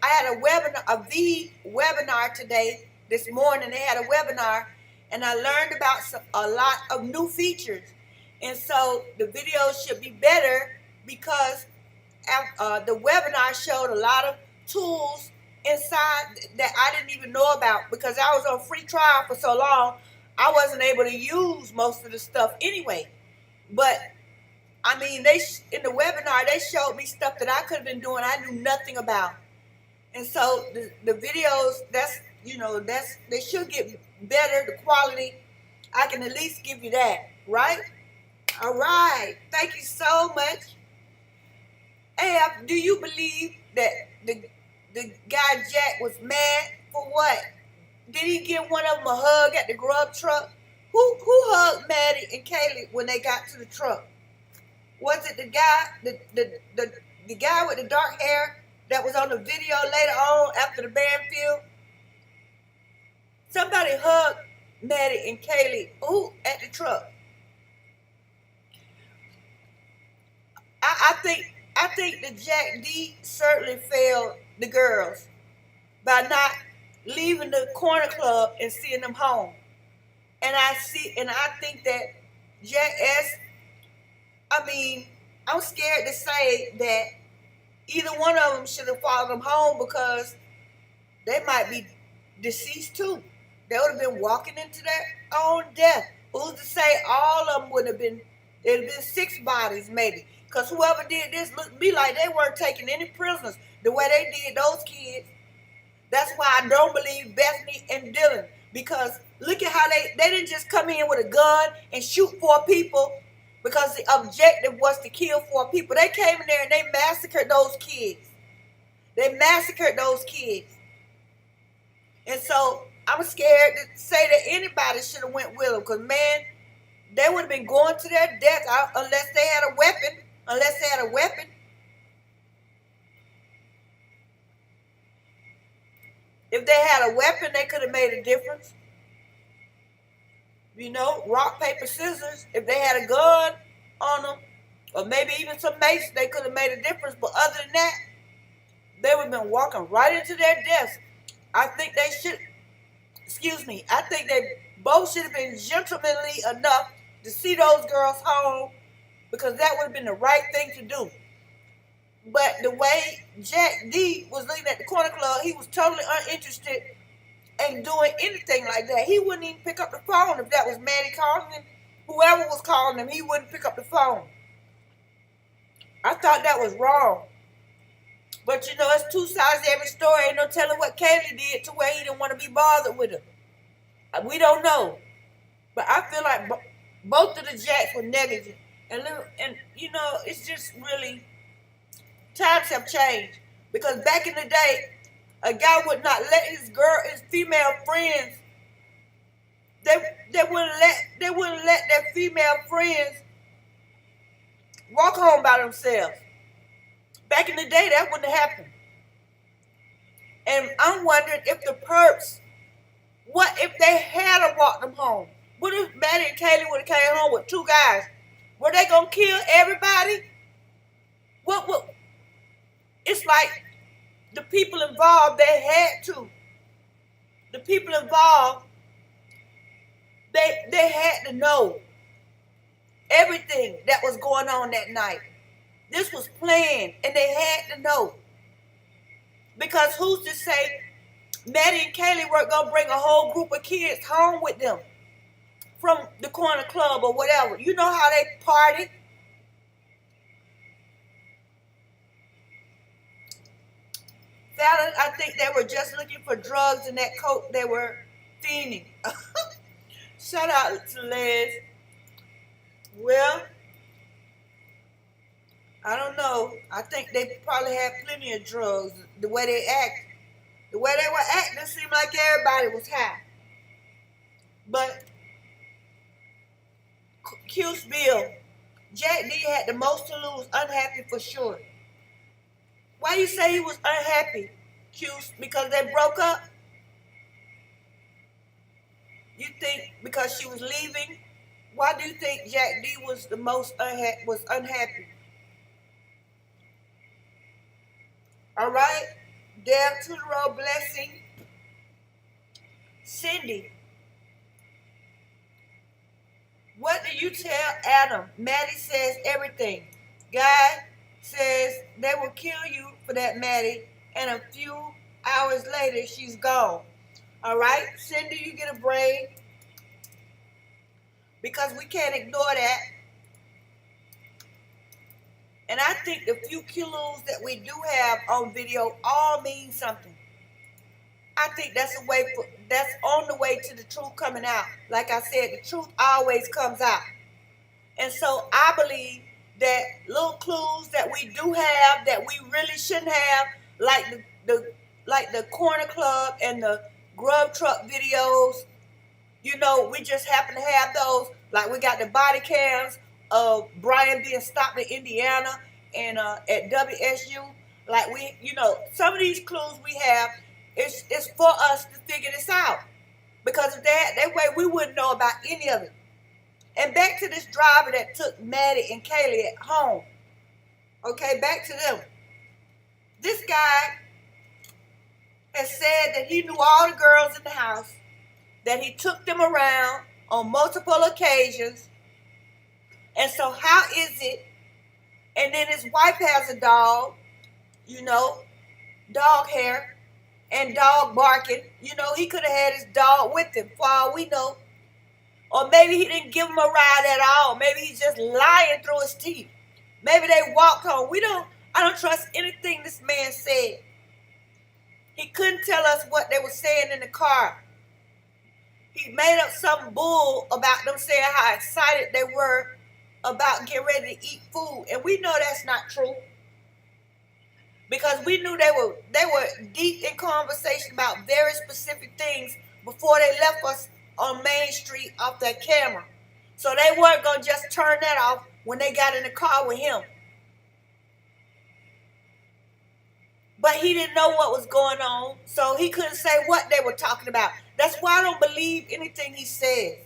I had a webinar today, this morning. They had a webinar and I learned about a lot of new features. And so the videos should be better because the webinar showed a lot of tools inside that I didn't even know about, because I was on free trial for so long. I wasn't able to use most of the stuff anyway. But I mean, in the webinar they showed me stuff that I could have been doing I knew nothing about. And so the videos, they should get better, the quality. I can at least give you that, right? All right. Thank you so much. AF, do you believe that the guy Jack was mad for what? Did he give one of them a hug at the grub truck? Who hugged Maddie and Kaylee when they got to the truck? Was it the guy, the guy with the dark hair that was on the video later on after the band field? Somebody hugged Maddie and Kaylee. Who at the truck? I think that Jack D certainly failed the girls by not leaving the corner club and seeing them home. And I think that Jack S, I'm scared to say that either one of them should have followed them home, because they might be deceased too. They would have been walking into their own death. Who's to say all of them would have been, it'd have been 6 bodies maybe. Because whoever did this looked to me like they weren't taking any prisoners the way they did those kids. That's why I don't believe Bethany and Dylan, because Look at how they didn't just come in with a gun and shoot 4 people because the objective was to kill 4 people. They came in there and they massacred those kids. They massacred those kids. And so I'm scared to say that anybody should have went with them, because, man, they would have been going to their death unless they had a weapon. Unless they had a weapon. If they had a weapon, they could have made a difference. You know, rock, paper, scissors. If they had a gun on them, or maybe even some mace, they could have made a difference. But other than that, they would have been walking right into their deaths. I think they should, I think they both should have been gentlemanly enough to see those girls home, because that would have been the right thing to do. But the way Jack D was looking at the corner club, he was totally uninterested in doing anything like that. He wouldn't even pick up the phone if that was Maddie calling him. Whoever was calling him, he wouldn't pick up the phone. I thought that was wrong. But you know, it's 2 sides to every story. Ain't no telling what Kaylee did to where he didn't want to be bothered with her. We don't know. But I feel like both of the Jacks were negligent. And you know, it's just really, times have changed. Because back in the day, a guy would not let his female friends, they wouldn't let their female friends walk home by themselves. Back in the day, that wouldn't happen. And I'm wondering if the perps, what if they had to walk them home? What if Maddie and Kaylee would have came home with 2 guys? Were they going to kill everybody? What? It's like the people involved, they had to. The people involved, they had to know everything that was going on that night. This was planned, and they had to know. Because who's to say Maddie and Kaylee weren't going to bring a whole group of kids home with them from the corner club or whatever? You know how they party. Fellas, I think they were just looking for drugs in that coke they were fiending. Shout out to Les. Well, I don't know. I think they probably had plenty of drugs. The way they were acting seemed like everybody was high. But Q's Bill, Jack D had the most to lose, unhappy for sure. Why you say he was unhappy, Q? Because they broke up? You think because she was leaving? Why do you think Jack D was the most unhappy? All right, Deb to the road, blessing. Cindy, what do you tell Adam? Maddie says everything. Guy says they will kill you for that, Maddie, and a few hours later she's gone. All right, Cindy, you get a break, because we can't ignore that. And I think the few clues that we do have on video all mean something. I think that's on the way to the truth coming out. Like I said, the truth always comes out. And so I believe that little clues that we do have that we really shouldn't have, like the corner club and the grub truck videos, you know, we just happen to have those. Like we got the body cams of Brian being stopped in Indiana and at WSU. Like we, you know, some of these clues we have, it's for us to figure this out. Because if that way we wouldn't know about any of it. And back to this driver that took Maddie and Kaylee at home. Okay, back to them. This guy has said that he knew all the girls in the house, that he took them around on multiple occasions. And so how is it? And then his wife has a dog, you know, dog hair and dog barking. You know, he could have had his dog with him for all we know. Or maybe he didn't give him a ride at all. Maybe he's just lying through his teeth. Maybe they walked home. I don't trust anything this man said. He couldn't tell us what they were saying in the car. He made up some bull about them saying how excited they were about getting ready to eat food. And we know that's not true. Because we knew they were deep in conversation about very specific things before they left us on Main Street off that camera. So they weren't going to just turn that off when they got in the car with him. But he didn't know what was going on, so he couldn't say what they were talking about. That's why I don't believe anything he says.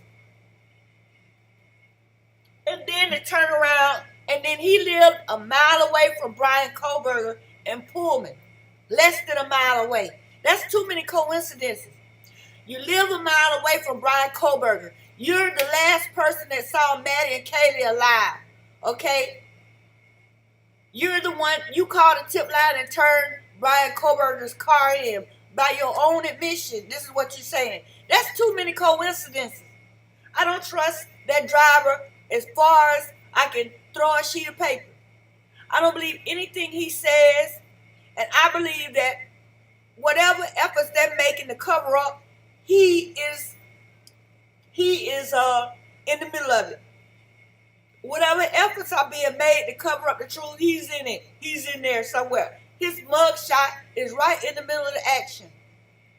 And then they turn around, and then he lived a mile away from Brian Kohberger in Pullman. Less than a mile away. That's too many coincidences. You live a mile away from Brian Kohberger. You're the last person that saw Maddie and Kaylee alive. Okay? You're the one, you called the tip line and turned Brian Kohberger's car in by your own admission. This is what you're saying. That's too many coincidences. I don't trust that driver as far as I can throw a sheet of paper. I don't believe anything he says, and I believe that whatever efforts they're making to cover up, he is in the middle of it. Whatever efforts are being made to cover up the truth, he's in it. He's in there somewhere. His mugshot is right in the middle of the action.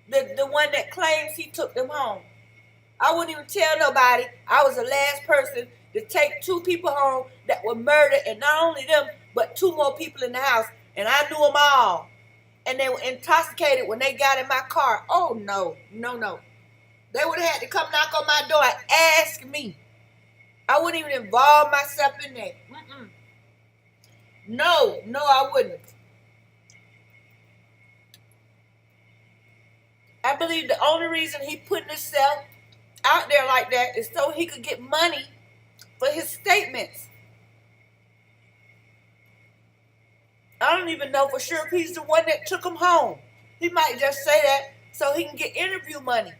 The one that claims he took them home. I wouldn't even tell nobody I was the last person to take 2 people home that were murdered, and not only them, but 2 more people in the house, and I knew them all. And they were intoxicated when they got in my car. Oh, no. They would have had to come knock on my door and ask me. I wouldn't even involve myself in that. No, I wouldn't. I believe the only reason he putting himself out there like that is so he could get money for his statements. I don't even know for sure if he's the one that took him home. He might just say that so he can get interview money.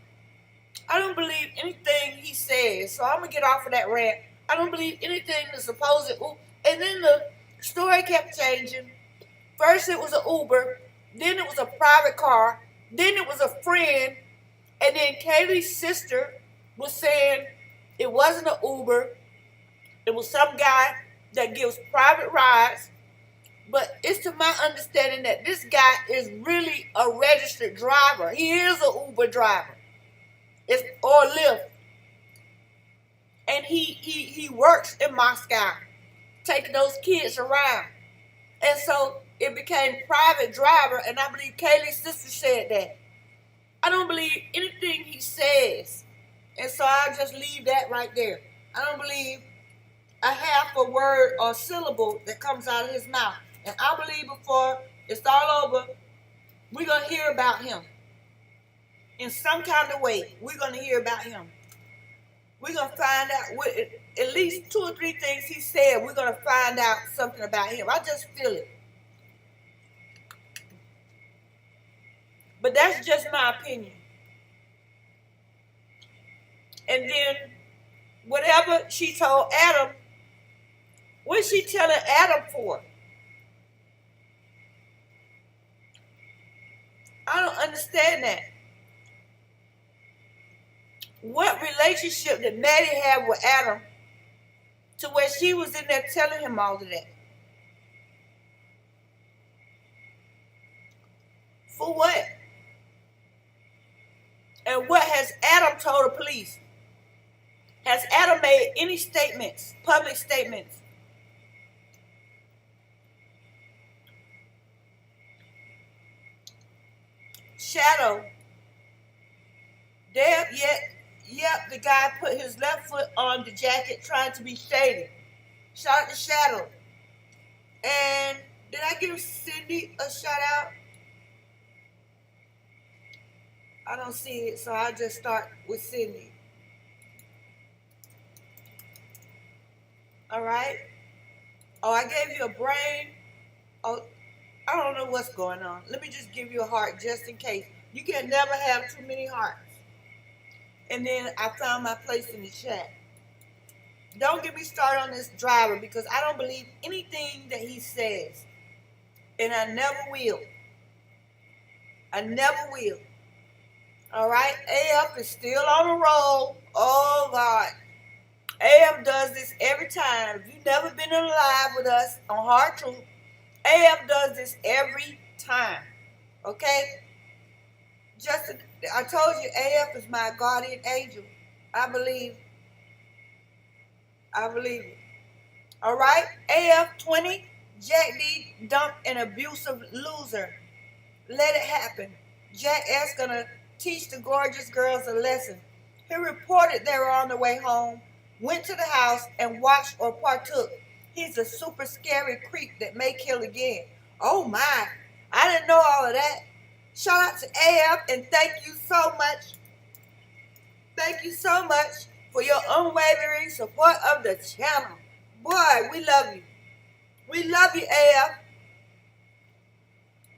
I don't believe anything he says, so I'm going to get off of that rant. I don't believe anything the supposed... And then the story kept changing. First it was an Uber, then it was a private car, then it was a friend, and then Kaylee's sister was saying it wasn't an Uber, it was some guy that gives private rides. But it's to my understanding that this guy is really a registered driver. He is an Uber driver. Or Lyft. And he works in Moscow, taking those kids around. And so it became private driver, and I believe Kaylee's sister said that. I don't believe anything he says. And so I'll just leave that right there. I don't believe a half a word or syllable that comes out of his mouth. And I believe before it's all over, we're going to hear about him. In some kind of way, we're going to hear about him. We're going to find out what, at least 2 or 3 things he said. We're going to find out something about him. I just feel it. But that's just my opinion. And then whatever she told Adam, what's she telling Adam for? I don't understand that. What relationship did Maddie have with Adam to where she was in there telling him all of that? For what? And what has Adam told the police? Has Adam made any statements, public statements? Shadow. There, yep, the guy put his left foot on the jacket trying to be shaded. Shout out to Shadow. And did I give Cindy a shout out? I don't see it, so I'll just start with Cindy. All right. Oh, I gave you a brain. Oh, I don't know what's going on. Let me just give you a heart just in case. You can never have too many hearts. And then I found my place in the chat. Don't get me started on this driver because I don't believe anything that he says. And I never will. I never will. All right, AF is still on the roll. Oh God, AF does this every time. If you've never been on live with us on Hard Truth, AF does this every time. Okay, just I told you, AF is my guardian angel. I believe. I believe it. All right, AF 20. Jack D dumped an abusive loser. Let it happen. Jack S gonna teach the gorgeous girls a lesson. He reported they were on the way home, went to the house and watched or partook. He's a super scary creep that may kill again. Oh my, I didn't know all of that. Shout out to AF and thank you so much. Thank you so much for your unwavering support of the channel. Boy, we love you. We love you, AF.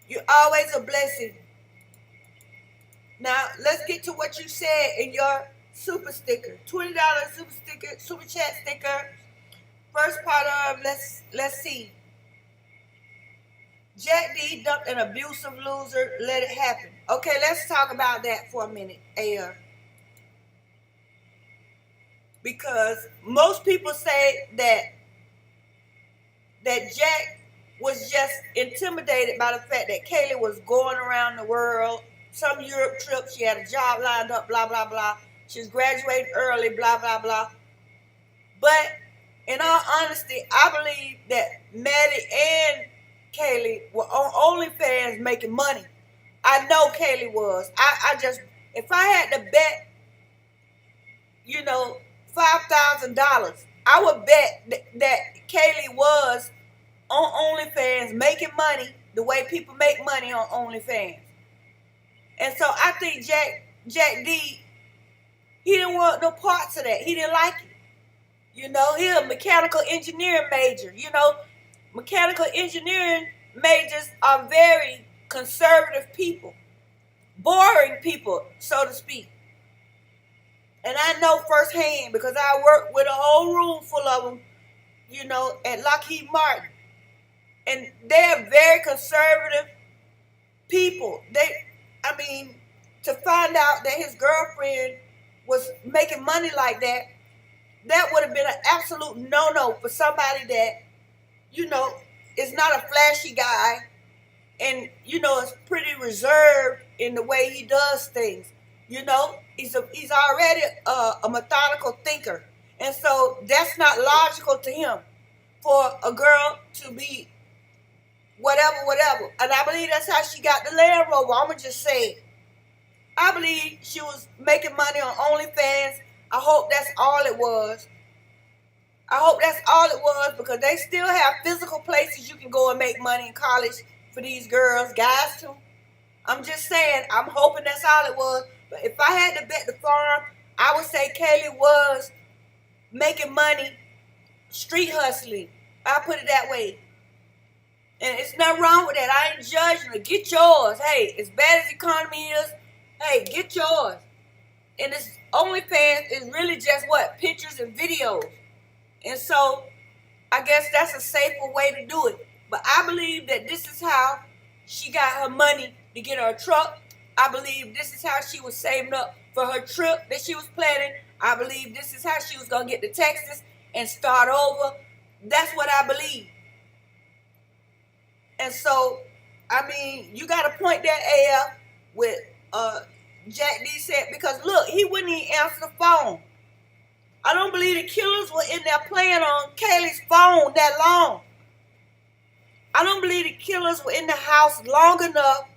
You're always a blessing. Now, let's get to what you said in your super sticker. $20 super sticker, super chat sticker. First part of, let's see. Jack D dumped an abusive loser. Let it happen. Okay, let's talk about that for a minute, AF. Because most people say that Jack was just intimidated by the fact that Kaylee was going around the world, some Europe trip, she had a job lined up, blah, blah, blah. She was graduating early, blah, blah, blah. But in all honesty, I believe that Maddie and Kaylee were on OnlyFans making money. I know Kaylee was. I just, if I had to bet, $5,000, I would bet that Kaylee was on OnlyFans making money the way people make money on OnlyFans. And so I think Jack D, he didn't want no parts of that. He didn't like it. He's a mechanical engineering major. Mechanical engineering majors are very conservative people, boring people, so to speak. And I know firsthand because I worked with a whole room full of them, at Lockheed Martin. And they're very conservative people. To find out that his girlfriend was making money like that, that would have been an absolute no-no for somebody that, is not a flashy guy and, is pretty reserved in the way he does things. He's already a methodical thinker. And so that's not logical to him for a girl to be whatever. And I believe that's how she got the Land Rover. I'm going to just say it. I believe she was making money on OnlyFans. I hope that's all it was. Because they still have physical places you can go and make money in college for these girls, guys too. I'm just saying, I'm hoping that's all it was. But if I had to bet the farm, I would say Kaylee was making money street hustling. I'll put it that way. And it's nothing wrong with that. I ain't judging her. Get yours. Hey, as bad as the economy is, hey, get yours. And this OnlyFans is really just what? Pictures and videos. And so I guess that's a safer way to do it. But I believe that this is how she got her money to get her truck. I believe this is how she was saving up for her trip that she was planning. I believe this is how she was going to get to Texas and start over. That's what I believe. And so, you got to point that AF with Jack D said, because look, he wouldn't even answer the phone. I don't believe the killers were in there playing on Kaylee's phone that long. I don't believe the killers were in the house long enough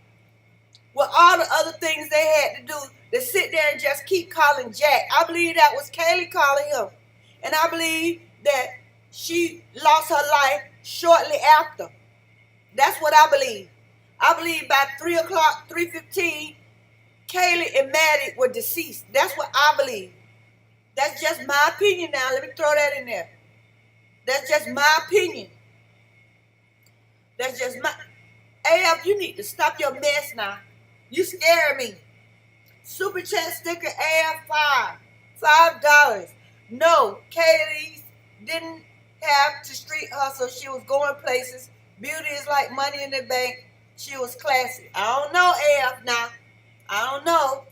with all the other things they had to do to sit there and just keep calling Jack. I believe that was Kaylee calling him. And I believe that she lost her life shortly after. That's what I believe. I believe by 3 o'clock, 3:15, Kaylee and Maddie were deceased. That's what I believe. That's just my opinion now. Let me throw that in there. That's just my opinion. That's just my... AF, you need to stop your mess now. You scaring me. Super chat sticker AF5. $5. No, Kaylee didn't have to street hustle. She was going places. Beauty is like money in the bank. She was classy. I don't know, AF now. I don't know.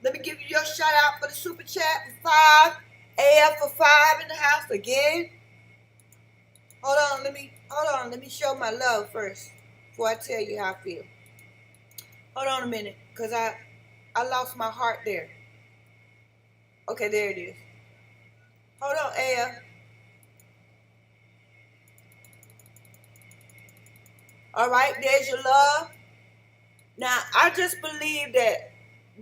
Let me give you your shout out for the super chat for 5. AF for 5 in the house again. Hold on, let me show my love first before I tell you how I feel. Hold on a minute, because I lost my heart there. Okay, there it is. Hold on, AF. All right, there's your love. Now, I just believe that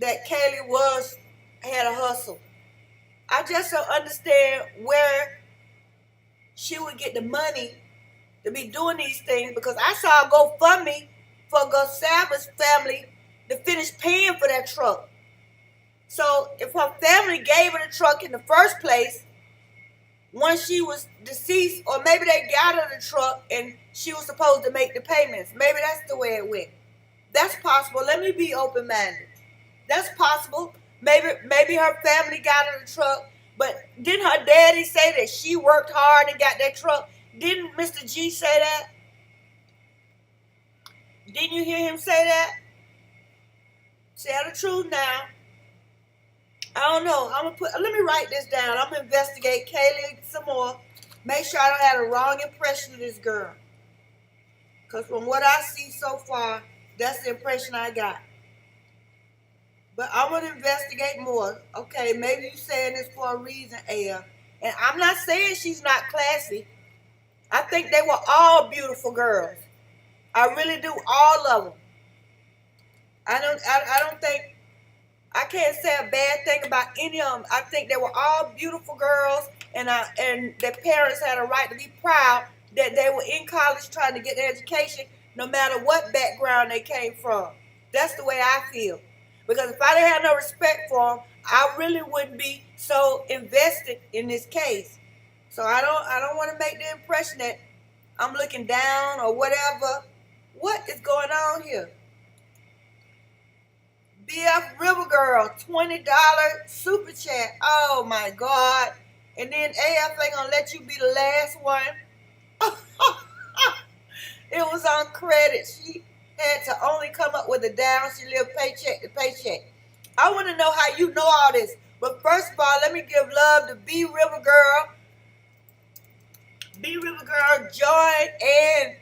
Kaylee had a hustle. I just don't understand where she would get the money to be doing these things, because I saw a GoFundMe for Gonsalves family to finish paying for that truck. So if her family gave her the truck in the first place, once she was deceased, or maybe they got her the truck and she was supposed to make the payments. Maybe that's the way it went. That's possible. Let me be open-minded. That's possible. Maybe her family got her the truck, but didn't her daddy say that she worked hard and got that truck? Didn't Mr. G say that? Didn't you hear him say that? Tell the truth now. I don't know. Let me write this down. I'm gonna investigate Kaylee some more. Make sure I don't have a wrong impression of this girl. Because from what I see so far, that's the impression I got. But I'm gonna investigate more. Okay, maybe you're saying this for a reason, AF. And I'm not saying she's not classy. I think they were all beautiful girls. I really do, all of them. I don't think, I can't say a bad thing about any of them. I think they were all beautiful girls, and their parents had a right to be proud that they were in college trying to get their education, no matter what background they came from. That's the way I feel. Because if I didn't have no respect for them, I really wouldn't be so invested in this case. So I don't want to make the impression that I'm looking down or whatever. What is going on here? BF River Girl, $20 super chat. Oh my God. And then AF ain't gonna let you be the last one. It was on credit. She had to only come up with a down. She lived paycheck to paycheck. I want to know how you know all this. But first of all, let me give love to B River Girl. B River Girl joined and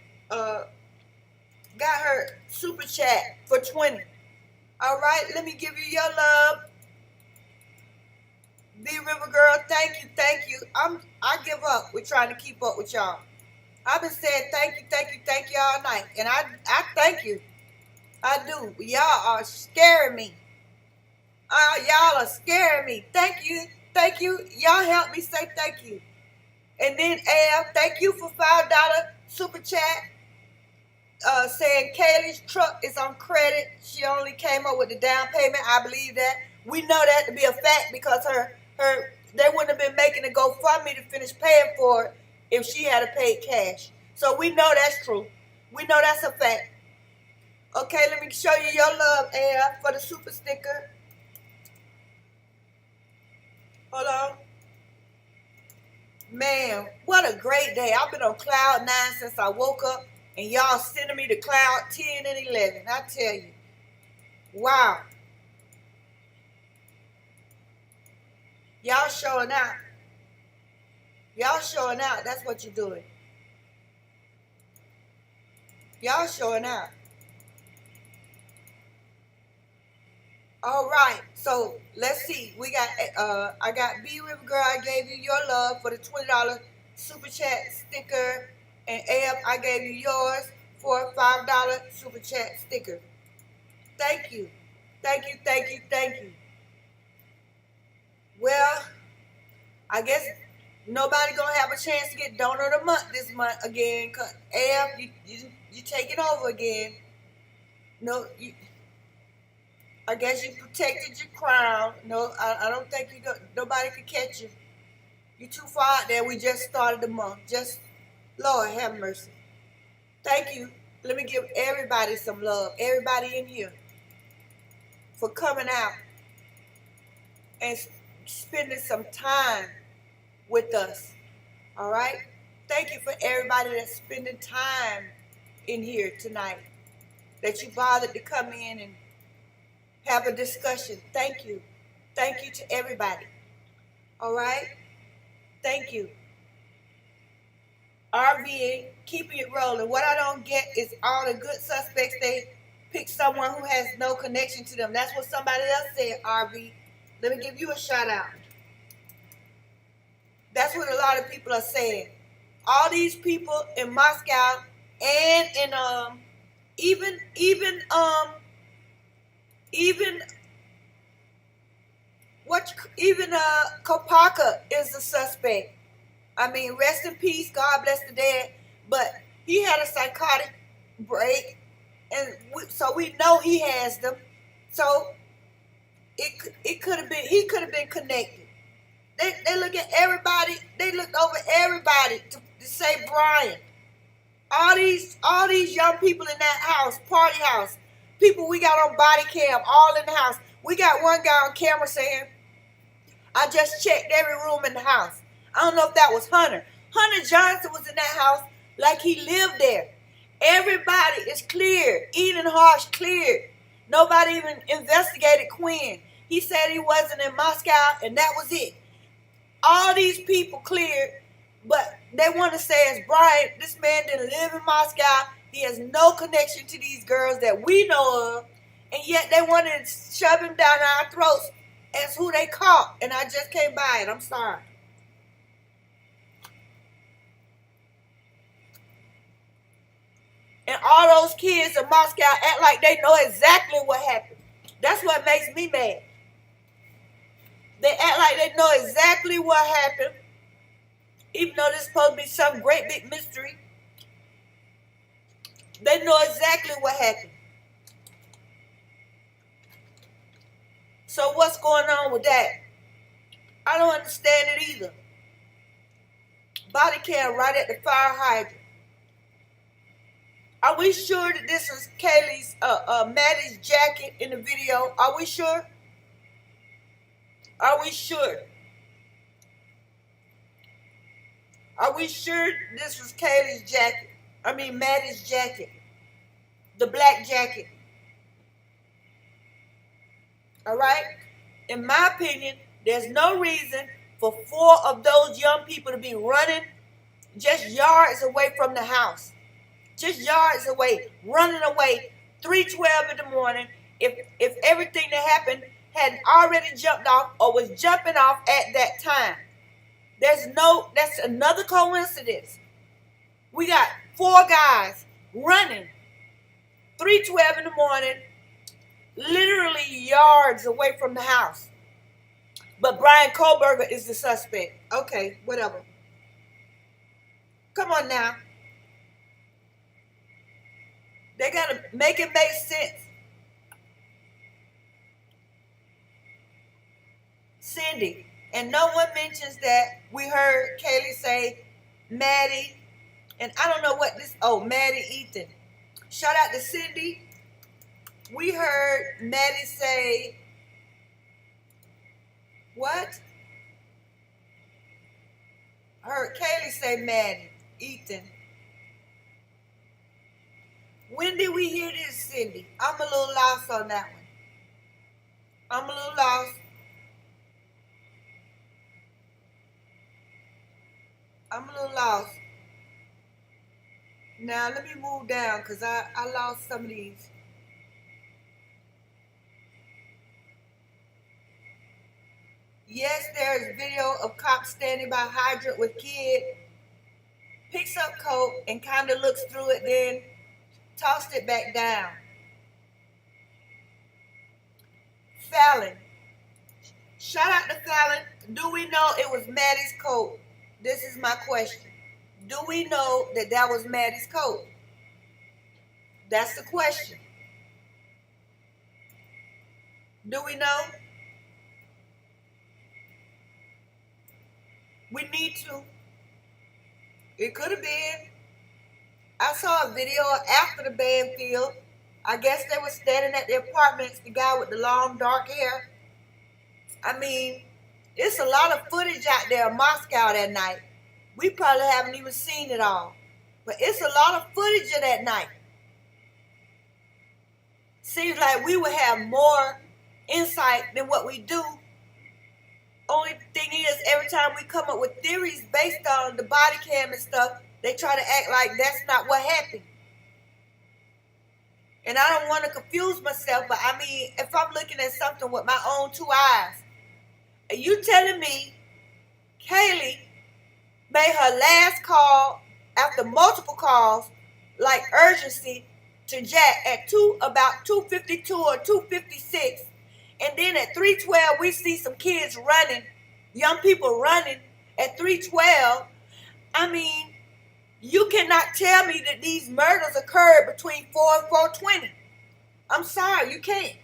got her super chat for 20. All right, let me give you your love. B River Girl, thank you. I give up with trying to keep up with y'all. I've been saying thank you all night. And I thank you. I do. Y'all are scaring me. Y'all are scaring me. Thank you. Y'all help me say thank you. And then AF, thank you for $5 super chat. Saying Kaylee's truck is on credit. She only came up with the down payment. I believe that. We know that to be a fact because they wouldn't have been making a GoFundMe to finish paying for it if she had paid cash. So we know that's true. We know that's a fact. Okay, let me show you your love, AF, for the super sticker. Hold on. Man, what a great day. I've been on cloud 9 since I woke up. And y'all sending me to cloud 10 and 11. I tell you. Wow. Y'all showing out. Y'all showing out. That's what you're doing. Y'all showing out. All right. So let's see. We got I got B River Girl. I gave you your love for the $20 super chat sticker. And AF, I gave you yours for a $5 super chat sticker. Thank you. Well, I guess nobody gonna have a chance to get donor of the month this month again. Cause AF, you taking over again. No, I guess you protected your crown. No, I don't think nobody could catch you. You too far out there. We just started the month. Lord have mercy. Thank you. Let me give everybody some love. Everybody in here for coming out and spending some time with us. All right? Thank you for everybody that's spending time in here tonight. That you bothered to come in and have a discussion. Thank you. Thank you to everybody. All right? Thank you. RVing, keeping it rolling. What I don't get is all the good suspects, they pick someone who has no connection to them. That's what somebody else said, RV. Let me give you a shout out. That's what a lot of people are saying. All these people in Moscow and in even Kohberger is the suspect. I mean, rest in peace, God bless the dead. But he had a psychotic break, and so we know he has them. So it could have been, he could have been connected. They look at everybody. They look over everybody to say Brian. All these young people in that house, party house, people we got on body cam, all in the house. We got one guy on camera saying, "I just checked every room in the house." I don't know if that was Hunter. Hunter Johnson was in that house like he lived there. Everybody is cleared. Eden Harsh cleared. Nobody even investigated Quinn. He said he wasn't in Moscow, and that was it. All these people cleared, but they want to say it's Brian. This man didn't live in Moscow. He has no connection to these girls that we know of, and yet they wanted to shove him down our throats as who they caught, and I just can't buy it. I'm sorry. And all those kids in Moscow act like they know exactly what happened. That's what makes me mad. They act like they know exactly what happened, even though this is supposed to be some great big mystery. They know exactly what happened. So what's going on with that? I don't understand it either. Body cam right at the fire hydrant. Are we sure that this is Kaylee's, Maddie's jacket in the video? Are we sure? Are we sure? Are we sure this was Kaylee's jacket? I mean, Maddie's jacket. The black jacket. All right? In my opinion, there's no reason for 4 of those young people to be running just yards away from the house. Just yards away, running away, 3:12 in the morning. If everything that happened had already jumped off or was jumping off at that time. That's another coincidence. We got 4 guys running 3:12 in the morning, literally yards away from the house. But Brian Kohberger is the suspect. Okay, whatever. Come on now. They got to make it make sense. Cindy. And no one mentions that we heard Kaylee say Maddie. And I don't know what this, Maddie Ethan. Shout out to Cindy. We heard Maddie say, what? I heard Kaylee say Maddie Ethan. When did we hear this, Cindy? I'm a little lost on that one. I'm a little lost. Now, let me move down because I lost some of these. Yes, there's video of cops standing by hydrant with kid. Picks up coat and kind of looks through it, then tossed it back down. Fallon. Shout out to Fallon. Do we know it was Maddie's coat? This is my question. Do we know that that was Maddie's coat? That's the question. Do we know? We need to. It could have been. I saw a video after the Banfield. I guess they were standing at the apartments, the guy with the long dark hair. I mean, it's a lot of footage out there in Moscow that night. We probably haven't even seen it all. But it's a lot of footage of that night. Seems like we would have more insight than what we do Only thing is, every time we come up with theories based on the body cam and stuff, they try to act like that's not what happened. And I don't want to confuse myself, but I mean, if I'm looking at something with my own two eyes, and you telling me Kaylee made her last call after multiple calls, like urgency, to Jack at about 2:52 or 2:56, and then at 3:12 we see some kids running, young people running at 3:12. I mean, you cannot tell me that these murders occurred between 4 and 4:20. I'm sorry, you can't.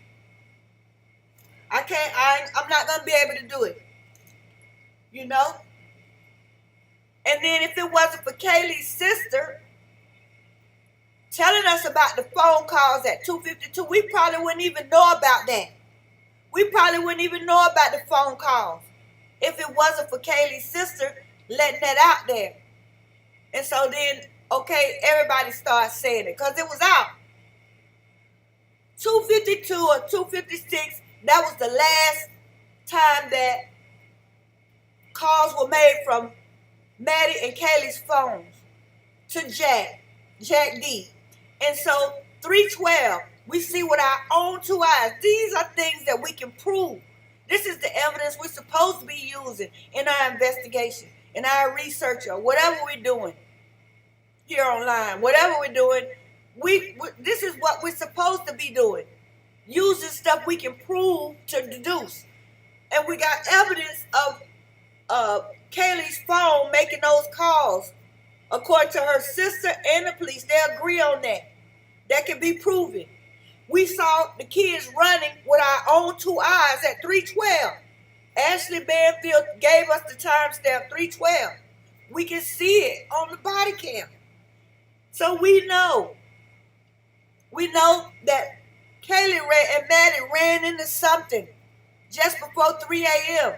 I can't. I'm not gonna be able to do it. You know. And then if it wasn't for Kaylee's sister telling us about the phone calls at 2:52, we probably wouldn't even know about that. We probably wouldn't even know about the phone calls if it wasn't for Kaylee's sister letting that out there. And so then, okay, everybody starts saying it because it was out. 2:52 or 2:56, that was the last time that calls were made from Maddie and Kaylee's phones to Jack D. And so 3:12, we see with our own two eyes. These are things that we can prove. This is the evidence we're supposed to be using in our investigation, in our research, or whatever we're doing here online. Whatever we're doing, this is what we're supposed to be doing. Using stuff we can prove to deduce. And we got evidence of Kaylee's phone making those calls. According to her sister and the police, they agree on that. That can be proven. We saw the kids running with our own two eyes at 3:12. Ashley Banfield gave us the timestamp 3:12. We can see it on the body cam. So we know that Kaylee and Maddie ran into something just before 3 a.m.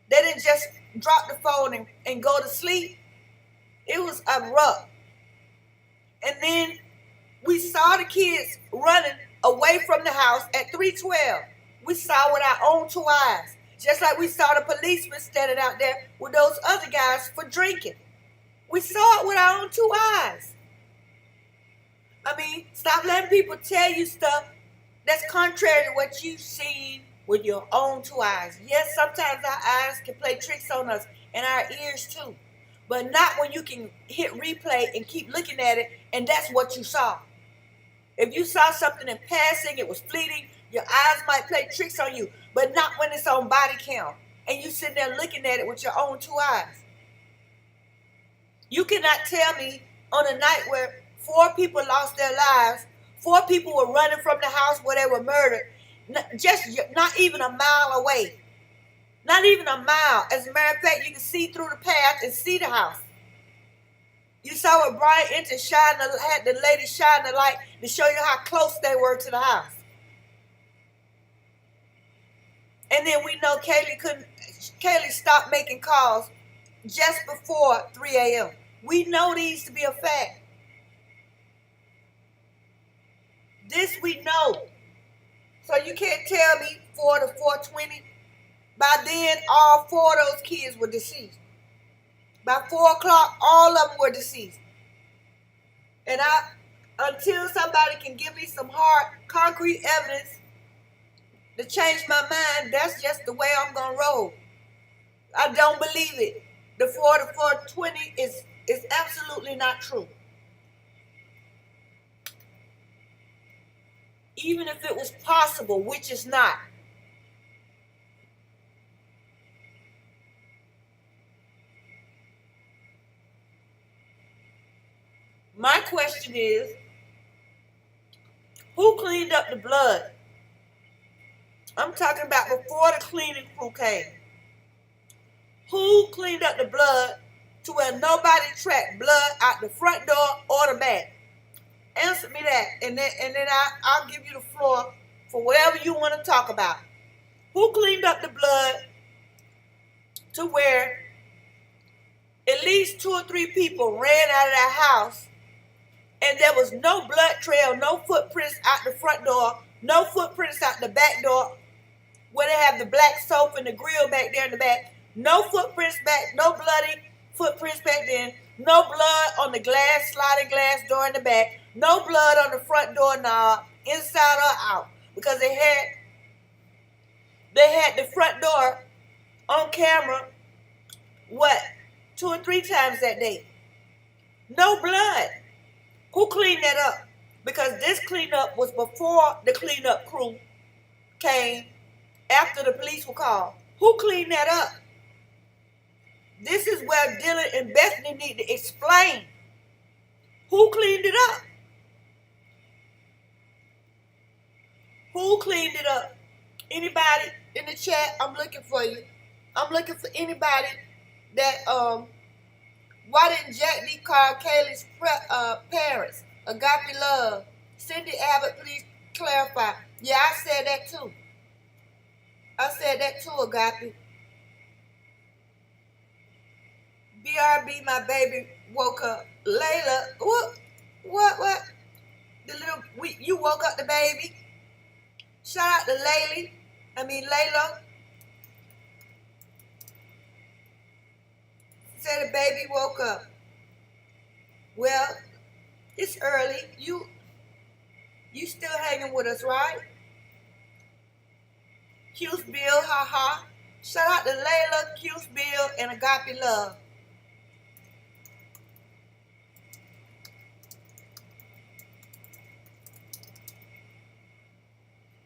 They didn't just drop the phone and go to sleep. It was abrupt. And then we saw the kids running away from the house at 3:12. We saw with our own two eyes. Just like we saw the policemen standing out there with those other guys for drinking. We saw it with our own two eyes. I mean, stop letting people tell you stuff that's contrary to what you've seen with your own two eyes. Yes, sometimes our eyes can play tricks on us and our ears too. But not when you can hit replay and keep looking at it and that's what you saw. If you saw something in passing, it was fleeting, your eyes might play tricks on you, but not when it's on body cam and you sitting there looking at it with your own two eyes. You cannot tell me on a night where 4 people lost their lives, 4 people were running from the house where they were murdered, not even a mile away. Not even a mile. As a matter of fact, you can see through the path and see the house. You saw where Brian entered, had the lady shine the light to show you how close they were to the house. And then we know Kaylee stopped making calls just before 3 a.m. We know these to be a fact. This we know. So you can't tell me 4 to 4:20. By then, all 4 of those kids were deceased. By 4 o'clock, all of them were deceased. And until somebody can give me some hard, concrete evidence to change my mind, that's just the way I'm going to roll. I don't believe it. The 4 to 4:20 is absolutely not true. Even if it was possible, which is not. My question is, who cleaned up the blood? I'm talking about before the cleaning crew came. Who cleaned up the blood to where nobody tracked blood out the front door or the back? Answer me that, and then I'll give you the floor for whatever you want to talk about. Who cleaned up the blood to where at least 2 or 3 people ran out of that house and there was no blood trail, no footprints out the front door, no footprints out the back door, where they have the black soap and the grill back there in the back. No footprints back, no bloody footprints back then. No blood on the glass, sliding glass door in the back. No blood on the front door knob, inside or out. Because they had the front door on camera, what, 2 or 3 times that day. No blood. Who cleaned that up? Because this cleanup was before the cleanup crew came, after the police were called. Who cleaned that up? This is where Dylan and Bethany need to explain. Who cleaned it up? Who cleaned it up? Anybody in the chat? I'm looking for you. I'm looking for anybody that, why didn't Jack D call Kaylee's parents? Agape love. Cindy Abbott, please clarify. Yeah, I said that too. I said that too, Agape. BRB, my baby woke up. Layla, what? You woke up the baby? Shout out to Layla. Said the baby woke up. Well, it's early. You still hanging with us, right? Q's Bill, haha. Shout out to Layla, Q's Bill, and Agape Love.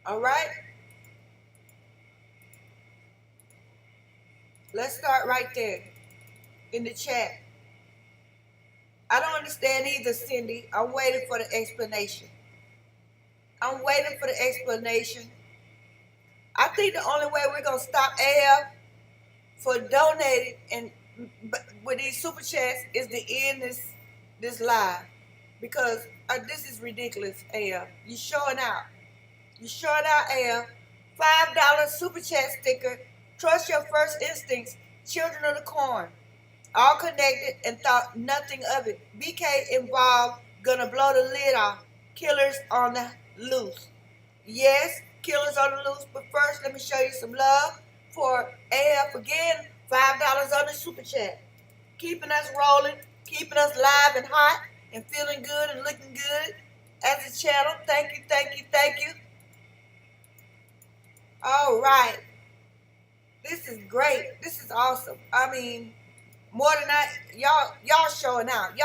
All right? Let's start right there in the chat. I don't understand either, Cindy. I'm waiting for the explanation. I think the only way we're going to stop AF for donating and with these super chats is to end this live. Because this is ridiculous, AF. You showing out. AF. $5 super chat sticker. Trust your first instincts. Children of the corn. All connected and thought nothing of it. BK involved. Gonna blow the lid off. Killers on the loose. Yes, killers on the loose. But first, let me show you some love for AF again. $5 on the super chat. Keeping us rolling. Keeping us live and hot. And feeling good and looking good as a channel. Thank you. All right. This is great. This is awesome. I mean, more than that, y'all showing out.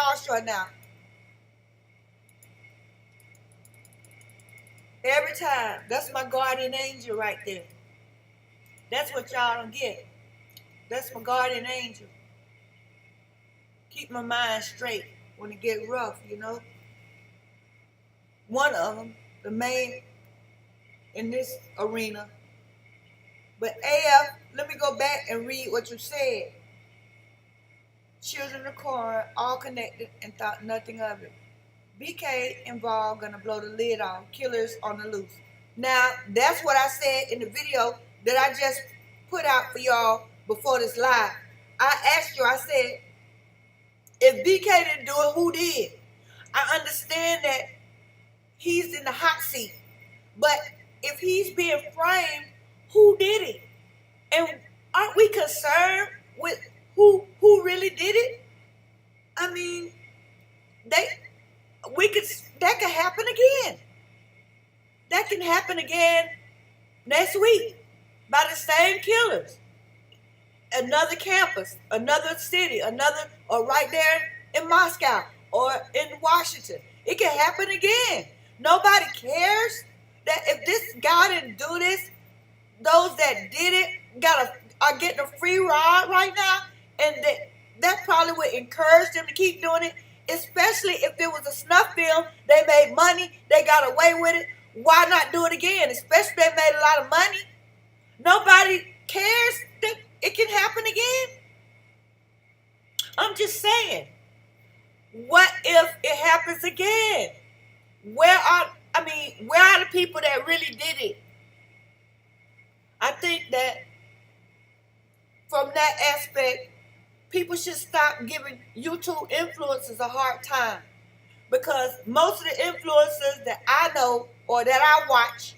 Every time. That's my guardian angel right there. That's what y'all don't get. That's my guardian angel. Keep my mind straight when it get rough, you know. One of them, the main in this arena. But AF, let me go back and read what you said. Children of the corn, all connected and thought nothing of it. BK involved, gonna blow the lid off. Killers on the loose. Now, that's what I said in the video that I just put out for y'all before this live. I asked you, I said, if BK didn't do it, who did? I understand that he's in the hot seat. But if he's being framed, who did it? And aren't we concerned with who really did it? I mean, that could happen again. That can happen again next week by the same killers. Another campus, another city, or right there in Moscow or in Washington. It can happen again. Nobody cares that if this guy didn't do this, those that did it are getting a free ride right now, and that probably would encourage them to keep doing it, especially if it was a snuff film, they made money, they got away with it. Why not do it again? Especially if they made a lot of money. Nobody cares that it can happen again. I'm just saying, what if it happens again? Where are the people that really did it? I think that from that aspect, people should stop giving YouTube influencers a hard time, because most of the influencers that I know or that I watch,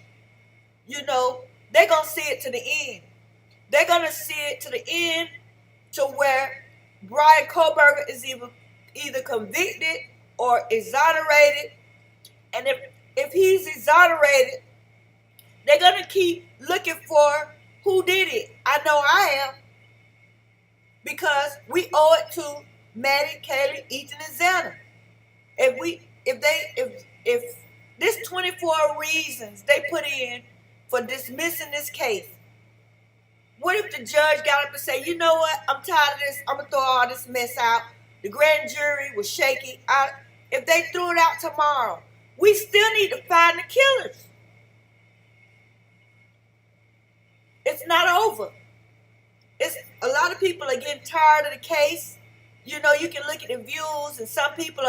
you know, they're going to see it to the end. They're going to see it to the end to where Brian Kohberger is either convicted or exonerated. And if he's exonerated, they're going to keep looking for who did it. I know I am. Because we owe it to Maddie, Kaylee, Ethan, and Xana. If this 24 reasons they put in for dismissing this case, what if the judge got up and said, you know what, I'm tired of this, I'm going to throw all this mess out. The grand jury was shaky. If they threw it out tomorrow, we still need to find the killers. It's not over. A lot of people are getting tired of the case. You know, you can look at the views, and some people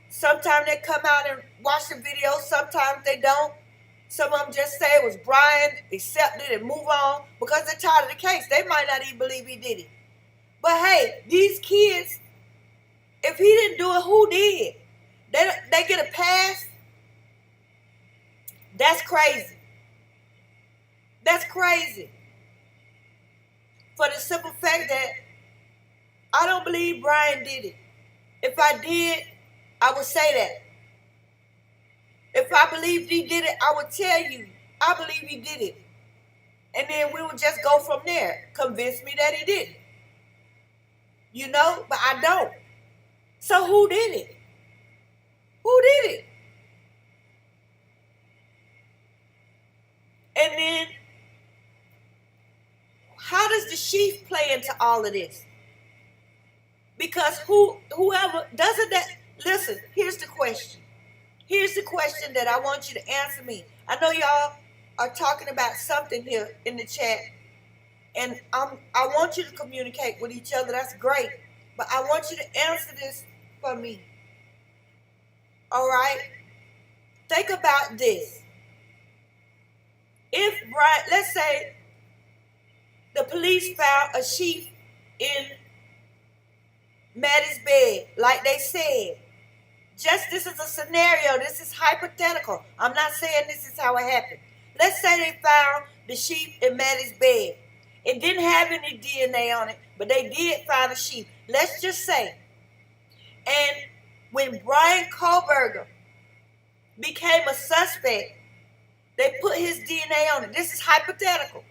sometimes they come out and watch the video, sometimes they don't. Some of them just say it was Brian, accept it and move on because they're tired of the case. They might not even believe he did it. But hey, these kids, if he didn't do it, who did? They get a pass? That's crazy. That's crazy. For the simple fact that I don't believe Brian did it. If I did, I would say that. If I believed he did it, I would tell you, I believe he did it. And then we would just go from there. Convince me that he did it. You know, but I don't. So who did it? Who did it? And then, how does the chief play into all of this? Because whoever doesn't that, listen, here's the question. Here's the question that I want you to answer me. I know y'all are talking about something here in the chat, and I want you to communicate with each other. That's great. But I want you to answer this for me. All right? Think about this. If Brian, let's say the police found a sheep in Maddie's bed, like they said. Just this is a scenario. This is hypothetical. I'm not saying this is how it happened. Let's say they found the sheep in Maddie's bed. It didn't have any DNA on it, but they did find a sheep. Let's just say. And when Brian Kohberger became a suspect, they put his DNA on it. This is hypothetical.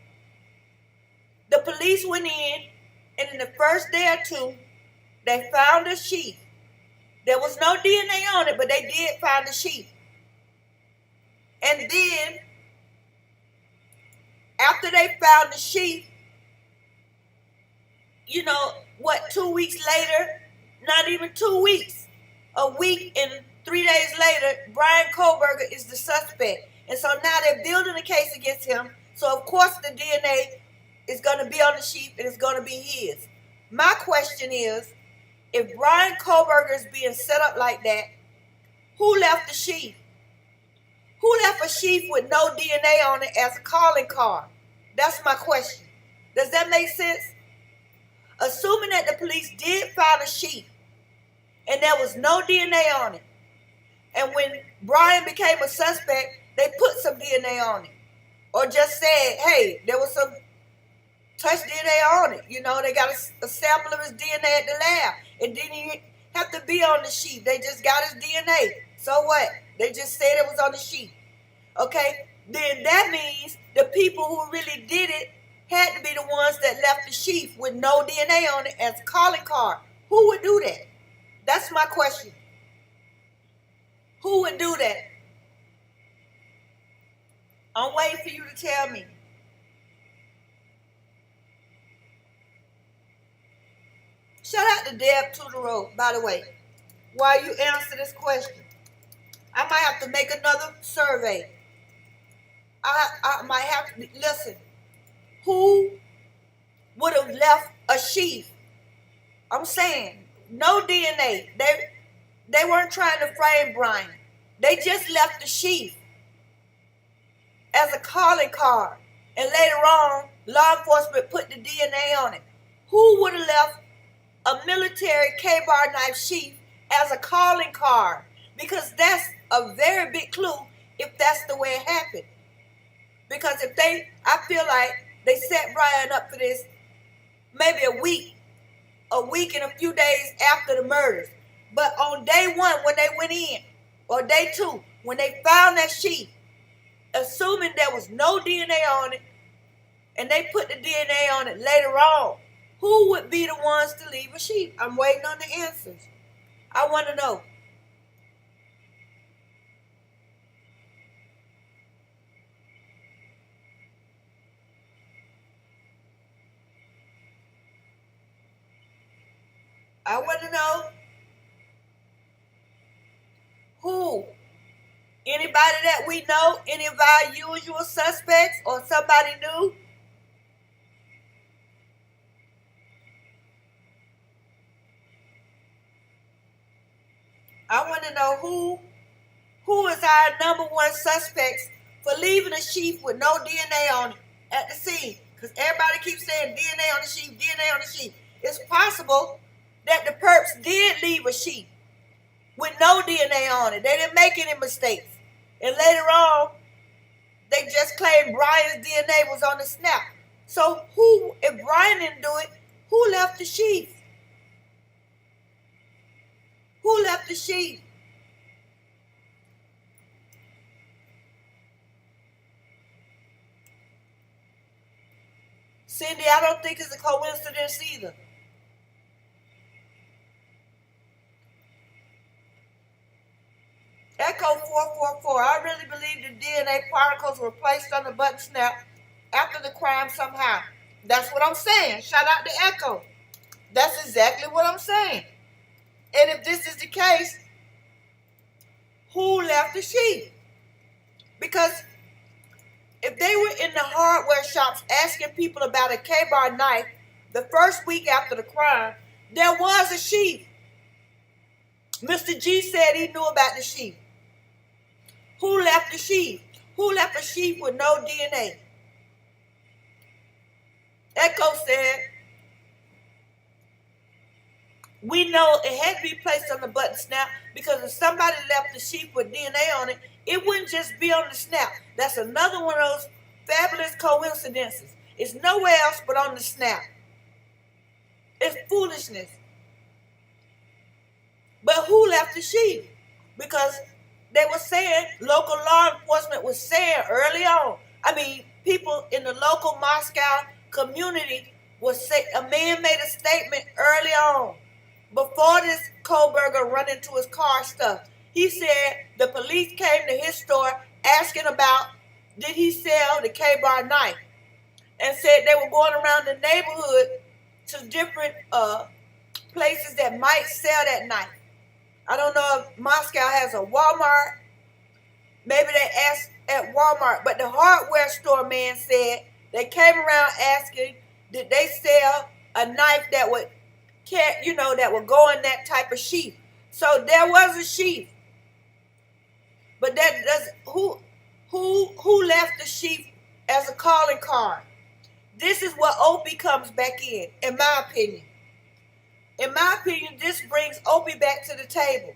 The police went in, and in the first day or two, they found a sheep. There was no DNA on it, but they did find a sheep. And then, after they found the sheep, 2 weeks later, not even 2 weeks, a week and 3 days later, Brian Kohberger is the suspect. And so now they're building a case against him. So, of course, the DNA is going to be on the sheep and it's going to be his. My question is, if Brian Kohberger is being set up like that, who left the sheep? Who left a sheep with no DNA on it as a calling card? That's my question. Does that make sense? Assuming that the police did find a sheep and there was no DNA on it, and when Brian became a suspect, they put some DNA on it, or just said, hey, there was some touch DNA on it. They got a sample of his DNA at the lab. It didn't even have to be on the sheep. They just got his DNA. So what? They just said it was on the sheep. Okay? Then that means the people who really did it had to be the ones that left the sheep with no DNA on it as a calling card. Who would do that? That's my question. Who would do that? I'm waiting for you to tell me. Shout out to Deb Tudoro, by the way, while you answer this question. I might have to make another survey. I might have to, listen, who would have left a sheep? I'm saying, no DNA. They weren't trying to frame Brian. They just left the sheep as a calling card. And later on, law enforcement put the DNA on it. Who would have left a military K-bar knife sheath as a calling card? Because that's a very big clue if that's the way it happened. Because I feel like they set Brian up for this maybe a week and a few days after the murders. But on day one, when they went in, or day two, when they found that sheep, assuming there was no DNA on it, and they put the DNA on it later on, who would be the ones to leave a sheep? I'm waiting on the answers. I want to know. I want to know who. Anybody that we know, any of our usual suspects, or somebody new? I want to know who is our number one suspects for leaving a sheep with no DNA on it at the scene. Because everybody keeps saying DNA on the sheep, DNA on the sheep. It's possible that the perps did leave a sheep with no DNA on it. They didn't make any mistakes. And later on, they just claimed Brian's DNA was on the snap. So if Brian didn't do it, who left the sheep? Who left the sheep? Cindy, I don't think it's a coincidence either. Echo 444. I really believe the DNA particles were placed on the button snap after the crime somehow. That's what I'm saying. Shout out to Echo. That's exactly what I'm saying. And if this is the case, who left the sheep? Because if they were in the hardware shops asking people about a K-bar knife the first week after the crime, there was a sheep. Mr. G said he knew about the sheep. Who left the sheep? Who left a sheep with no DNA? Echo said, we know it had to be placed on the button snap because if somebody left the sheep with DNA on it, it wouldn't just be on the snap. That's another one of those fabulous coincidences. It's nowhere else but on the snap. It's foolishness. But who left the sheep? Because they were saying, local law enforcement was saying early on, people in the local Moscow community was saying, a man made a statement early on, before this Kohberger run into his car stuff. He said the police came to his store asking about, did he sell the K-bar knife? And said they were going around the neighborhood to different places that might sell that knife. I don't know if Moscow has a Walmart. Maybe they asked at Walmart. But the hardware store man said they came around asking, did they sell a knife that would go in that type of sheath. So there was a sheath. But that does who left the sheath as a calling card? This is what Opie comes back in my opinion. In my opinion, this brings Opie back to the table.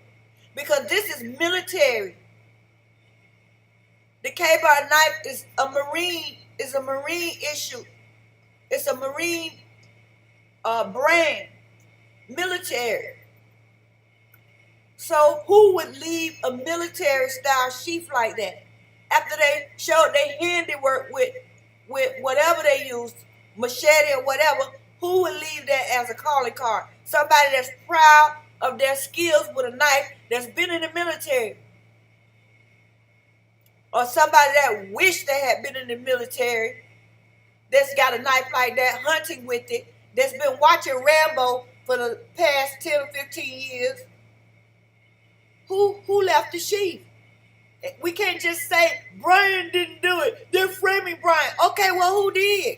Because this is military. The K-bar knife is a marine issue. It's a marine brand. Military. So who would leave a military style sheath like that after they showed their handiwork with whatever they used, machete or whatever? Who would leave that as a calling card? Somebody that's proud of their skills with a knife, that's been in the military, or somebody that wished they had been in the military, that's got a knife like that, hunting with it, that's been watching Rambo for the past 10 or 15 years. Who left the sheep? We can't just say Brian didn't do it. They're framing Brian. Okay, well, who did?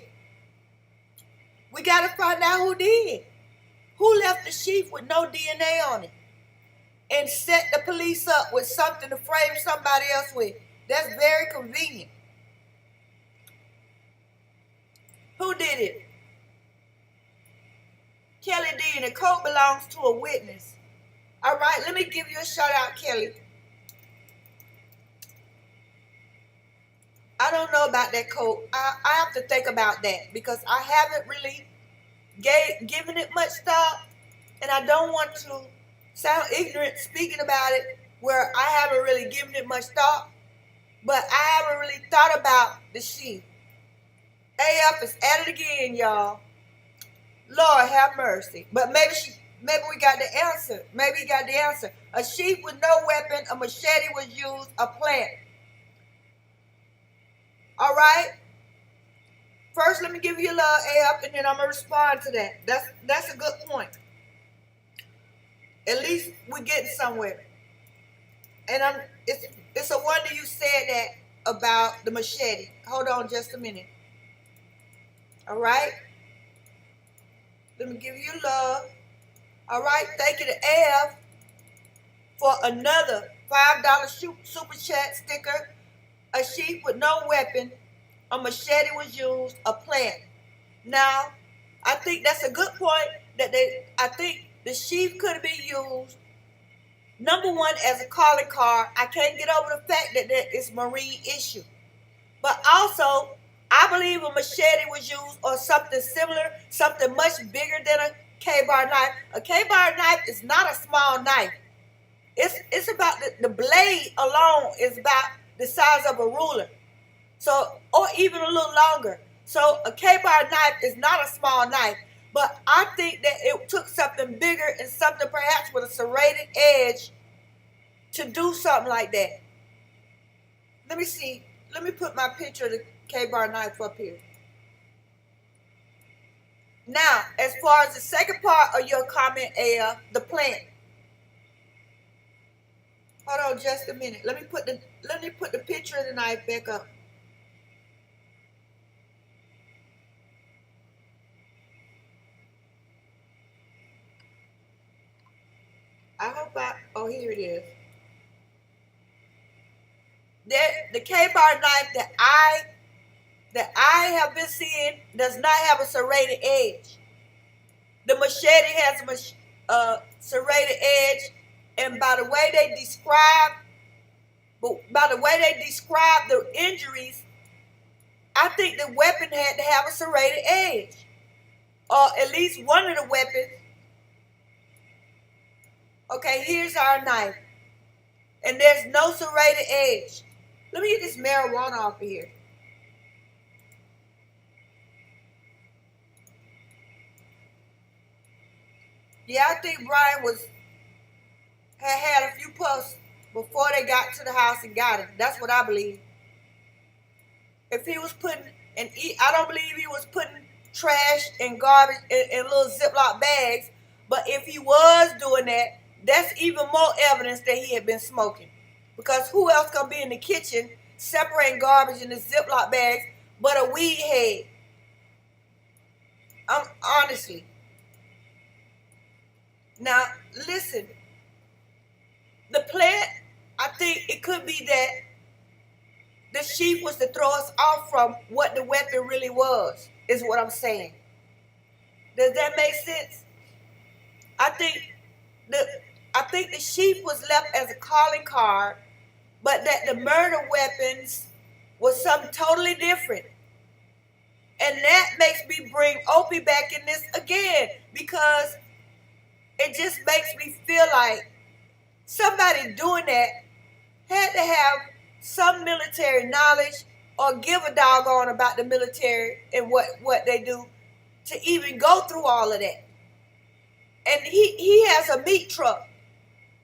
We got to find out who did. Who left the sheep with no DNA on it and set the police up with something to frame somebody else with? That's very convenient. Who did it? Kelly D. The coat belongs to a witness. All right, let me give you a shout out, Kelly. I don't don't know about that coat. I have to think about that because I haven't really given it much thought, and I don't want to sound ignorant speaking about it where I haven't really given it much thought, but I haven't really thought about the sheep. AF is at it again, y'all. Lord have mercy. But maybe we got the answer. Maybe he got the answer. A sheep with no weapon, a machete was used, a plant. All right? First, let me give you a little AF, and then I'm going to respond to that. That's a good point. At least we're getting somewhere. And it's a wonder you said that about the machete. Hold on just a minute. All right? Let me give you love. All right? Thank you to AF for another $5 super chat sticker. A sheep with no weapon, a machete was used, a plant. Now, I think that's a good point that I think the sheep could be used, number one, as a calling card. I can't get over the fact that it's marine issue. But also, I believe a machete was used or something similar, something much bigger than a K-bar knife. A K-bar knife is not a small knife. It's about the blade alone is about the size of a ruler. So, or even a little longer. So a K-bar knife is not a small knife. But I think that it took something bigger and something perhaps with a serrated edge to do something like that. Let me see. Let me put my picture of the K-bar knife up here. Now, as far as the second part of your comment, the plant. Hold on just a minute. Let me put the picture of the knife back up. Oh, here it is. The K-bar knife that I have been seeing does not have a serrated edge. The machete has a serrated edge, and by the way they describe the injuries, I think the weapon had to have a serrated edge, or at least one of the weapons. Okay, here's our knife, and there's no serrated edge. Let me get this marijuana off of here. Yeah, I think Brian had a few puffs before they got to the house and got him. That's what I believe. If he was I don't believe he was putting trash and garbage in little Ziploc bags. But if he was doing that, that's even more evidence that he had been smoking. Because who else gonna be in the kitchen separating garbage in the Ziploc bags but a weed head? Honestly. Now, listen. The plant, I think it could be that the sheep was to throw us off from what the weapon really was, is what I'm saying. Does that make sense? I think the sheep was left as a calling card, but that the murder weapons was something totally different. And that makes me bring Opie back in this again, because it just makes me feel like somebody doing that had to have some military knowledge or give a doggone about the military and what they do to even go through all of that. And he has a meat truck.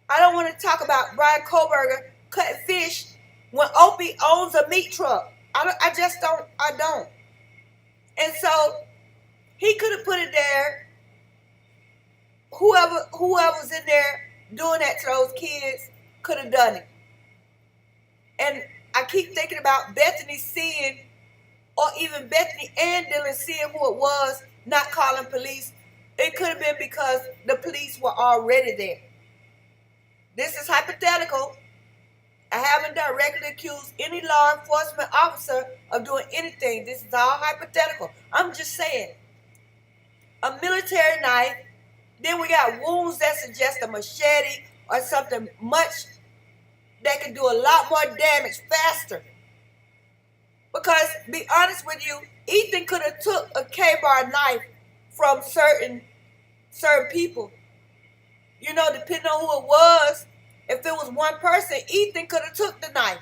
I don't want to talk about Brian Kohberger cutting fish when Opie owns a meat truck. I don't. And so he could have put it there. Whoever's in there doing that to those kids could have done it. And I keep thinking about Bethany seeing, or even Bethany and Dylan seeing who it was, not calling police. It could have been because the police were already there. This is hypothetical. I haven't directly accused any law enforcement officer of doing anything. This is all hypothetical. I'm just saying. A military knife. Then we got wounds that suggest a machete or something much that can do a lot more damage faster. Because, be honest with you, Ethan could have took a K-bar knife from certain people. You know, depending on who it was. If it was one person, Ethan could have took the knife.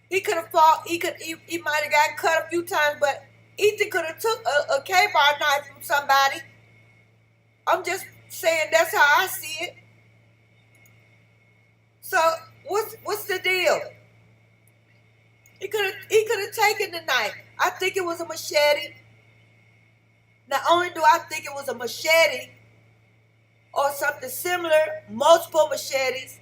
He could have fought. He might have gotten cut a few times, but Ethan could have took a K-bar knife from somebody. I'm just saying that's how I see it. So what's the deal? He could have taken the knife. I think it was a machete. Not only do I think it was a machete or something similar, multiple machetes,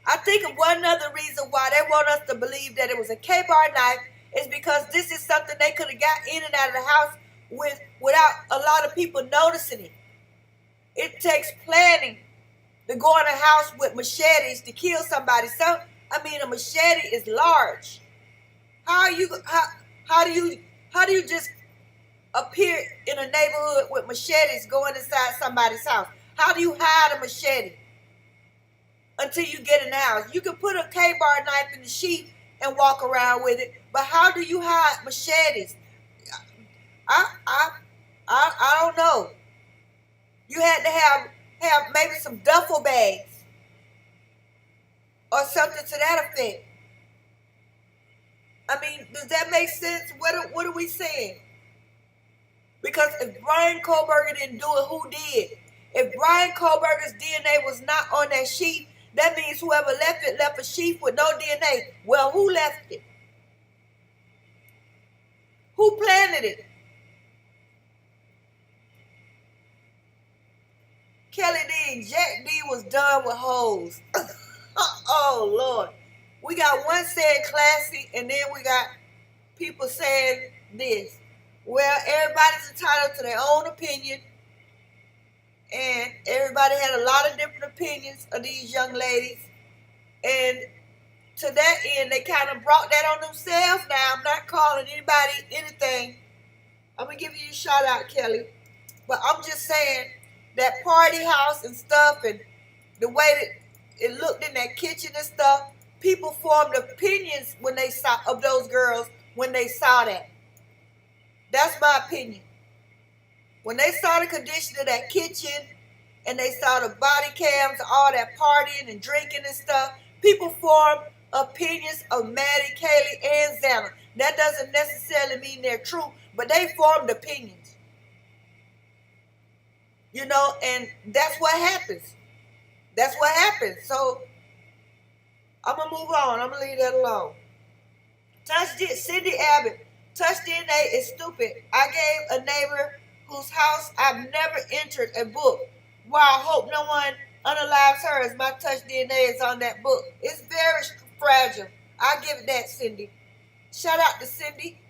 I think one other reason why they want us to believe that it was a K-bar knife is because this is something they could have got in and out of the house without a lot of people noticing it. It takes planning to go in a house with machetes to kill somebody. A machete is large. How do you just appear in a neighborhood with machetes going inside somebody's house? How do you hide a machete until you get in the house? You can put a K-bar knife in the sheet and walk around with it, but how do you hide machetes? I don't know. You had to have maybe some duffel bags or something to that effect. I mean, does that make sense? What are we saying? Because if Brian Kohberger didn't do it, who did? If Brian Kohberger's DNA was not on that sheet, that means whoever left it left a sheet with no DNA. Well, who left it? Who planted it? Kelly D and Jack D was done with hoes. Oh, Lord. We got one saying classy, and then we got people saying this. Well, everybody's entitled to their own opinion, and everybody had a lot of different opinions of these young ladies. And to that end, they kind of brought that on themselves. Now, I'm not calling anybody anything. I'm going to give you a shout out, Kelly. But I'm just saying that party house and stuff, and the way that it looked in that kitchen and stuff, people formed opinions when they saw of those girls when they saw that. That's my opinion. When they saw the condition of that kitchen and they saw the body cams, all that partying and drinking and stuff, people formed opinions of Maddie, Kaylee, and Xana. That doesn't necessarily mean they're true, but they formed opinions. You know, and that's what happens. That's what happens. So I'm going to move on. I'm going to leave that alone. Cindy Abbott. Touch DNA is stupid. I gave a neighbor whose house I've never entered a book. Wow, I hope no one unalives her as my touch DNA is on that book. It's very fragile. I'll give it that, Cindy. Shout out to Cindy.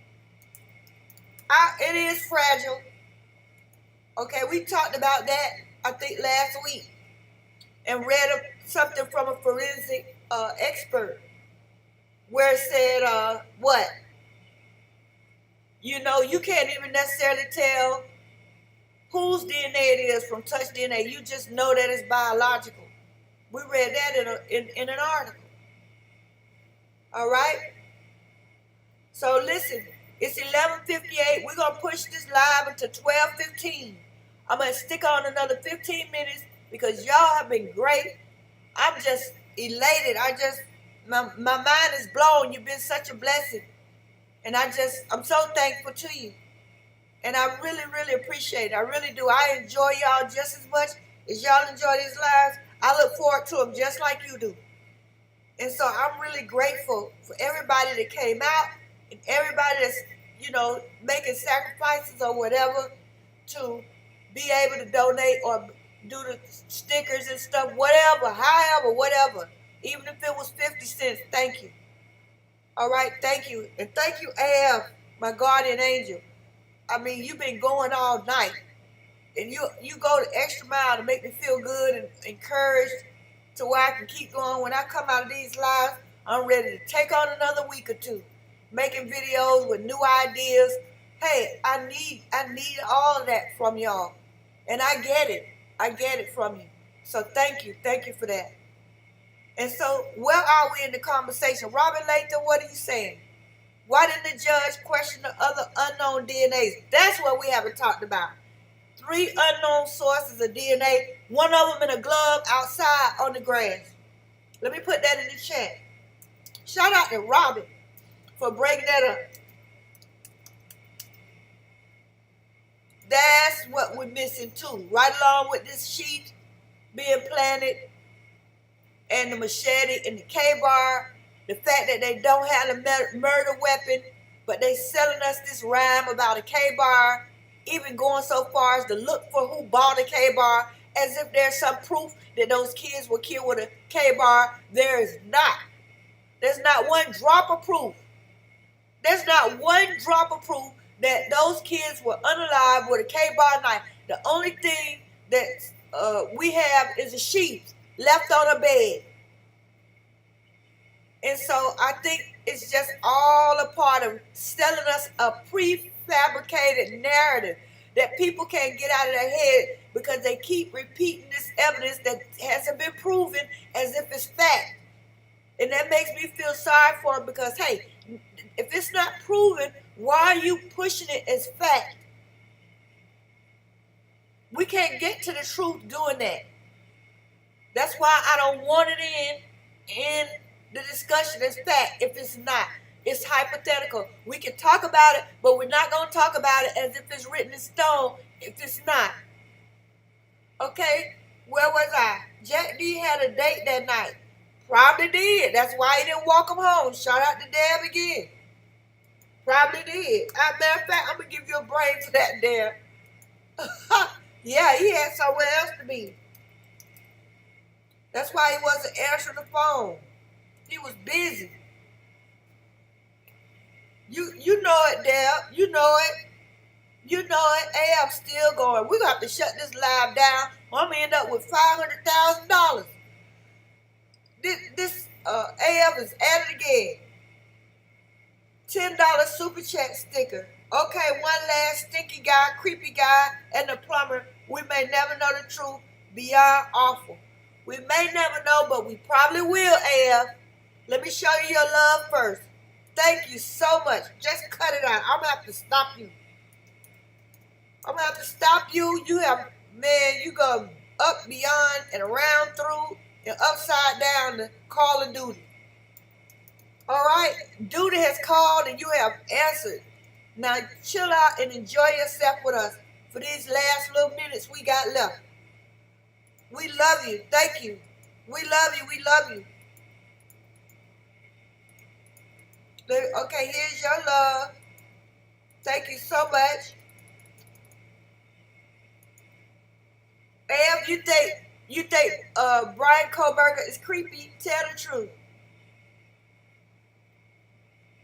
It is fragile. Okay, we talked about that, I think, last week. And read something from a forensic expert where it said, what? You know, you can't even necessarily tell whose DNA it is from touch DNA. You just know that it's biological. We read that in an article. All right? So listen, it's 11:58. We're going to push this live until 12:15. I'm going to stick on another 15 minutes because y'all have been great. I'm just elated. My mind is blown. You've been such a blessing. And I'm so thankful to you. And I really, really appreciate it. I really do. I enjoy y'all just as much as y'all enjoy these lives. I look forward to them just like you do. And so I'm really grateful for everybody that came out and everybody that's, making sacrifices or whatever to be able to donate or do the stickers and stuff, whatever, however, whatever. Even if it was 50 cents, thank you. All right, thank you. And thank you, AF, my guardian angel. I mean, you've been going all night. And you go the extra mile to make me feel good and encouraged to where I can keep going. When I come out of these lives, I'm ready to take on another week or two. Making videos with new ideas. Hey, I need all of that from y'all. And I get it. I get it from you. So thank you. Thank you for that. And so, where are we in the conversation? Robin Lathan, what are you saying? Why didn't the judge question the other unknown DNAs? That's what we haven't talked about. 3 unknown sources of DNA, one of them in a glove outside on the grass. Let me put that in the chat. Shout out to Robin for breaking that up. That's what we're missing too. Right along with this sheet being planted and the machete and the K-bar, the fact that they don't have a murder weapon, but they selling us this rhyme about a K-bar, even going so far as to look for who bought a K-bar, as if there's some proof that those kids were killed with a K-bar. There is not. There's not one drop of proof. There's not one drop of proof that those kids were unalive with a K-bar knife. The only thing that we have is a sheet left on a bed. And so I think it's just all a part of selling us a prefabricated narrative that people can't get out of their head because they keep repeating this evidence that hasn't been proven as if it's fact. And that makes me feel sorry for them because, hey, if it's not proven, why are you pushing it as fact? We can't get to the truth doing that. That's why I don't want it in the discussion as fact if it's not. It's hypothetical. We can talk about it, but we're not going to talk about it as if it's written in stone if it's not. Okay? Where was I? Jack D had a date that night. Probably did. That's why he didn't walk him home. Shout out to Deb again. Probably did. As a matter of fact, I'm going to give you a brain for that, Deb. Yeah, he had somewhere else to be. That's why he wasn't answering the phone. He was busy. You know it, Deb. You know it. You know it. AF's still going. We're going to have to shut this live down. I'm going to end up with $500,000. This AF is at it again. $10 super chat sticker. Okay, one last stinky guy, creepy guy, and the plumber. We may never know the truth. Beyond awful. We may never know, but we probably will, AF. Let me show you your love first. Thank you so much. Just cut it out. I'm going to have to stop you. I'm going to have to stop you. You have, man, you go up, beyond, and around, through, and upside down to Call of Duty. All right? Duty has called and you have answered. Now chill out and enjoy yourself with us for these last little minutes we got left. We love you. Thank you. We love you. We love you. Okay, here's your love. Thank you so much. And if you think Brian Kohberger is creepy, tell the truth.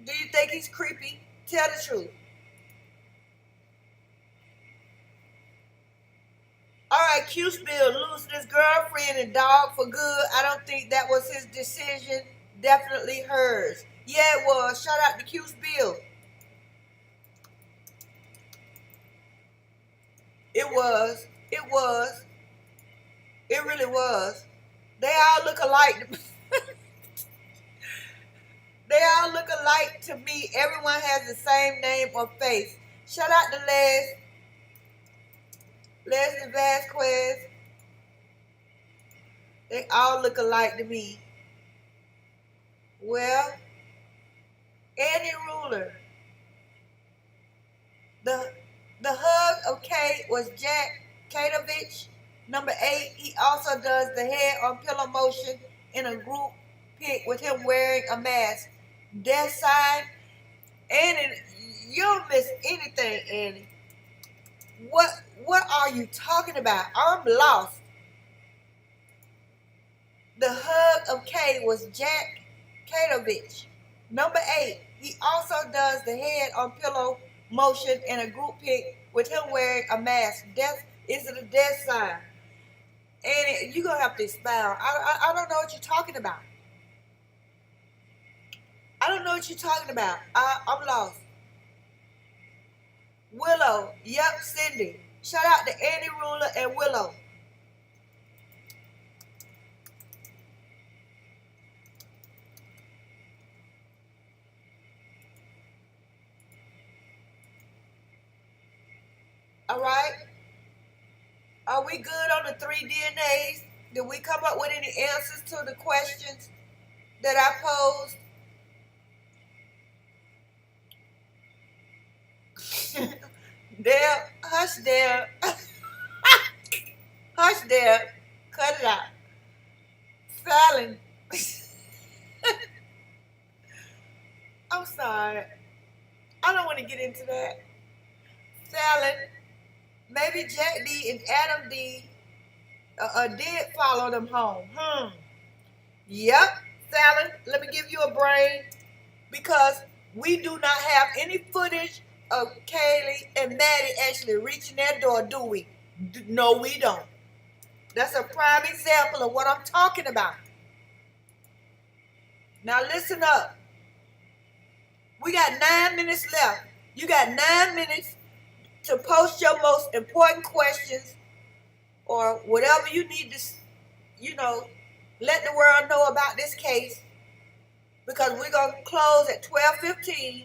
Do you think he's creepy? Tell the truth. All right, Q-Spill losing his girlfriend and dog for good. I don't think that was his decision. Definitely hers. Yeah, it was. Shout out to Q-Spill. It was. It was. It really was. They all look alike. They all look alike to me. Everyone has the same name or face. Shout out to Leslie Vasquez. They all look alike to me. Well, Andy Ruler. The hug of Kate was Jack Katovich. Number 8, he also does the head on pillow motion in a group pic with him wearing a mask. Death sign. Andy, you don't miss anything, Andy. What are you talking about? I'm lost. The hug of K was Jack Katovich. Number 8, he also does the head on pillow motion in a group pic with him wearing a mask. Death, is it a death sign? And you're going to have to expound. I don't know what you're talking about. I don't know what you're talking about. I'm lost. Willow. Yep, Cindy. Shout out to Andy Ruler and Willow. All right? Are we good on the 3 DNAs? Did we come up with any answers to the questions that I posed? Deb, hush, Deb. Hush, Deb. Cut it out. Fallon. I'm sorry. I don't want to get into that. Fallon, maybe Jack D and Adam D did follow them home. Yep, Fallon, let me give you a brain, because we do not have any footage of Kaylee and Maddie actually reaching that door, do we? No, we don't. That's a prime example of what I'm talking about. Now listen up. We got 9 minutes left. You got 9 minutes to post your most important questions or whatever you need to, let the world know about this case, because we're going to close at 12:15,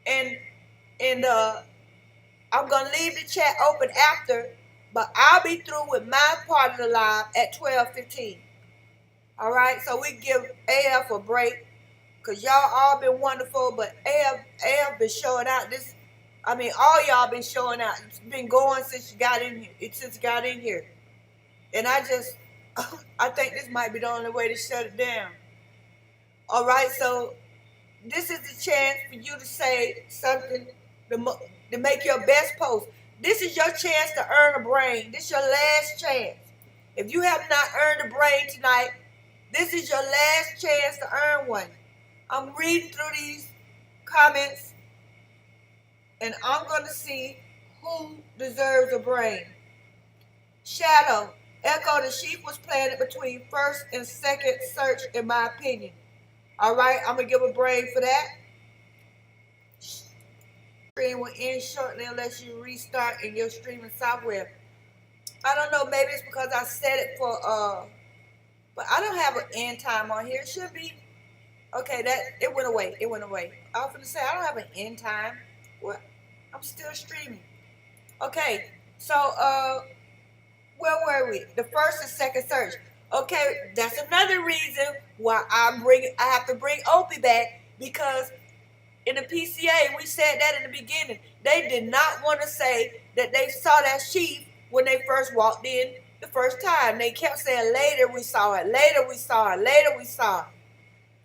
and I'm going to leave the chat open after, but I'll be through with my part of the live at 12:15. All right, so we give AF a break, because y'all all been wonderful, but AF been showing out this. I mean, all y'all been showing out. It's been going since you got in here. And I think this might be the only way to shut it down. All right, so this is the chance for you to say something to make your best post. This is your chance to earn a brain. This is your last chance. If you have not earned a brain tonight, this is your last chance to earn one. I'm reading through these comments, and I'm going to see who deserves a brain. Shadow, Echo, the sheep was planted between first and second search, in my opinion. All right, I'm going to give a brain for that. Stream will end shortly unless you restart in your streaming software. I don't know, maybe it's because I set it for, but I don't have an end time on here. It should be. Okay, it went away. I was going to say, I don't have an end time. What? I'm still streaming. Okay, so where were we? The first and second search. Okay, that's another reason why I have to bring Opie back, because in the PCA, we said that in the beginning. They did not want to say that they saw that sheep when they first walked in the first time. They kept saying, later we saw it, later we saw it, later we saw it.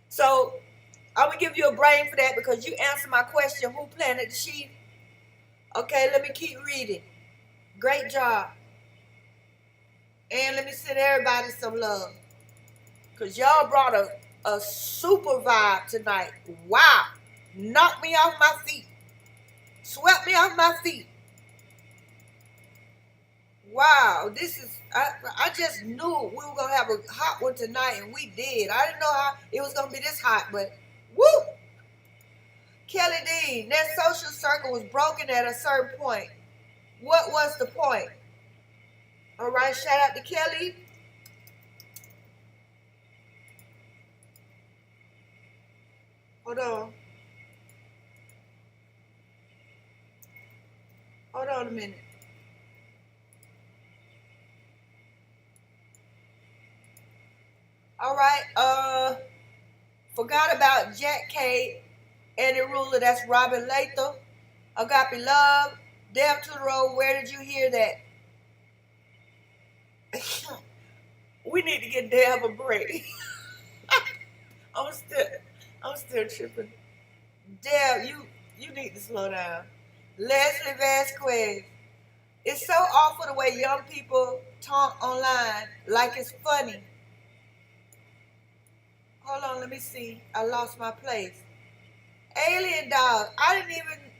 So I'm going to give you a brain for that, because you answered my question, who planted the sheep? Okay, let me keep reading. Great job. And let me send everybody some love, because y'all brought a super vibe tonight. Wow. Knocked me off my feet. Swept me off my feet. Wow. I just knew we were going to have a hot one tonight, and we did. I didn't know how it was going to be this hot, but woo. Kelly Dean, that social circle was broken at a certain point. What was the point? All right, shout out to Kelly. Hold on. Hold on a minute. All right, forgot about Jack K, Eddie Ruler, that's Robin Latham. Agape Love, Deb to the Road, where did you hear that? We need to get Deb a break. I'm still tripping. Deb, you need to slow down. Leslie Vasquez, it's so awful the way young people talk online like it's funny. Hold on, let me see. I lost my place. Alien Dog, I didn't even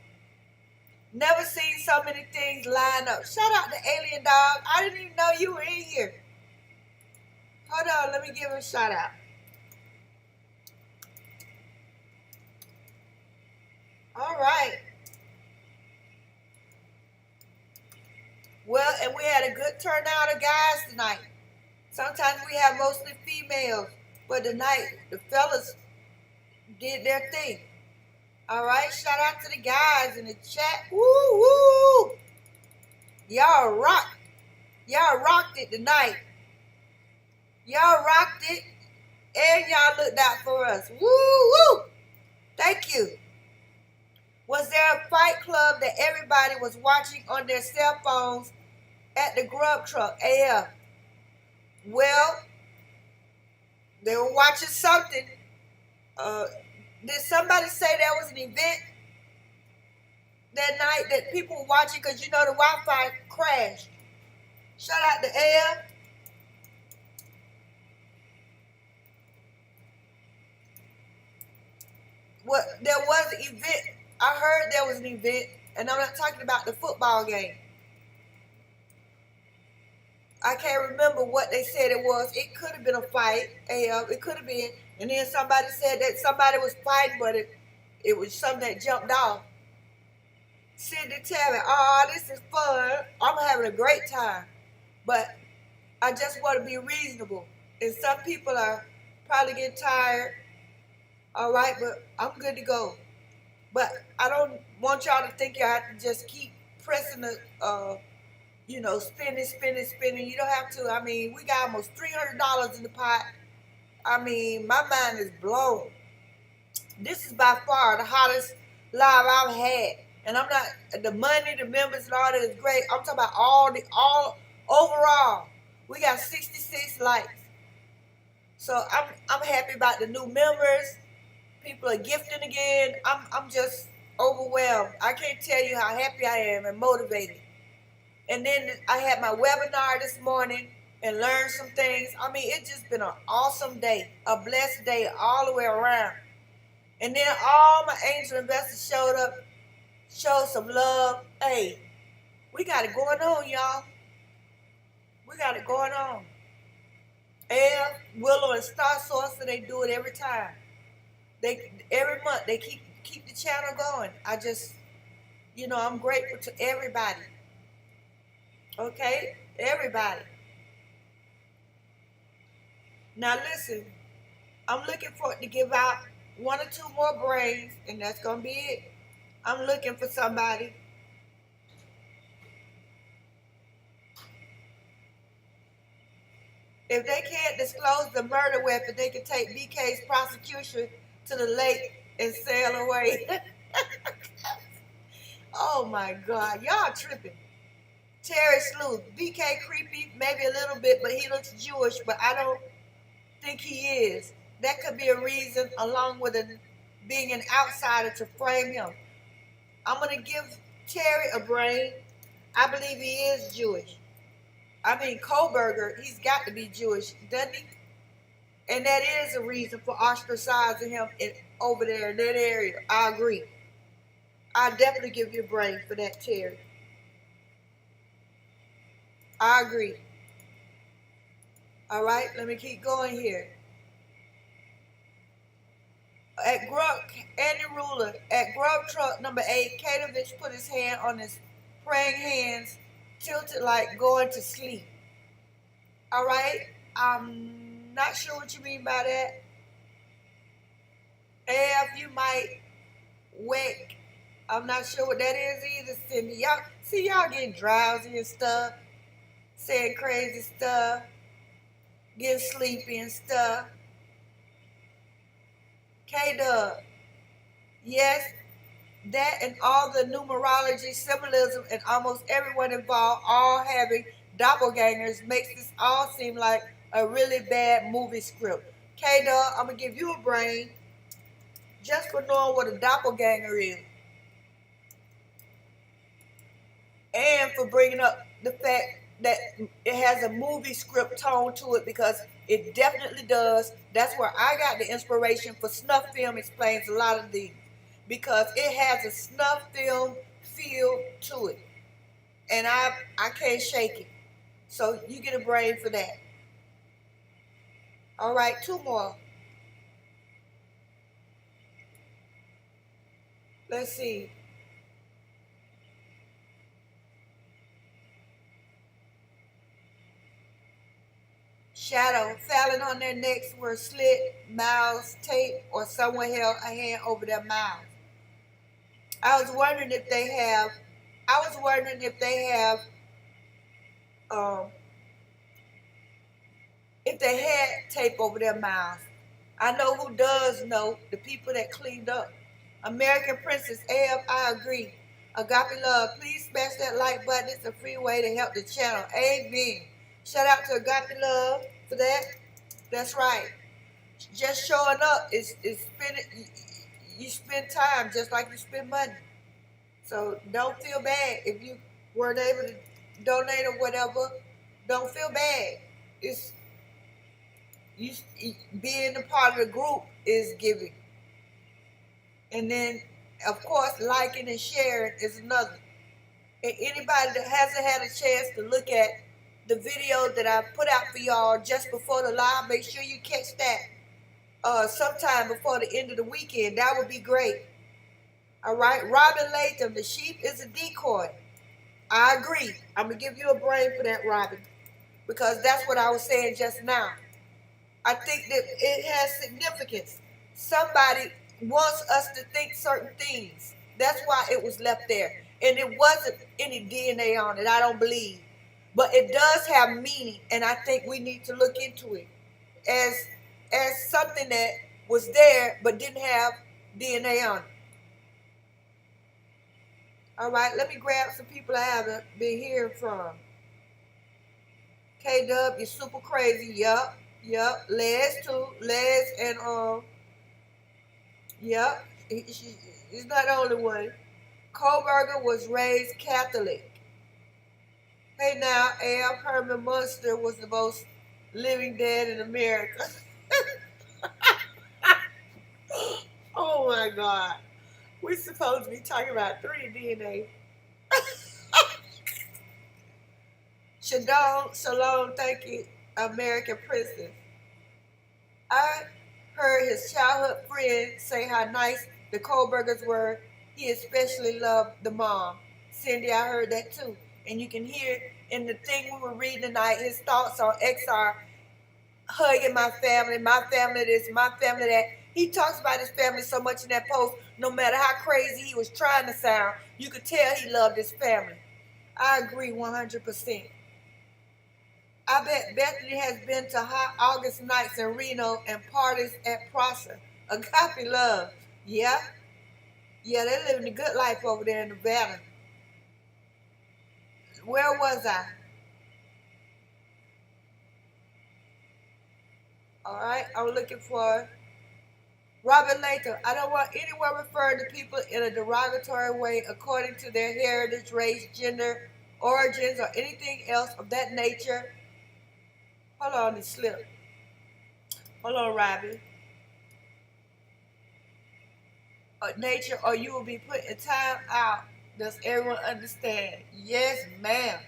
never seen so many things line up. Shout out to Alien Dog. I didn't even know you were in here. Hold on, let me give him a shout out. All right. Well, and we had a good turnout of guys tonight. Sometimes we have mostly females, but tonight the fellas did their thing. All right, shout out to the guys in the chat. Woo woo! Y'all rock. Y'all rocked it tonight. Y'all rocked it, and y'all looked out for us. Woo woo! Thank you. Was there a fight club that everybody was watching on their cell phones at the grub truck? AF. Well, they were watching something. Did somebody say there was an event that night that people were watching? Because you know the Wi-Fi crashed. Shout out to AF. What, there was an event. I heard there was an event, and I'm not talking about the football game. I can't remember what they said it was. It could have been a fight. It could have been. And then somebody said that somebody was fighting, but it was something that jumped off. Cindy tell me, oh, this is fun. I'm having a great time. But I just want to be reasonable. And some people are probably getting tired. All right, but I'm good to go. But I don't want y'all to think y'all have to just keep pressing the, spinning. You don't have to. I mean, we got almost $300 in the pot. I mean, my mind is blown. This is by far the hottest live I've had. And I'm not, the money, the members, and all that is great. I'm talking about all overall. We got 66 likes. So I'm happy about the new members. People are gifting again. I'm just overwhelmed. I can't tell you how happy I am and motivated. And then I had my webinar this morning and learned some things. I mean, it's just been an awesome day, a blessed day all the way around. And then all my angel investors showed up, showed some love. Hey, we got it going on, y'all. We got it going on. And Willow and Star Source, they do it every time. Every month they keep the channel going. I just, I'm grateful to everybody. Okay, everybody. Now listen, I'm looking for to give out 1 or 2 more brains, and that's gonna be it. I'm looking for somebody. If they can't disclose the murder weapon, they can take BK's prosecution to the lake and sail away. Oh my God, y'all tripping. Terry Sleuth, BK creepy, maybe a little bit, but he looks Jewish, but I don't think he is. That could be a reason, along with being an outsider, to frame him. I'm going to give Terry a brain. I believe he is Jewish. I mean, Kohberger, he's got to be Jewish, doesn't he? And that is a reason for ostracizing him over there in that area. I agree. I definitely give you a brain for that, Terry. I agree. All right, let me keep going here. At Andy Ruler, at Grub Truck number 8, Katovich put his hand on his praying hands, tilted like going to sleep. All right, I'm not sure what you mean by that. If you might wake, I'm not sure what that is either, Cindy. Y'all getting drowsy and stuff, saying crazy stuff, getting sleepy and stuff. K-Dub, yes, that and all the numerology, symbolism, and almost everyone involved all having doppelgangers makes this all seem like a really bad movie script. K-Dub, I'm going to give you a brain just for knowing what a doppelganger is. And for bringing up the fact that it has a movie script tone to it, because it definitely does. That's where I got the inspiration for snuff film explains a lot of these, because it has a snuff film feel to it. And I can't shake it. So you get a brain for that. All right, 2 more. Let's see. Shadow, falling on their necks were slit, mouths taped, or someone held a hand over their mouths. I was wondering if they have. I was wondering if they have. Um, if they had tape over their mouths. I know who does know, the people that cleaned up. American Princess, AF, I agree. Agape Love, please smash that like button. It's a free way to help the channel. Amen. Shout out to Agape Love for that. That's right. Just showing up is spending. You spend time just like you spend money. So don't feel bad if you weren't able to donate or whatever. Don't feel bad. It's you being a part of the group is giving, and then of course liking and sharing is another. And anybody that hasn't had a chance to look at the video that I put out for y'all just before the live, make sure you catch that sometime before the end of the weekend. That would be great. All right, Robin Latham, the sheep is a decoy. I agree. I'm gonna give you a brain for that, Robin, because that's what I was saying just now. I think that it has significance. Somebody wants us to think certain things. That's why it was left there. And it wasn't any DNA on it, I don't believe. But it does have meaning, and I think we need to look into it as something that was there but didn't have DNA on it. All right, let me grab some people I haven't been hearing from. K-Dub, you're super crazy. Yup. Les too. Les and yup. He's not the only one. Kohberger was raised Catholic. Hey now, A.F. Herman Munster was the most living dead in America. Oh my God. We're supposed to be talking about 3 DNA. Shalom, thank you, American Princess. I heard his childhood friend say how nice the Kohbergers were. He especially loved the mom. Cindy, I heard that too. And you can hear in the thing we were reading tonight, his thoughts on XR, hugging my family this, my family that. He talks about his family so much in that post, no matter how crazy he was trying to sound, you could tell he loved his family. I agree 100%. I bet Bethany has been to hot August nights in Reno and parties at Prosser. Agape Love. Yeah, they're living a good life over there in Nevada. Where was I? All right, I'm looking for Robert Latham. I don't want anyone referring to people in a derogatory way according to their heritage, race, gender, origins, or anything else of that nature. Hold on, it slipped. Hold on, Robbie. Nature, or you will be put in time out. Does everyone understand? Yes, ma'am.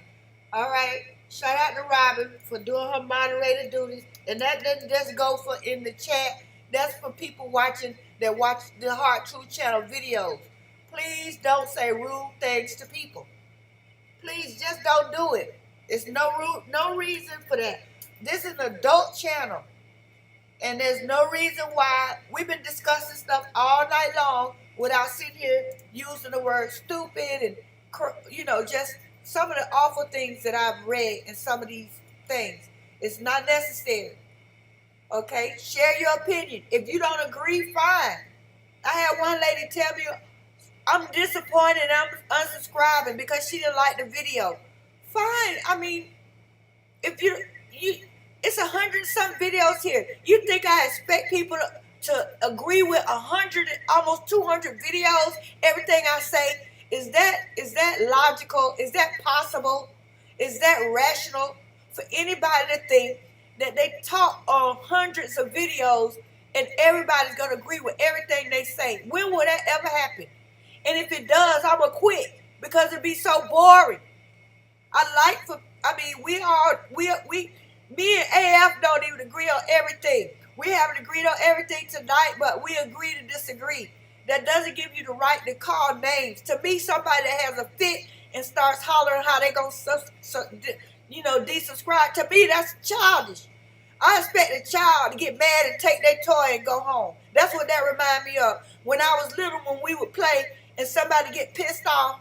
All right. Shout out to Robin for doing her moderator duties. And that doesn't just go for in the chat. That's for people watching that watch the Heart Truth Channel videos. Please don't say rude things to people. Please just don't do it. There's no reason for that. This is an adult channel. And there's no reason why we've been discussing stuff all night long without sitting here using the word stupid and, just some of the awful things that I've read in some of these things. It's not necessary. Okay? Share your opinion. If you don't agree, fine. I had one lady tell me, I'm disappointed and I'm unsubscribing because she didn't like the video. Fine. I mean, if you it's 100-some videos here. You think I expect people to agree with 100, almost 200 videos? Everything I say, is that logical? Is that possible? Is that rational for anybody to think that they talk on hundreds of videos and everybody's gonna agree with everything they say? When will that ever happen? And if it does, I'm gonna quit because it'd be so boring. Me and AF don't even agree on everything. We haven't agreed on everything tonight, but we agree to disagree. That doesn't give you the right to call names. To me, somebody that has a fit and starts hollering how they gonna desubscribe, to me that's childish. I expect a child to get mad and take their toy and go home. That's what that reminds me of. When I was little, when we would play and somebody get pissed off,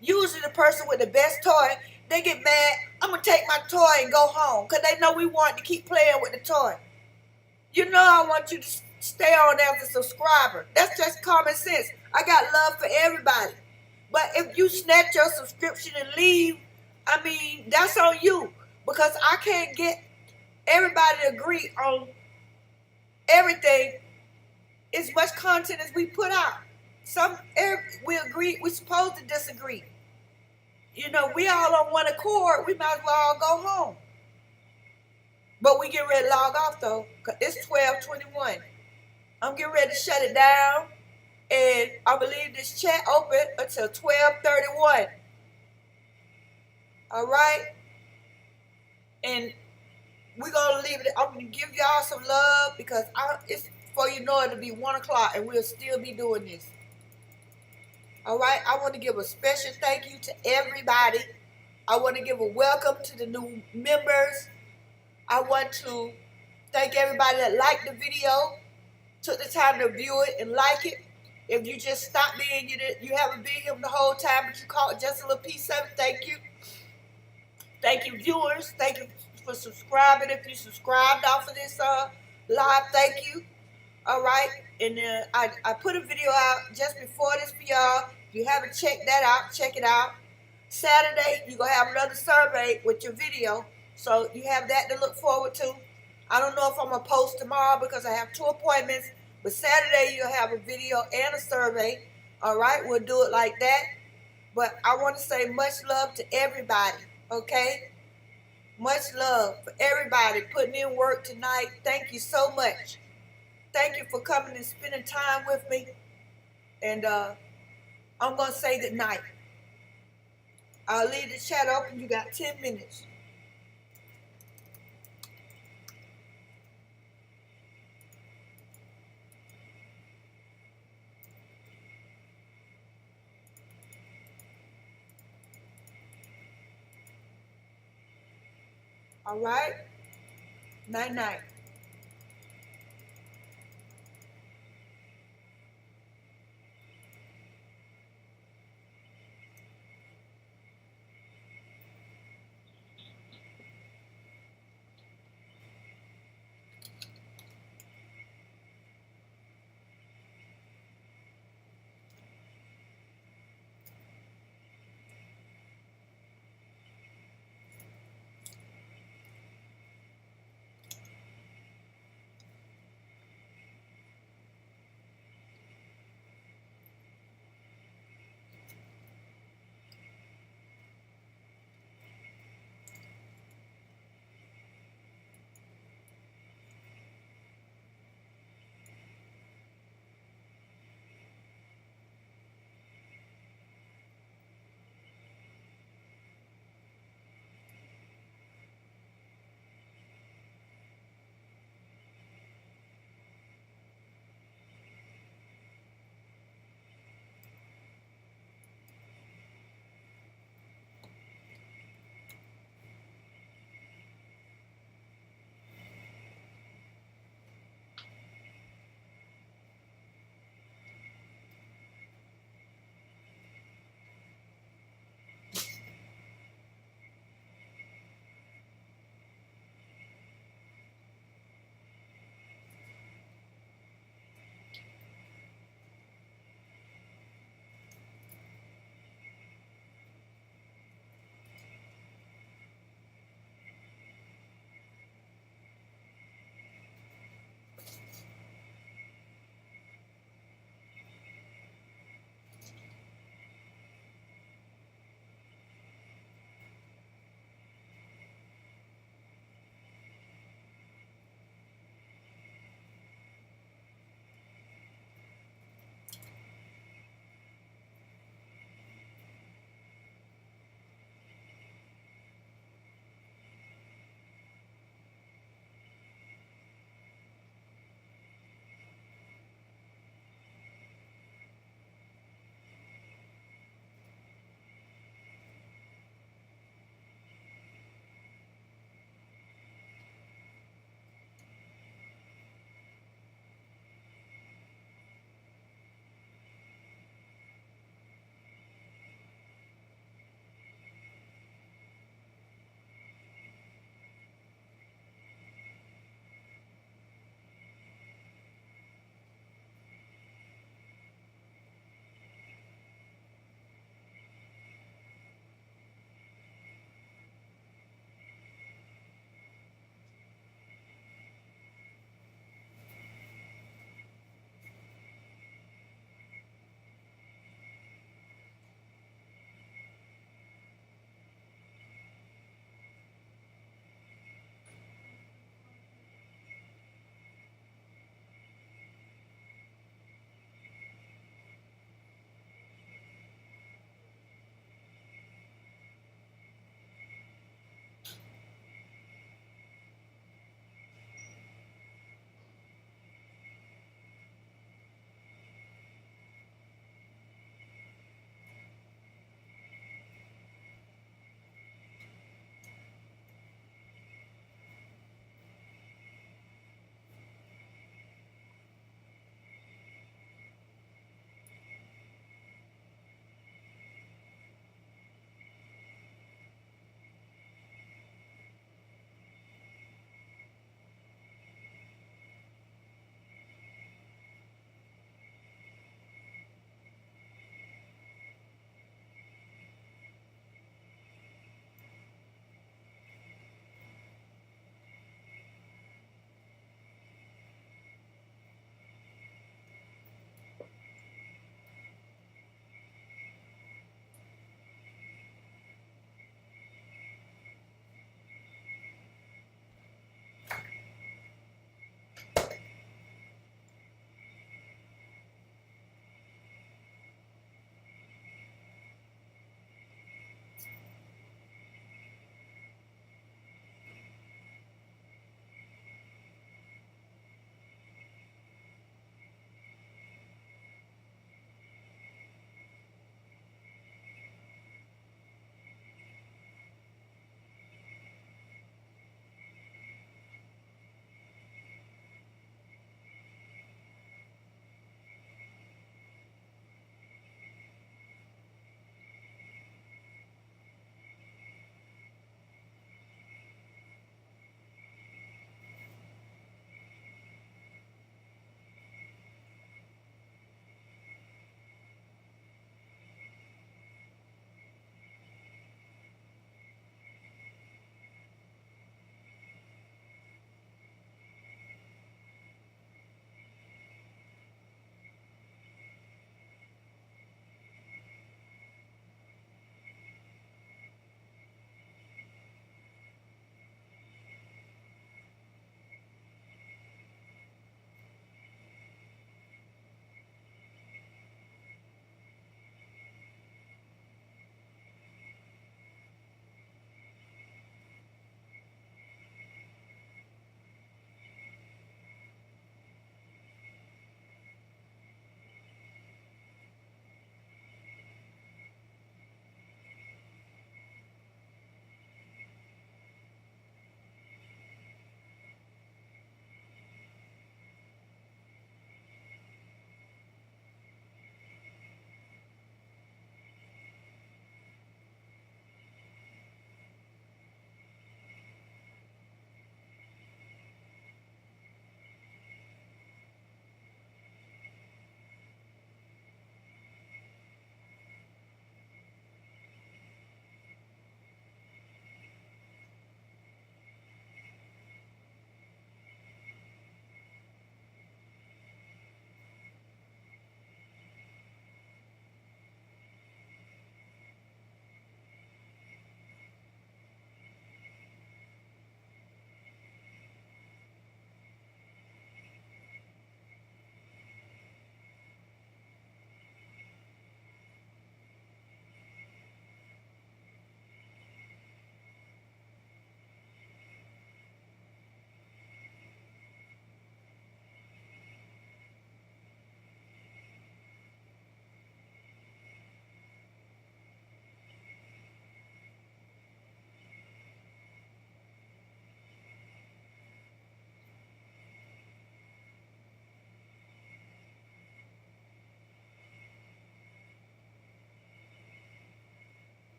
usually the person with the best toy, they get mad. I'm going to take my toy and go home because they know we want to keep playing with the toy. You know I want you to stay on as a subscriber. That's just common sense. I got love for everybody. But if you snatch your subscription and leave, I mean, that's on you. Because I can't get everybody to agree on everything, as much content as we put out. We agree, we're supposed to disagree. You know, we all on one accord, we might as well all go home. But we get ready to log off though, because it's 12:21. I'm getting ready to shut it down, and I will leave this chat open until 12:31. All right? And we're going to leave it. I'm going to give y'all some love because it's before you know it'll be 1 o'clock and we'll still be doing this. All right? I want to give a special thank you to everybody. I want to give a welcome to the new members. I want to thank everybody that liked the video, took the time to view it and like it. If you just stopped me and you haven't been here the whole time, but you caught just a little piece of it, thank you. Thank you, viewers. Thank you for subscribing. If you subscribed off of this live, thank you. All right. And I put a video out just before this for y'all. If you haven't checked that out, check it out. Saturday, you're going to have another survey with your video. So you have that to look forward to. I don't know if I'm going to post tomorrow because I have 2 appointments. But Saturday, you'll have a video and a survey. All right. We'll do it like that. But I want to say much love to everybody. Okay? Much love for everybody putting in work tonight. Thank you so much. Thank you for coming and spending time with me. And I'm going to say good night. I'll leave the chat open. You got 10 minutes. All right? Night-night.